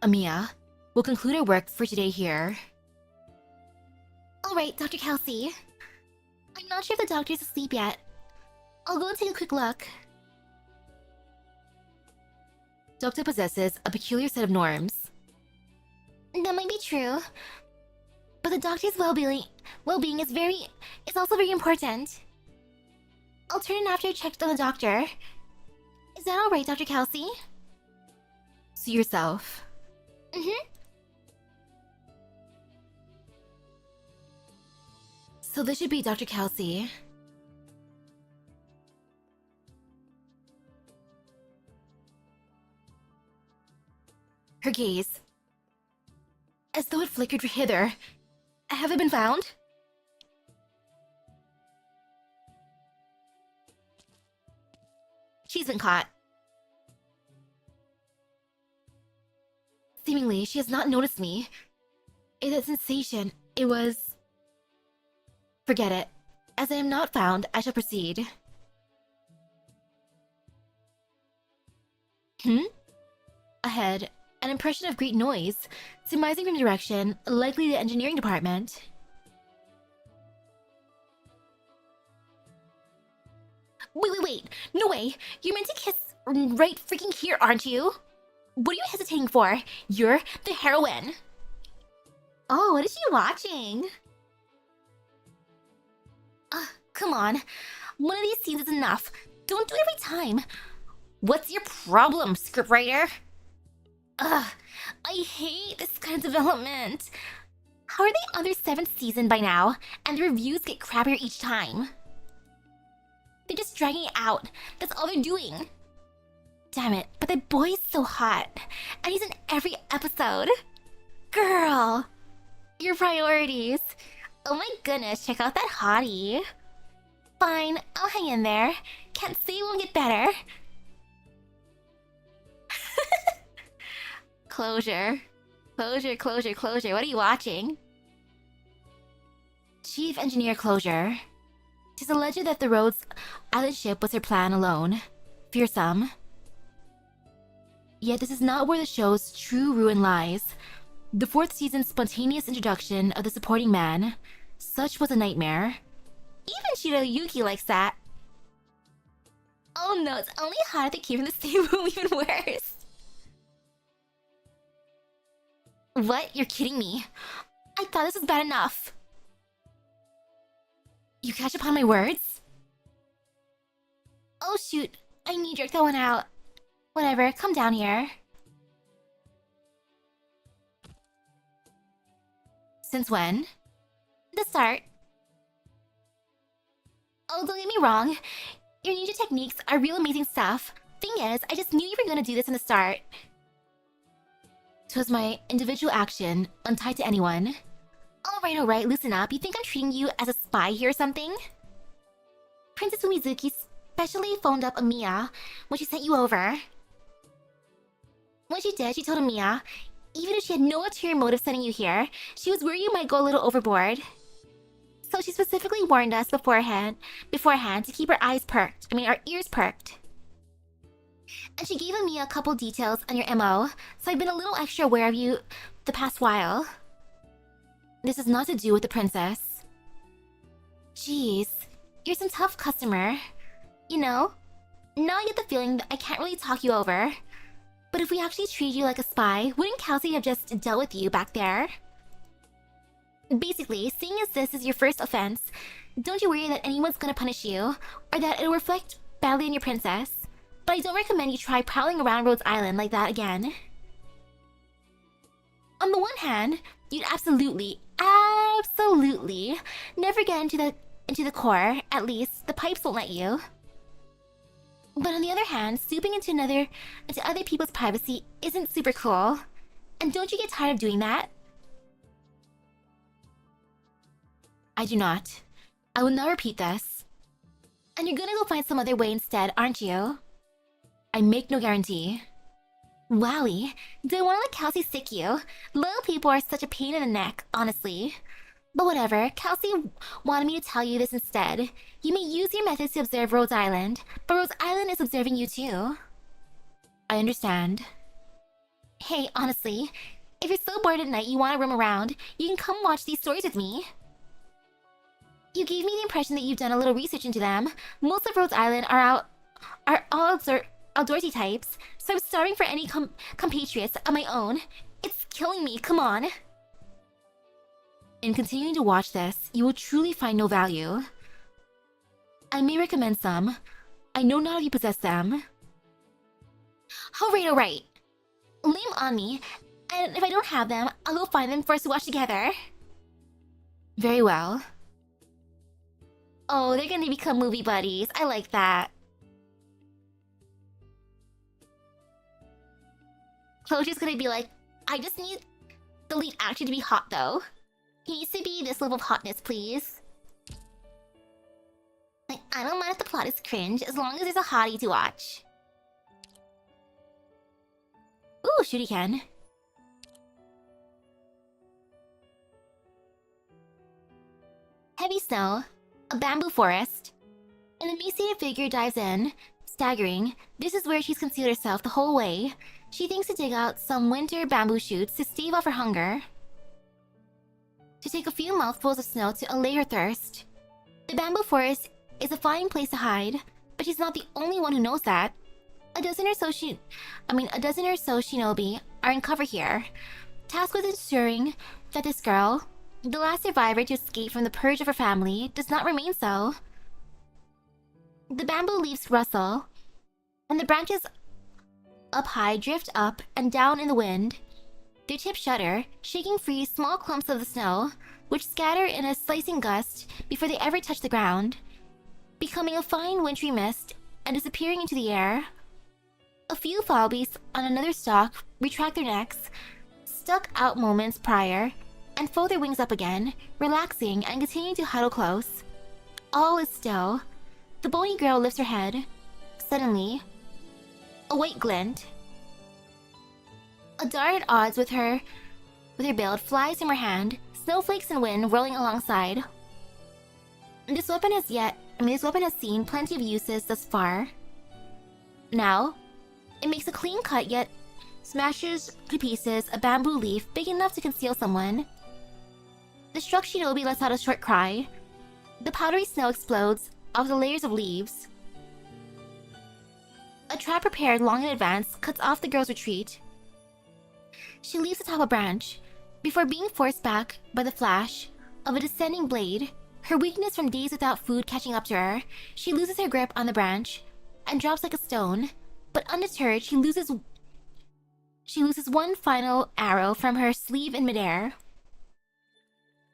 Amiya, we'll conclude our work for today here. Alright, Dr. Kelsey. I'm not sure if the doctor's asleep yet. I'll go and take a quick look. Doctor possesses a peculiar set of norms. That might be true. But the doctor's well-being is also very important. I'll turn in after I checked on the doctor. Is that alright, Dr. Kelsey? See yourself. So this should be Dr. Kelsey. Her gaze, as though it flickered hither. Have I been found? She's been caught. Seemingly, she has not noticed me. In that sensation, it was... Forget it. As I am not found, I shall proceed. Ahead, an impression of great noise, surmising from direction, likely the engineering department. Wait. No way. You're meant to kiss right freaking here, aren't you? What are you hesitating for? You're the heroine. Oh, what is she watching? Come on. One of these scenes is enough. Don't do it every time. What's your problem, scriptwriter? I hate this kind of development. How are they on their 7th season by now, and the reviews get crappier each time? They're just dragging it out. That's all they're doing. Damn it, but that boy is so hot. And he's in every episode. Girl, your priorities. Oh my goodness, check out that hottie. Fine, I'll hang in there. Can't say it won't get better. Closure. What are you watching? Chief Engineer Closure. 'Tis alleged that the Rhodes Island ship was her plan alone. Fearsome. Yet this is not where the show's true ruin lies. The 4th season's spontaneous introduction of the supporting man. Such was a nightmare. Even Shiroyuki likes that. Oh no, it's only hot if they came from the same room, even worse. What? You're kidding me. I thought this was bad enough. You catch upon my words? Oh shoot, I knee-jerked that one out. Whatever, come down here. Since when? The start. Oh, don't get me wrong. Your ninja techniques are real amazing stuff. Thing is, I just knew you were gonna do this in the start. 'Twas my individual action, untied to anyone. Alright, listen up. You think I'm treating you as a spy here or something? Princess Umizuki specially phoned up Amiya when she sent you over. When she did, she told Amiya, even if she had no ulterior motive sending you here, she was worried you might go a little overboard. So she specifically warned us beforehand to keep our ears perked. And she gave Amiya a couple details on your MO, so I've been a little extra aware of you the past while. This is not to do with the princess. Jeez, you're some tough customer. You know, now I get the feeling that I can't really talk you over. But if we actually treated you like a spy, wouldn't Kelsey have just dealt with you back there? Basically, seeing as this is your first offense, don't you worry that anyone's gonna punish you, or that it'll reflect badly on your princess. But I don't recommend you try prowling around Rhodes Island like that again. On the one hand, you'd absolutely never get into the core. At least the pipes won't let you. But on the other hand, stooping into other people's privacy isn't super cool. And don't you get tired of doing that? I do not. I will not repeat this. And you're gonna go find some other way instead, aren't you? I make no guarantee. Wowie, do I want to let Kelsey sick you? Loyal people are such a pain in the neck, honestly. But whatever, Kelsey wanted me to tell you this instead. You may use your methods to observe Rhodes Island, but Rhodes Island is observing you too. I understand. Hey, honestly, if you're so bored at night you want to roam around, you can come watch these stories with me. You gave me the impression that you've done a little research into them. Most of Rhodes Island are all outdoorsy types, so I'm starving for any compatriots of my own. It's killing me, come on. In continuing to watch this, you will truly find no value. I may recommend some. I know not if you possess them. Alright. Lay them on me, and if I don't have them, I'll go find them for us to watch together. Very well. Oh, they're gonna become movie buddies. I like that. Clojure's gonna be like, I just need the lead actor to be hot though. He needs to be this level of hotness, please. Like, I don't mind if the plot is cringe, as long as there's a hottie to watch. Ooh, shuriken. Heavy snow, a bamboo forest. An emaciated figure dives in, staggering. This is where she's concealed herself the whole way. She thinks to dig out some winter bamboo shoots to stave off her hunger. To take a few mouthfuls of snow to allay her thirst. The bamboo forest is a fine place to hide, but she's not the only one who knows that. A dozen or so shinobi are in cover here, tasked with ensuring that this girl, the last survivor to escape from the purge of her family, does not remain so. The bamboo leaves rustle, and the branches up high drift up and down in the wind. Their tips shudder, shaking free small clumps of the snow, which scatter in a slicing gust before they ever touch the ground, becoming a fine wintry mist and disappearing into the air. A few falbies on another stalk retract their necks, stuck out moments prior, and fold their wings up again, relaxing and continuing to huddle close. All is still. The bony girl lifts her head. Suddenly, a white glint. A dart at odds with her build flies from her hand, snowflakes and wind rolling alongside. This weapon has seen plenty of uses thus far. Now, it makes a clean cut yet smashes to pieces a bamboo leaf big enough to conceal someone. The struck shinobi lets out a short cry. The powdery snow explodes off the layers of leaves. A trap prepared long in advance cuts off the girl's retreat. She leaves atop a branch, before being forced back by the flash of a descending blade. Her weakness from days without food catching up to her, she loses her grip on the branch and drops like a stone. But undeterred, she loses one final arrow from her sleeve in midair.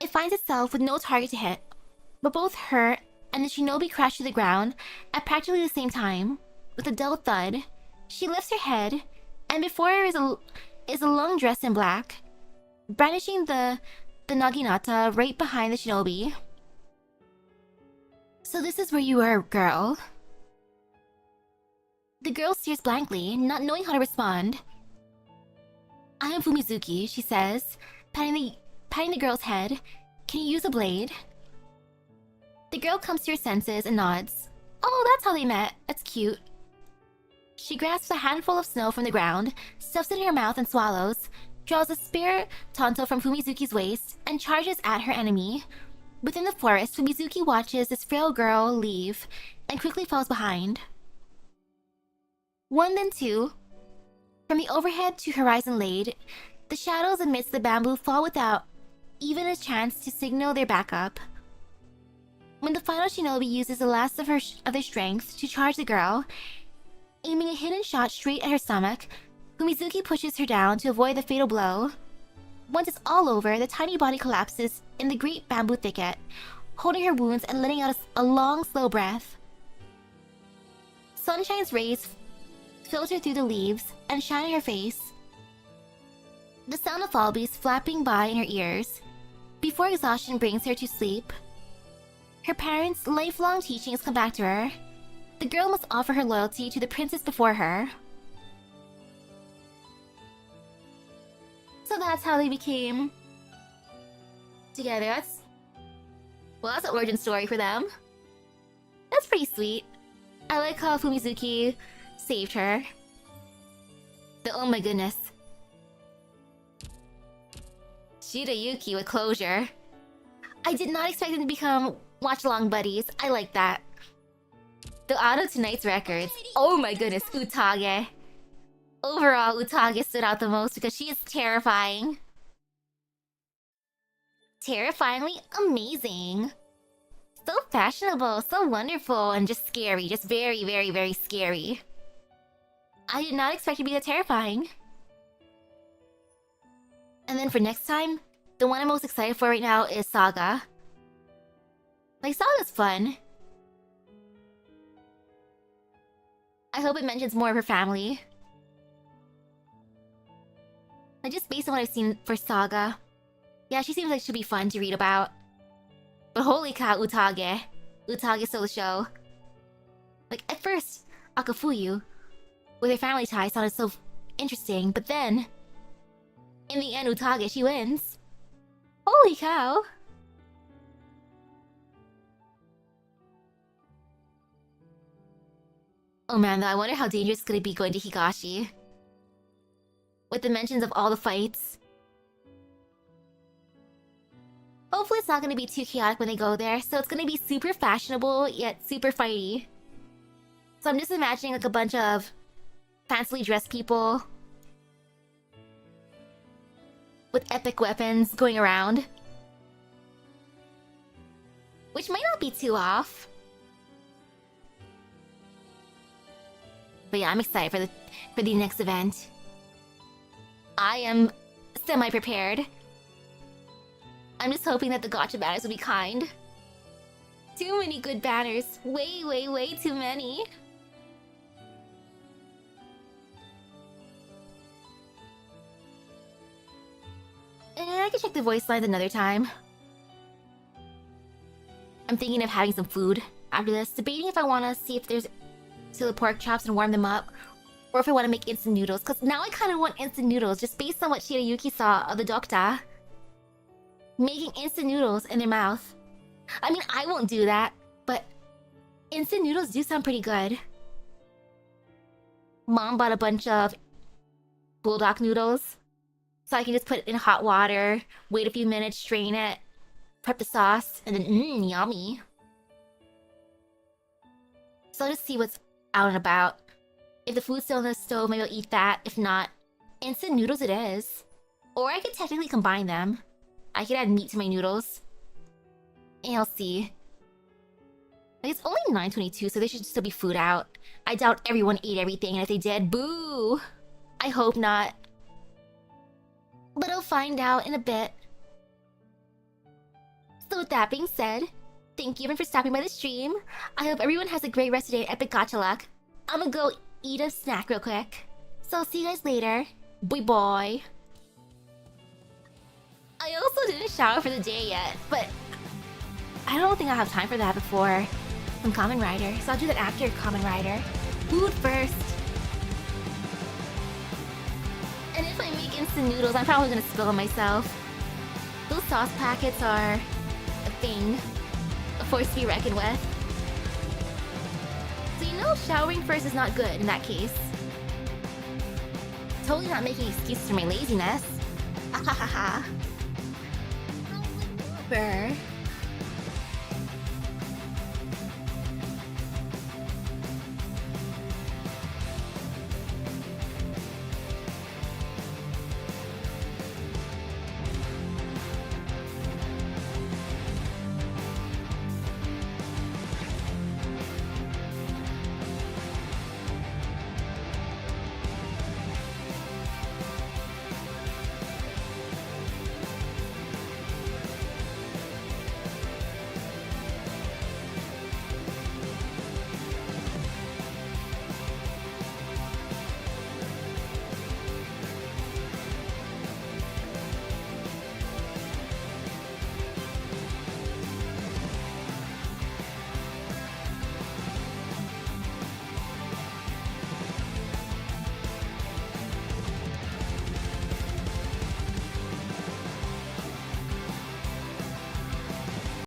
It finds itself with no target to hit, but both her and the shinobi crash to the ground at practically the same time. With a dull thud, she lifts her head, and before her is a long dress in black, brandishing the naginata right behind the shinobi. So this is where you are, girl. The girl stares blankly, not knowing how to respond. I am Fumizuki, she says, patting the girl's head. Can you use a blade? The girl comes to her senses and nods. Oh, that's how they met. That's cute. She grasps a handful of snow from the ground, stuffs it in her mouth and swallows, draws a spear tonto from Fumizuki's waist, and charges at her enemy. Within the forest, Fumizuki watches this frail girl leave, and quickly falls behind. One, then two. From the overhead to horizon laid, the shadows amidst the bamboo fall without even a chance to signal their backup. When the final shinobi uses the last of their strength to charge the girl, aiming a hidden shot straight at her stomach, Fumizuki pushes her down to avoid the fatal blow. Once it's all over, the tiny body collapses in the great bamboo thicket, holding her wounds and letting out a long, slow breath. Sunshine's rays filter through the leaves and shine in her face. The sound of wallabies flapping by in her ears, before exhaustion brings her to sleep. Her parents' lifelong teachings come back to her. The girl must offer her loyalty to the princess before her. So that's how they became together. That's an origin story for them. That's pretty sweet. I like how Fumizuki saved her. Oh my goodness. Shirayuki with closure. I did not expect them to become watch-along buddies. I like that. The auto tonight's records. Oh my goodness, Utage. Overall, Utage stood out the most because she is terrifying. Terrifyingly amazing. So fashionable, so wonderful, and just scary. Just very, very, very scary. I did not expect to be that terrifying. And then for next time, the one I'm most excited for right now is Saga. Like, Saga's fun. I hope it mentions more of her family. Like, just based on what I've seen for Saga. Yeah, she seems like she'll be fun to read about. But holy cow, Utage. Utage stole the show. Like, at first, Akafuyu, with her family ties, sounded so interesting, but then, in the end, Utage, she wins. Holy cow! Oh man, though, I wonder how dangerous it's gonna be going to Higashi. With the mentions of all the fights. Hopefully it's not gonna be too chaotic when they go there, so it's gonna be super fashionable, yet super fighty. So I'm just imagining like a bunch of fancily dressed people with epic weapons going around. Which might not be too off. But yeah, I'm excited for the next event. I am semi-prepared. I'm just hoping that the gacha banners will be kind. Too many good banners. Way, way, way too many. And I can check the voice lines another time. I'm thinking of having some food after this, debating if I want to see if there's still the pork chops and warm them up, or if I want to make instant noodles, because now I kind of want instant noodles, just based on what Shirayuki saw of the doctor. Making instant noodles in their mouth. I mean, I won't do that, but instant noodles do sound pretty good. Mom bought a bunch of bulldog noodles, so I can just put it in hot water, wait a few minutes, strain it, prep the sauce, and then yummy. So I'll just see what's out and about. If the food's still in the stove, maybe I'll eat that. If not, instant noodles it is. Or I could technically combine them. I could add meat to my noodles. And I'll see. Like, it's only 9:22, so there should still be food out. I doubt everyone ate everything, and if they did, boo! I hope not. But I'll find out in a bit. So with that being said, thank you everyone for stopping by the stream. I hope everyone has a great rest of the day at Epic Gacha Luck. I'm gonna go eat a snack real quick. So I'll see you guys later. Bye bye. I also didn't shower for the day yet, but I don't think I'll have time for that before some Kamen Rider, so I'll do that after Kamen Rider. Food first. And if I make instant noodles, I'm probably gonna spill on myself. Those sauce packets are a thing, a force to be reckoned with. So you know showering first is not good in that case. Totally not making excuses for my laziness. Ahahaha. However,